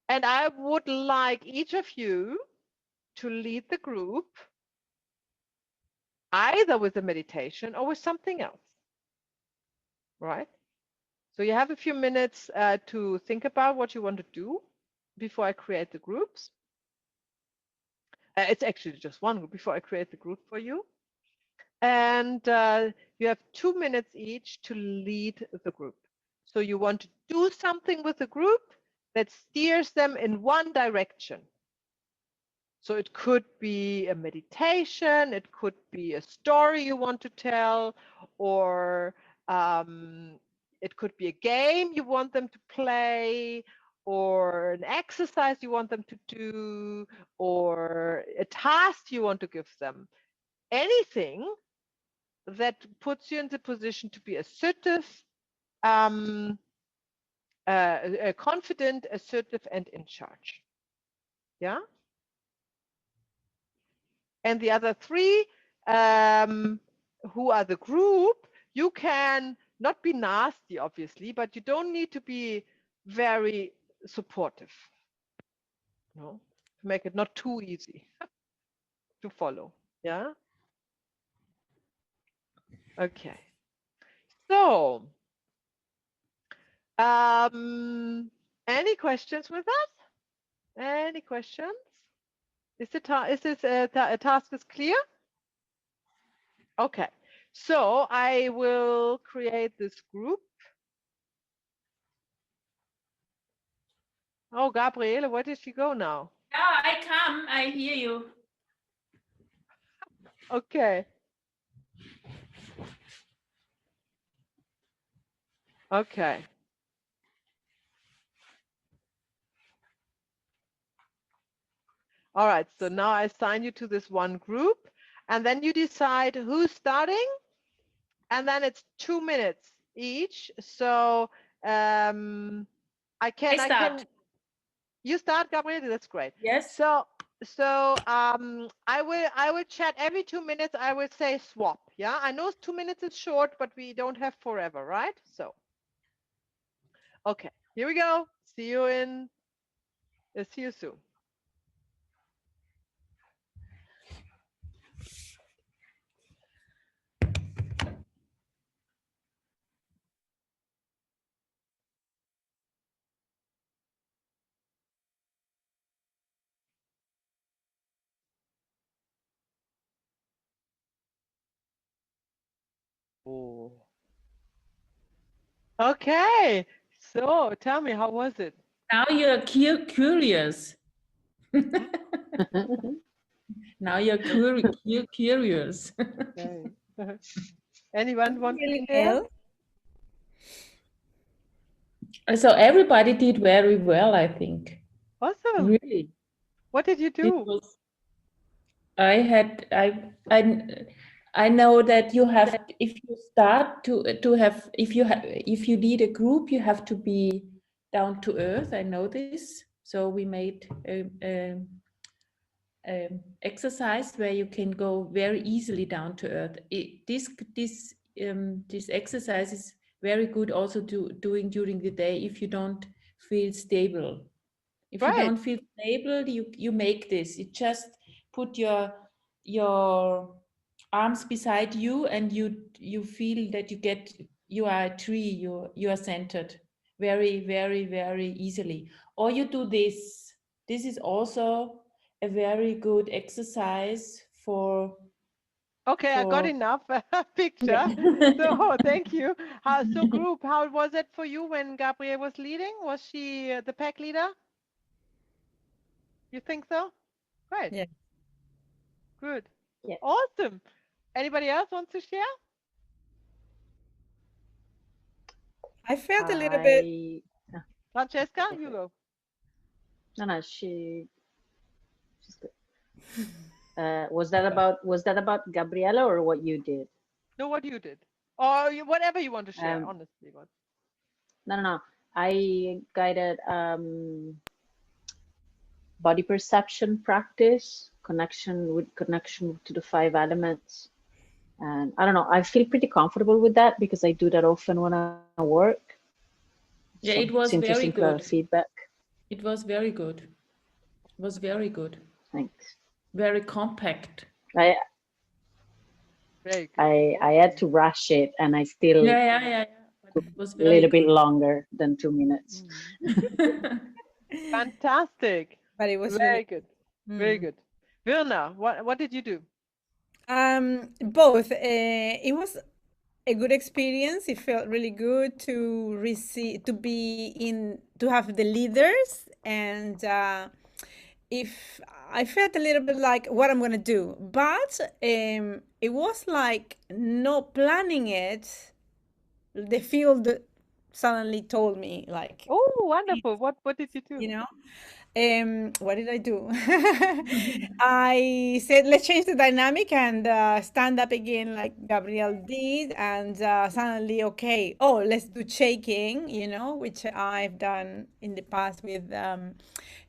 I would like each of you to lead the group either with a meditation or with something else, right? So you have a few minutes to think about what you want to do before I create the groups. It's actually just one group before I create the group for you. And you have 2 minutes each to lead the group. So you want to do something with the group that steers them in one direction. So it could be a meditation, it could be a story you want to tell, or it could be a game you want them to play, or an exercise you want them to do, or a task you want to give them. Anything that puts you in the position to be assertive, confident, assertive, and in charge. Yeah. And the other three, who are the group, you can not be nasty, obviously, but you don't need to be very supportive. No, to make it not too easy to follow. Yeah. Okay. So, any questions with that? Any questions? Is the task is clear? Okay. So I will create this group. Oh, Gabriele, where did she go now? Yeah, I come. I hear you. Okay. Okay. All right. So now I assign you to this one group, and then you decide who's starting, and then it's 2 minutes each. So I can. You start, Gabriele. That's great. Yes. So I will chat every 2 minutes. I will say swap. Yeah, I know 2 minutes is short, but we don't have forever, right? So okay, here we go. See you soon. Oh. Okay. So tell me, how was it? Now you're curious. Now you're curious. Okay. Anyone wants to Really share? well. So everybody did very well, I think. Awesome. Really. What did you This do? was, I know that you have, if you start to have, if you lead a group, you have to be down to earth. I know this. So we made exercise where you can go very easily down to earth. This exercise is very good also doing during the day if you don't feel stable. If you Great. don't feel stable, you make this. You just put your arms beside you, and you feel that you are a tree. You are centered very, very, very easily. Or you do this. This is also a very good exercise for. Okay, I got enough picture. Yeah. So thank you. So group, how was it for you when Gabrielle was leading? Was she the pack leader? You think so? Great. Yeah. Good. Yeah. Awesome. Anybody else wants to share? I felt a little bit. Francesca, Okay. you go. No, she's good. Was that about Gabriela or what you did? No, what you did. Or whatever you want to share, Um, honestly. What? No. I guided body perception practice, connection to the 5 elements, And I don't know, I feel pretty comfortable with that because I do that often when I work. Yeah, So it was it's interesting very to have good. feedback. It was very good. It was very good. Thanks. Very compact. I Very good. I had to rush it, and I still Yeah. But it was a very little bit good. longer than 2 minutes. Fantastic. But it was Very really good. Very mm. good. Virna, what did you do? Both. It was a good experience. It felt really good to receive, to be in, to have the leaders, and if I felt a little bit like what I'm gonna do, but it was like not planning it. The field suddenly told me like, Oh, wonderful. What did you do? you know, what did I do? I said, let's change the dynamic and stand up again, like Gabrielle did. And suddenly, okay, oh, let's do shaking, which I've done in the past with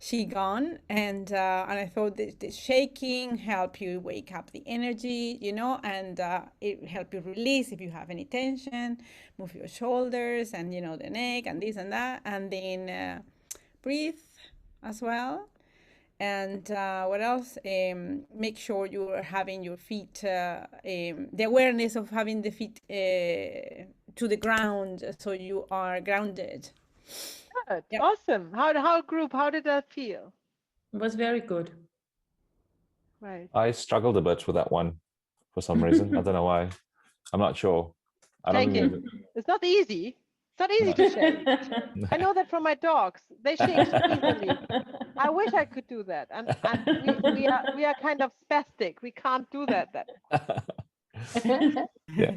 Qigong. And I thought the shaking help you wake up the energy, and it help you release if you have any tension, move your shoulders and, the neck and this and that. And then breathe as well. And what else? Make sure you are having your feet, the awareness of having the feet to the ground, so you are grounded. Good. Yeah. Awesome. How did that feel? It was very good. Right. I struggled a bit with that one for some reason. I don't know why. I'm not sure. I don't think Shaking. It's not easy. It's not easy to shake. I know that from my dogs. They shake so easily. I wish I could do that. And we are kind of spastic. We can't do that. Yeah.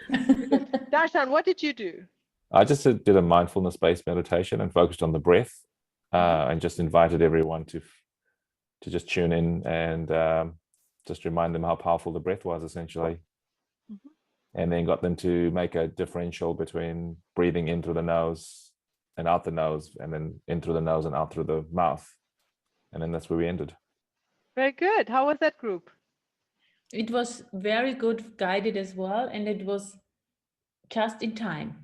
Good. Darshan, what did you do? I just did a mindfulness-based meditation and focused on the breath, and just invited everyone to just tune in and just remind them how powerful the breath was, essentially. And then got them to make a differential between breathing in through the nose and out the nose, and then in through the nose and out through the mouth. And then that's where we ended. Very good. How was that group? It was very good guided as well, and it was just in time.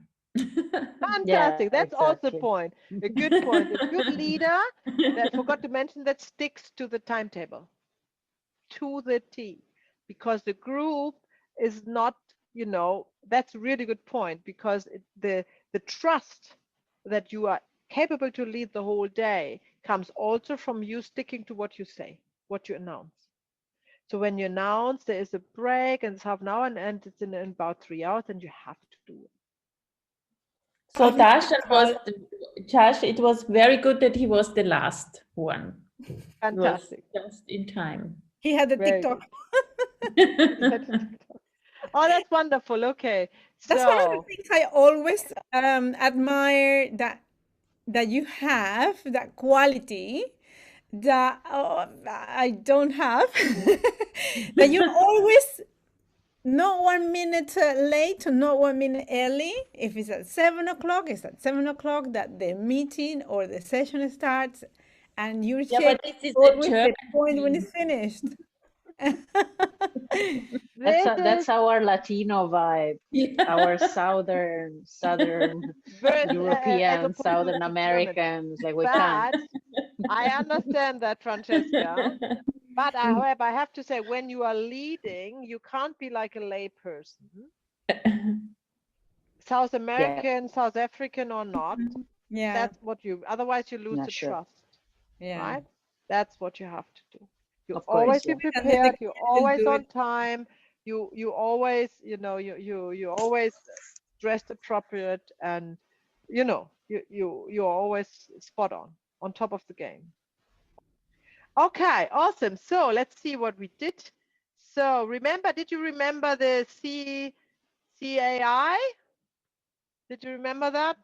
Fantastic. That's also the exactly. point. A good point. A good leader that forgot to mention that sticks to the timetable, to the T, because the group is not, that's a really good point, because the trust that you are capable to lead the whole day comes also from you sticking to what you say, what you announce. So when you announce there is a break and it's half an hour and it's in about 3 hours, then you have to do it. So Tash, it was very good that he was the last one. Fantastic. It was just in time. He had the Very TikTok. Oh, that's wonderful. Okay. That's one of the So things I always admire, that you have that quality that I don't have. That you're always not 1 minute late, not 1 minute early. If it's at 7 o'clock, it's at 7 o'clock that the meeting or the session starts, and you're Yeah, but checking this is a always the German point when thing. it's finished. this is That's our Latino vibe, Yeah. our southern as European, opposed to Southern German. Americans. Like we can't. But I understand that, Francesca. But however, I have to say, when you are leading, you can't be like a lay person. South American, South African or not, Yeah, that's what otherwise you lose Yeah, the sure. trust, yeah. right? That's what you have to do. You Of always course, be yeah. And then the prepared, you're kids will always do on it. time, you always, you always dressed appropriate, and you're always spot on top of the game. Okay, awesome. So let's see what we did. So did you remember the CAI? Did you remember that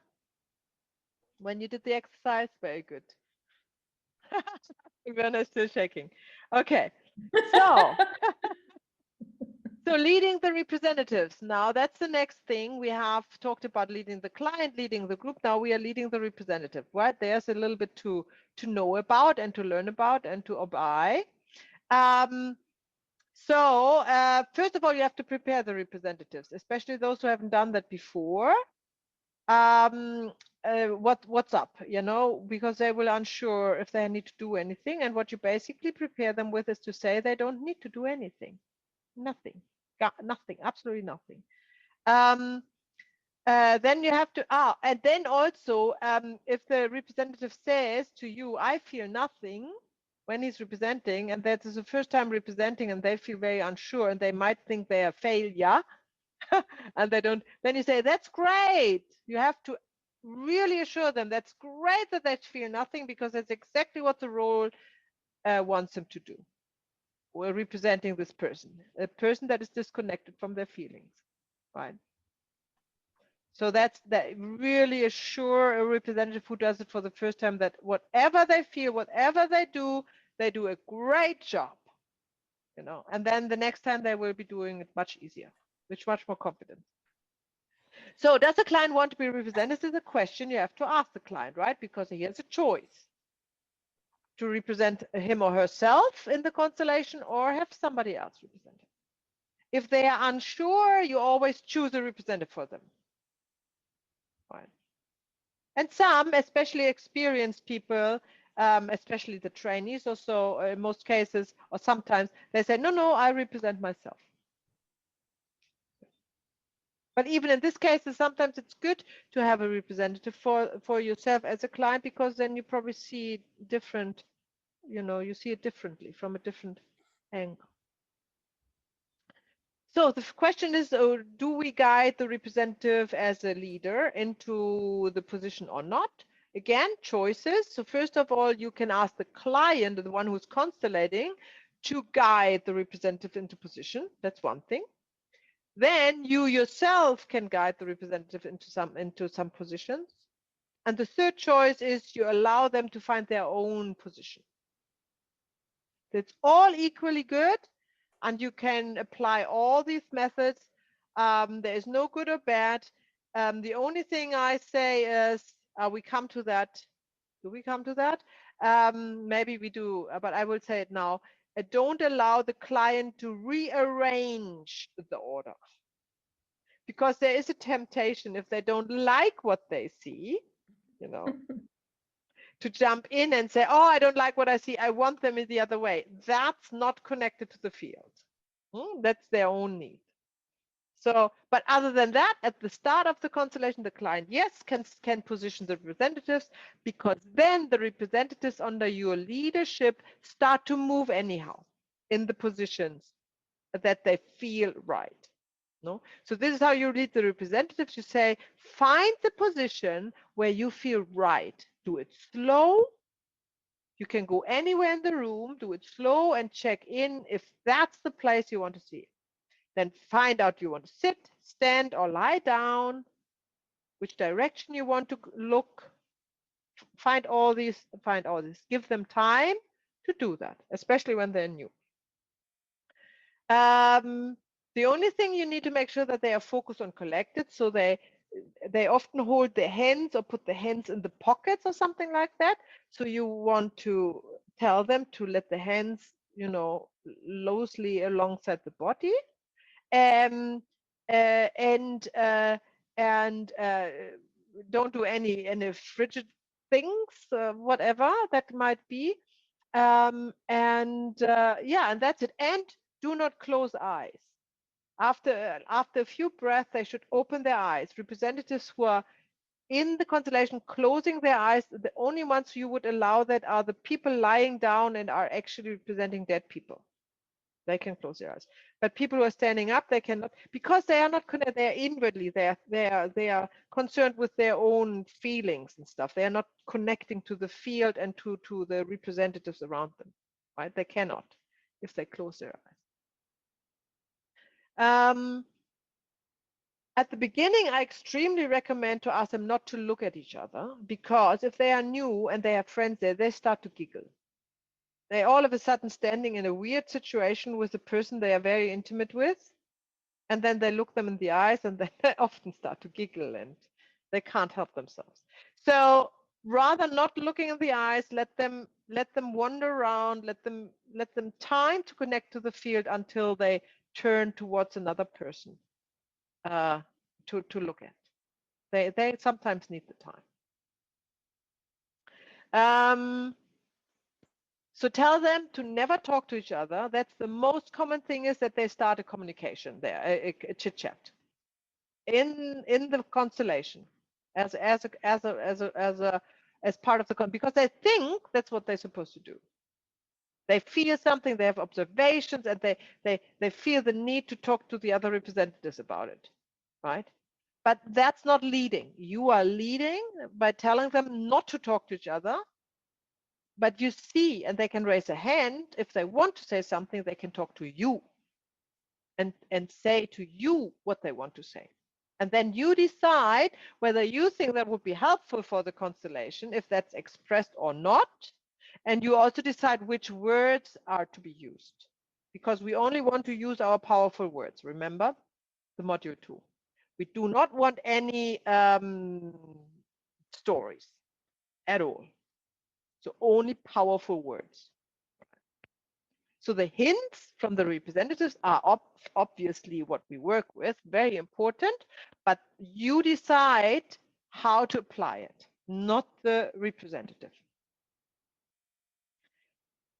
when you did the exercise? Very good. Werner is still shaking. Okay, so leading the representatives. Now that's the next thing. We have talked about leading the client, leading the group. Now we are leading the representative, right? There's a little bit to know about and to learn about and to obey. So first of all, you have to prepare the representatives, especially those who haven't done that before. What's up, because they will unsure if they need to do anything. And what you basically prepare them with is to say they don't need to do anything. Nothing. Nothing. Absolutely nothing. Then you have to, and then also, if the representative says to you, I feel nothing, when he's representing, and that is the first time representing, and they feel very unsure, and they might think they are failure, and they don't, then you say, that's great. You have to really assure them that's great that they feel nothing, because that's exactly what the role wants them to do. We're representing this person, a person that is disconnected from their feelings, right? So that's that, really assure a representative who does it for the first time that whatever they feel, whatever they do a great job, and then the next time they will be doing it much easier, with much more confidence. So does the client want to be represented? This is a question you have to ask the client, right? Because he has a choice to represent him or herself in the constellation or have somebody else represent him. If they are unsure, you always choose a representative for them. Right. And some, especially experienced people, especially the trainees also, in most cases, or sometimes, they say, no, I represent myself. But even in this case, sometimes it's good to have a representative for yourself as a client, because then you probably see different, you see it differently from a different angle. So the question is, do we guide the representative as a leader into the position or not? Again, choices. So first of all, you can ask the client, the one who's constellating, to guide the representative into position. That's one thing. Then you yourself can guide the representative into some positions. And the third choice is you allow them to find their own position. It's all equally good, and you can apply all these methods. There is no good or bad. The only thing I say is, we come to that. Do we come to that? Maybe we do, but I will say it now. Don't allow the client to rearrange the order, because there is a temptation, if they don't like what they see, to jump in and say, oh, I don't like what I see, I want them in the other way. That's not connected to the field. That's their own need. So, but other than that, at the start of the constellation, the client, yes, can position the representatives, because then the representatives under your leadership start to move anyhow in the positions that they feel right. No? So this is how you lead the representatives. You say, find the position where you feel right. Do it slow. You can go anywhere in the room, do it slow, and check in if that's the place you want to see. Then find out, you want to sit, stand, or lie down, which direction you want to look. Find all these. Give them time to do that, especially when they're new. The only thing you need to make sure that they are focused on collected, so they often hold their hands or put their hands in the pockets or something like that. So you want to tell them to let the hands, loosely alongside the body, and don't do any frigid things, whatever that might be. And that's it. And do not close eyes. After a few breaths, they should open their eyes. Representatives who are in the constellation closing their eyes, the only ones you would allow that are the people lying down and are actually representing dead people. They can close their eyes. But people who are standing up, they cannot, because they are not connected. They are inwardly. They are concerned with their own feelings and stuff. They are not connecting to the field and to the representatives around them. Right? They cannot if they close their eyes. At the beginning, I extremely recommend to ask them not to look at each other, because if they are new and they have friends there, they start to giggle. They all of a sudden standing in a weird situation with a person they are very intimate with, and then they look them in the eyes, and then they often start to giggle and they can't help themselves. So rather not looking in the eyes, let them wander around, let them time to connect to the field until they turn towards another person to look at. They sometimes need the time. So tell them to never talk to each other. That's the most common thing, is that they start a communication there, a chit chat in the constellation as part of the because they think that's what they're supposed to do. They feel something, they have observations, and they feel the need to talk to the other representatives about it, right? But that's not leading. You are leading by telling them not to talk to each other. But you see, and they can raise a hand if they want to say something. They can talk to you and say to you what they want to say. And then you decide whether you think that would be helpful for the constellation, if that's expressed or not. And you also decide which words are to be used, because we only want to use our powerful words. Remember the module 2. We do not want any stories at all. So only powerful words. So the hints from the representatives are obviously what we work with, very important, but you decide how to apply it, not the representative.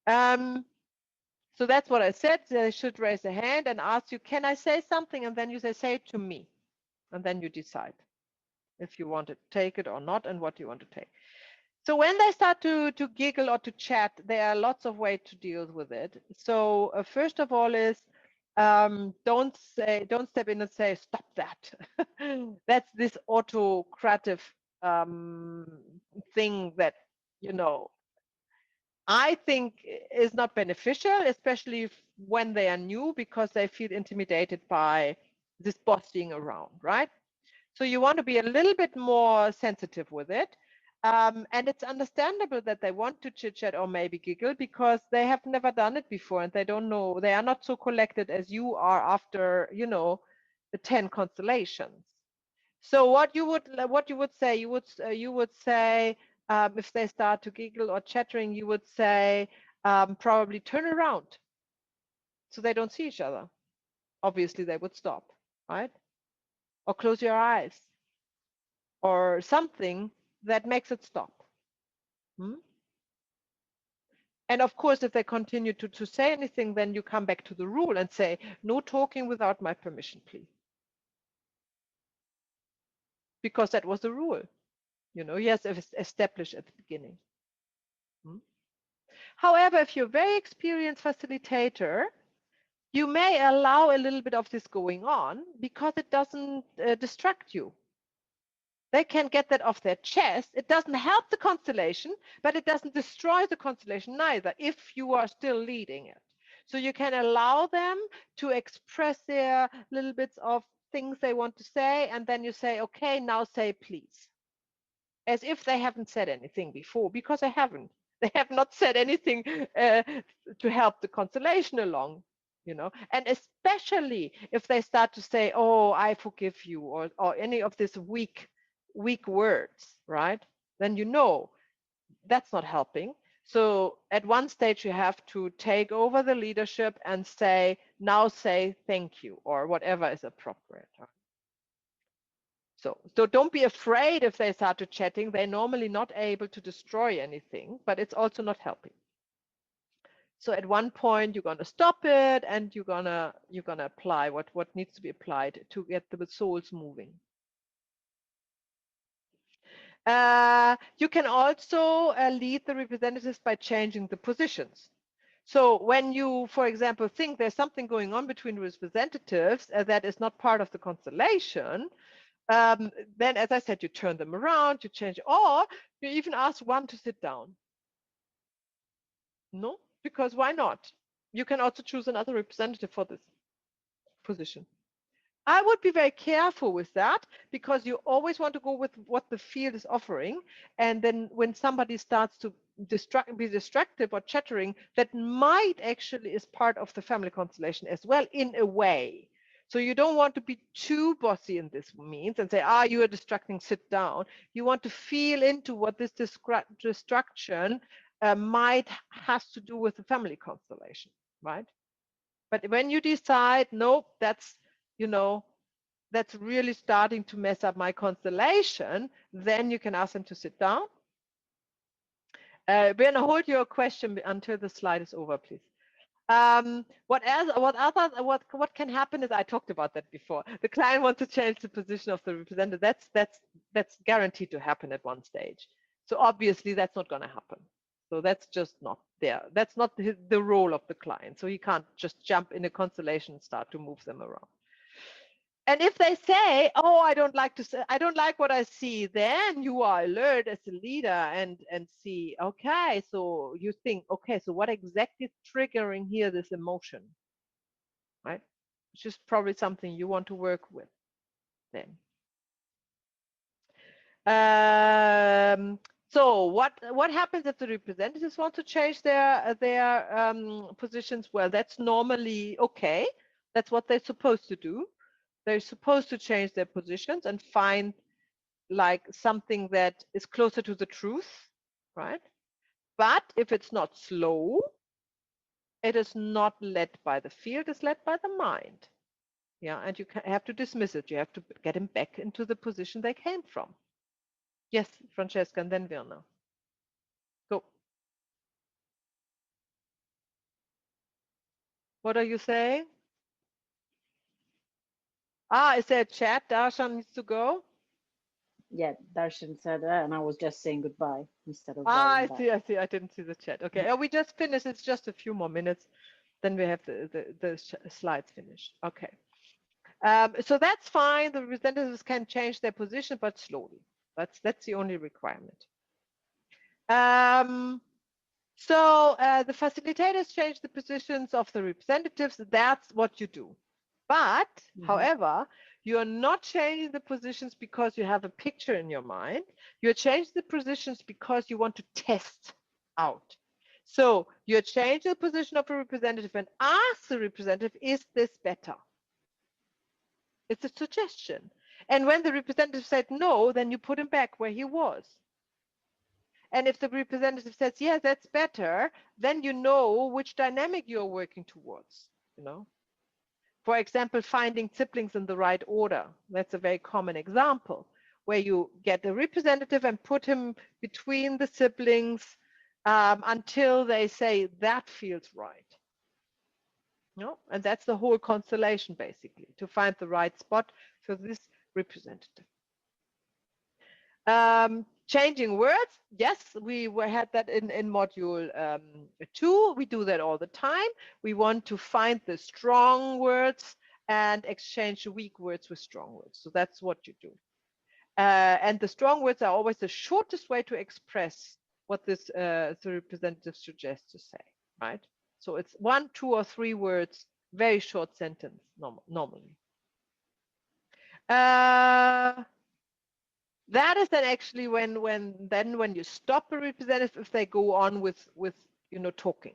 So that's what I said. They should raise a hand and ask you, can I say something? And then you say it to me. And then you decide if you want to take it or not and what you want to take. So when they start to giggle or to chat, there are lots of ways to deal with it. So first of all is don't step in and say, stop that. That's this autocratic thing that, I think is not beneficial, especially when they are new, because they feel intimidated by this bossing around, right? So you want to be a little bit more sensitive with it. And it's understandable that they want to chit chat or maybe giggle, because they have never done it before and they don't know, they are not so collected as you are after, the 10 constellations. So what you would say, you would say, if they start to giggle or chattering, you would say, probably turn around so they don't see each other. Obviously they would stop, right? Or close your eyes, or something that makes it stop. And of course, if they continue to say anything, then you come back to the rule and say, no talking without my permission, please. Because that was the rule, yes, established at the beginning. However, if you're a very experienced facilitator, you may allow a little bit of this going on because it doesn't distract you. They can get that off their chest. It doesn't help the constellation, but it doesn't destroy the constellation neither, if you are still leading it. So you can allow them to express their little bits of things they want to say, and then you say, okay, now say please. As if they haven't said anything before, because they haven't. They have not said anything to help the constellation along. And especially if they start to say, oh, I forgive you, or any of these weak words, right? Then that's not helping. So at one stage you have to take over the leadership and say, now say thank you, or whatever is appropriate. So don't be afraid if they start to chatting. They're normally not able to destroy anything, but it's also not helping. So at one point you're going to stop it, and you're gonna apply what needs to be applied to get the souls moving. You can also lead the representatives by changing the positions. So when you, for example, think there's something going on between representatives that is not part of the constellation, then, as I said, you turn them around, you change, or you even ask one to sit down. No, because why not? You can also choose another representative for this position. I would be very careful with that, because you always want to go with what the field is offering. And then when somebody starts to be distracted or chattering, that might actually is part of the family constellation as well, in a way. So you don't want to be too bossy in this means and say, ah, you are distracting, sit down. You want to feel into what this distraction might has to do with the family constellation, right? But when you decide, nope, that's, that's really starting to mess up my constellation, then you can ask them to sit down. Birna, hold your question until the slide is over, please. What else? What can happen is, I talked about that before. The client wants to change the position of the representative. That's guaranteed to happen at one stage. So obviously that's not going to happen. So that's just not there. That's not the role of the client. So he can't just jump in a constellation and start to move them around. And if they say, oh, I don't like what I see, then you are alert as a leader and see, okay, so you think, okay, so what exactly is triggering here this emotion, right? Which is probably something you want to work with then. So what happens if the representatives want to change their positions? Well, that's normally okay. That's what they're supposed to do. They're supposed to change their positions and find like something that is closer to the truth, right? But if it's not slow, it is not led by the field, it's led by the mind. Yeah, and you have to dismiss it. You have to get him back into the position they came from. Yes, Francesca, and then Virna. Go. What are you saying? Ah, is there a chat? Darshan needs to go. Yeah, Darshan said that, and I was just saying goodbye instead of Ah, going back. I see. I didn't see the chat. Okay, we just finished. It's just a few more minutes. Then we have the slides finished. Okay. So that's fine. The representatives can change their position, but slowly. That's the only requirement. So the facilitators change the positions of the representatives. That's what you do. But, however, you are not changing the positions because you have a picture in your mind. You're changing the positions because you want to test out. So you're changing the position of a representative and ask the representative, is this better? It's a suggestion. And when the representative said no, then you put him back where he was. And if the representative says, yes, that's better, then you know which dynamic you're working towards, For example, finding siblings in the right order. That's a very common example, where you get a representative and put him between the siblings until they say, that feels right. And that's the whole constellation, basically, to find the right spot for this representative. Changing words, yes, we had that in module 2. We do that all the time. We want to find the strong words and exchange weak words with strong words. So that's what you do. And the strong words are always the shortest way to express what this the representative suggests to say, right? So it's 1, 2, or 3 words, very short sentence normally. That is then actually when you stop a representative if they go on with talking.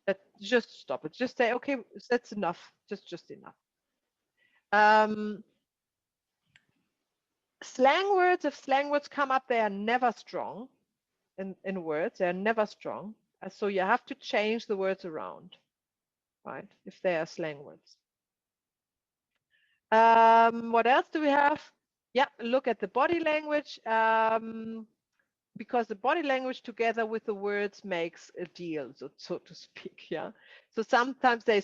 That just stop it. Just say, okay, that's enough. Just enough. Slang words, if slang words come up, they are never strong in words. They are never strong. So you have to change the words around, right? If they are slang words. What else do we have? Yeah, look at the body language. Because the body language together with the words makes a deal, so to speak. Yeah. So sometimes they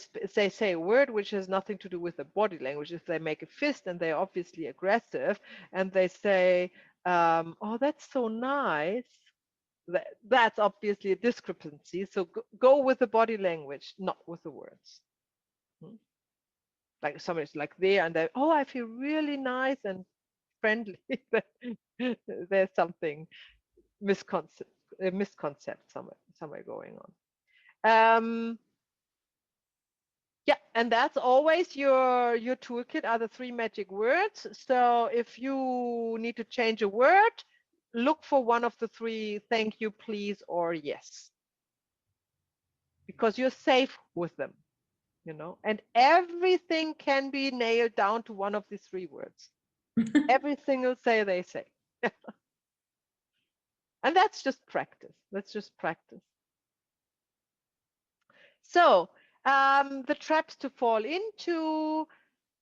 say a word which has nothing to do with the body language. If they make a fist and they're obviously aggressive, and they say, "Oh, that's so nice," that's obviously a discrepancy. So go with the body language, not with the words. Like somebody's like there, and they, "Oh, I feel really nice and friendly." There's something misconcept somewhere going on. Yeah, and that's always your toolkit are the 3 magic words. So if you need to change a word, look for one of the 3, thank you, please, or yes, because you're safe with them. you know, and everything can be nailed down to one of these 3 words. Every single they say. And that's just practice. That's just practice. So the traps to fall into,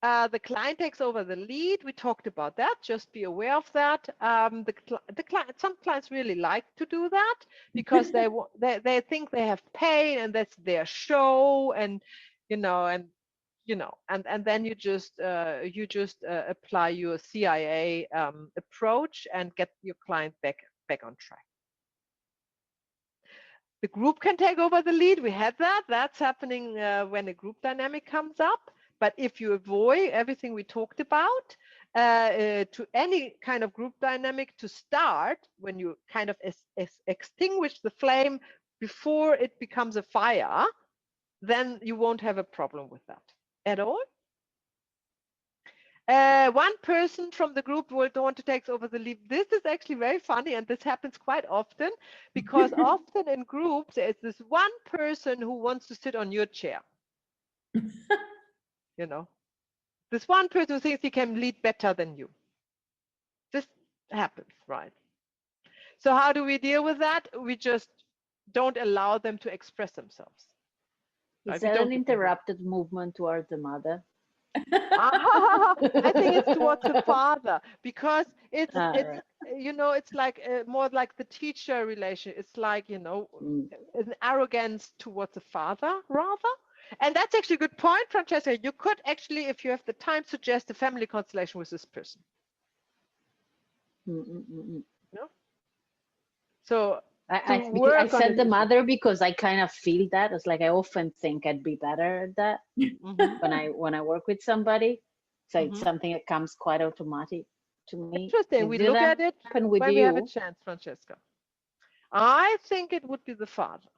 the client takes over the lead. We talked about that. Just be aware of that. Some clients really like to do that because they think they have pain and that's their show, and and then you just apply your CIA approach and get your client back on track. The group can take over the lead. We had that. That's happening when a group dynamic comes up. But if you avoid everything we talked about, to any kind of group dynamic to start, when you kind of extinguish the flame before it becomes a fire, then you won't have a problem with that at all. One person from the group will want to take over the lead. This is actually very funny, and this happens quite often, because often in groups there's this one person who wants to sit on your chair. This one person who thinks he can lead better than you. This happens, right? So how do we deal with that? We just don't allow them to express themselves. Is that an interrupted movement towards the mother? I think it's towards the father, because it's right. It's like more like the teacher relation. It's like an arrogance towards the father rather. And that's actually a good point, Francesca. You could actually, if you have the time, suggest a family constellation with this person. So I said the mother because I kind of feel that. It's like I often think I'd be better at that when I work with somebody. So it's something that comes quite automatic to me. Interesting. We look at it when we have a chance, Francesca. I think it would be the father,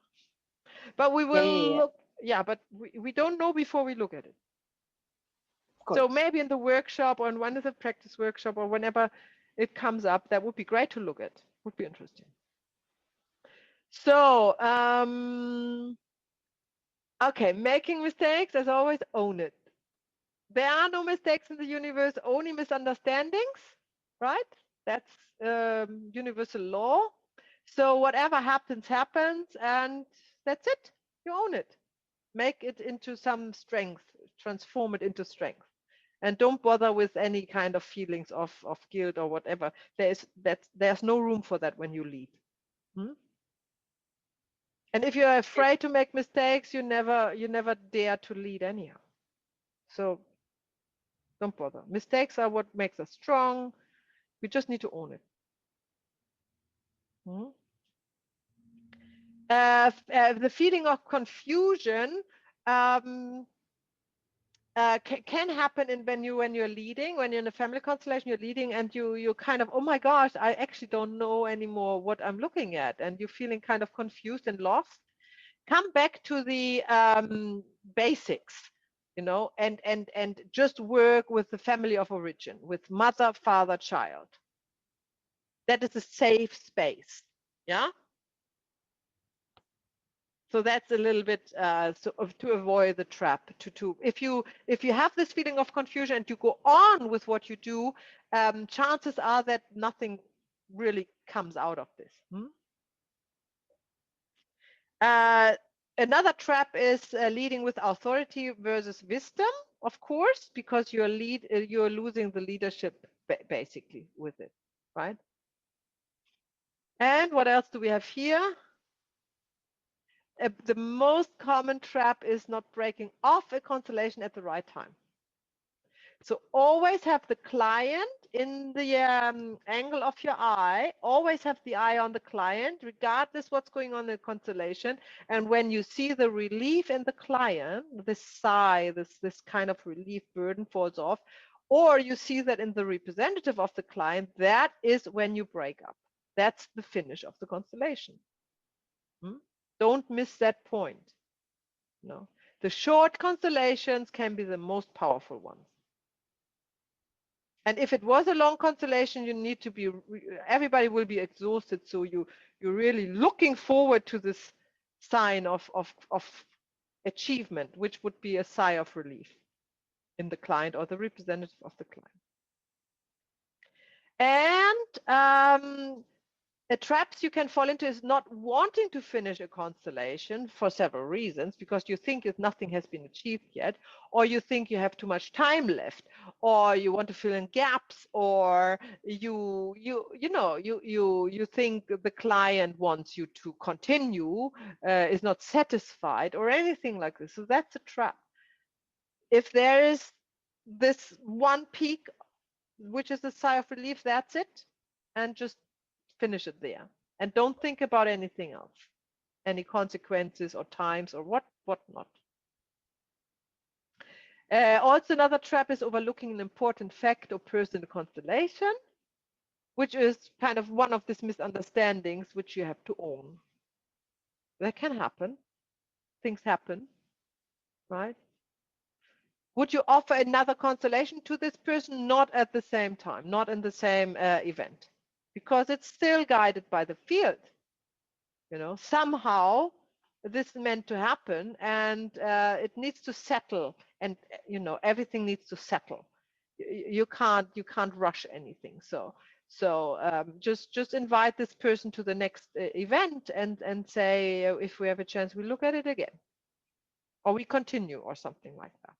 but we will look. Yeah, but we don't know before we look at it. So maybe in the workshop or in one of the practice workshop or whenever it comes up, that would be great to look at. Would be interesting. So, okay, making mistakes, as always, own it. There are no mistakes in the universe, only misunderstandings, right? That's universal law. So whatever happens, happens, and that's it. You own it. Make it into some strength, transform it into strength. And don't bother with any kind of feelings of guilt or whatever. There's no room for that when you lead. And if you're afraid to make mistakes, you never dare to lead anyhow. So don't bother. Mistakes are what makes us strong. We just need to own it. The feeling of confusion can happen when you're leading, when you're in a family constellation, you're leading, and you kind of, oh my gosh, I actually don't know anymore what I'm looking at, and you're feeling kind of confused and lost. Come back to the basics, and just work with the family of origin, with mother, father, child. That is a safe space. Yeah. So that's a little bit to avoid the trap. If you have this feeling of confusion and you go on with what you do, chances are that nothing really comes out of this. Another trap is leading with authority versus wisdom, of course, because you're losing the leadership basically with it, right? And what else do we have here? The most common trap is not breaking off a constellation at the right time. So always have the client in the angle of your eye, always have the eye on the client, regardless what's going on in the constellation. And when you see the relief in the client, this sigh, this kind of relief burden falls off, or you see that in the representative of the client, that is when you break up. That's the finish of the constellation. Don't miss that point. No, the short constellations can be the most powerful ones. And if it was a long constellation, you need to be, everybody will be exhausted. So you're really looking forward to this sign of achievement, which would be a sigh of relief in the client or the representative of the client. And the traps you can fall into is not wanting to finish a constellation for several reasons, because you think if nothing has been achieved yet, or you think you have too much time left, or you want to fill in gaps, or you think the client wants you to continue, is not satisfied, or anything like this. So that's a trap. If there is this one peak, which is a sigh of relief, that's it, and just finish it there, and don't think about anything else, any consequences or times or whatnot. Also, another trap is overlooking an important fact or person in the constellation, which is kind of one of these misunderstandings which you have to own. That can happen. Things happen, right? Would you offer another constellation to this person? Not at the same time, not in the same event, because it's still guided by the field. Somehow this is meant to happen, and it needs to settle, and everything needs to settle. You can't rush anything. So just invite this person to the next event, and say, if we have a chance, we look at it again, or we continue, or something like that.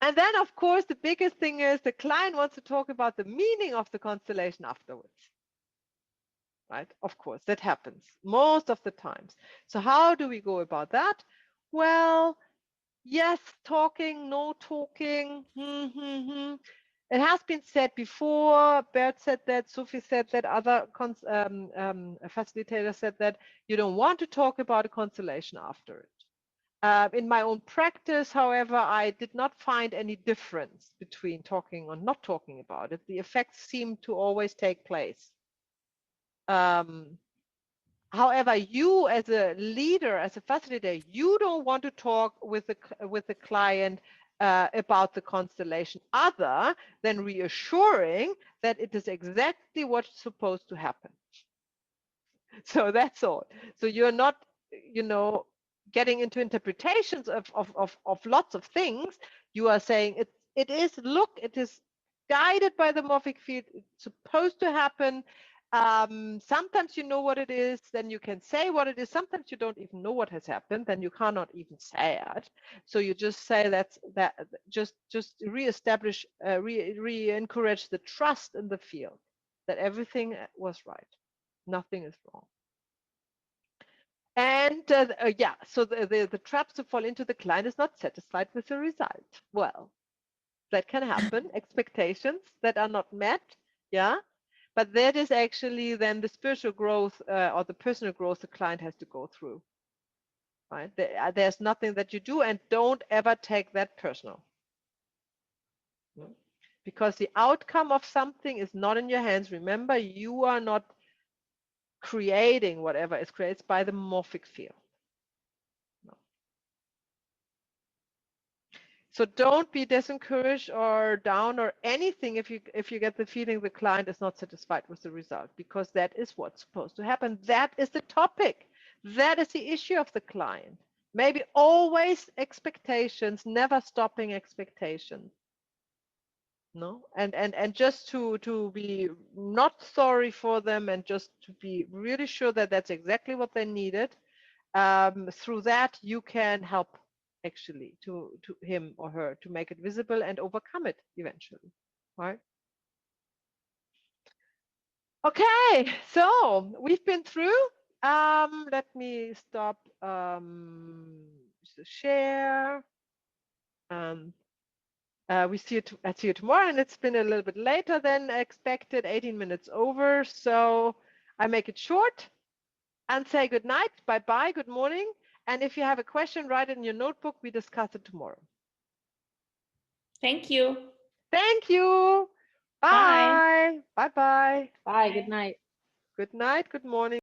And then, of course, the biggest thing is the client wants to talk about the meaning of the constellation afterwards. Right? Of course, that happens most of the times. So how do we go about that? Well, yes, talking, no talking. It has been said before. Bert said that, Sophie said that, other facilitators said that you don't want to talk about a constellation after it. In my own practice, however, I did not find any difference between talking or not talking about it. The effects seem to always take place. However, you as a leader, as a facilitator, you don't want to talk with the client about the constellation, other than reassuring that it is exactly what's supposed to happen. So that's all. So you're not, getting into interpretations of lots of things. You are saying it is guided by the morphic field. It's supposed to happen. Sometimes you know what it is, then you can say what it is. Sometimes you don't even know what has happened, then you cannot even say it. So you just say just re-establish, re-encourage the trust in the field that everything was right, nothing is wrong. And so the traps to fall into: the client is not satisfied with the result. Well, that can happen. Expectations that are not met, yeah. But that is actually then the spiritual growth or the personal growth the client has to go through. Right? There's nothing that you do, and don't ever take that personal. Because the outcome of something is not in your hands. Remember, you are not creating whatever is created by the morphic field. So don't be disencouraged or down or anything if you get the feeling the client is not satisfied with the result, because that is what's supposed to happen. That is the topic. That is the issue of the client. Maybe always expectations, never stopping expectations. No, and just to be not sorry for them, and just to be really sure that that's exactly what they needed. Through that, you can help actually to him or her to make it visible and overcome it eventually, right? Okay, so we've been through. Let me stop the share. We see you tomorrow, and it's been a little bit later than expected, 18 minutes over. So I make it short and say good night, bye-bye, good morning. And if you have a question, write it in your notebook. We discuss it tomorrow. Thank you. Thank you. Bye. Bye-bye. Bye. Good night. Good night, good morning.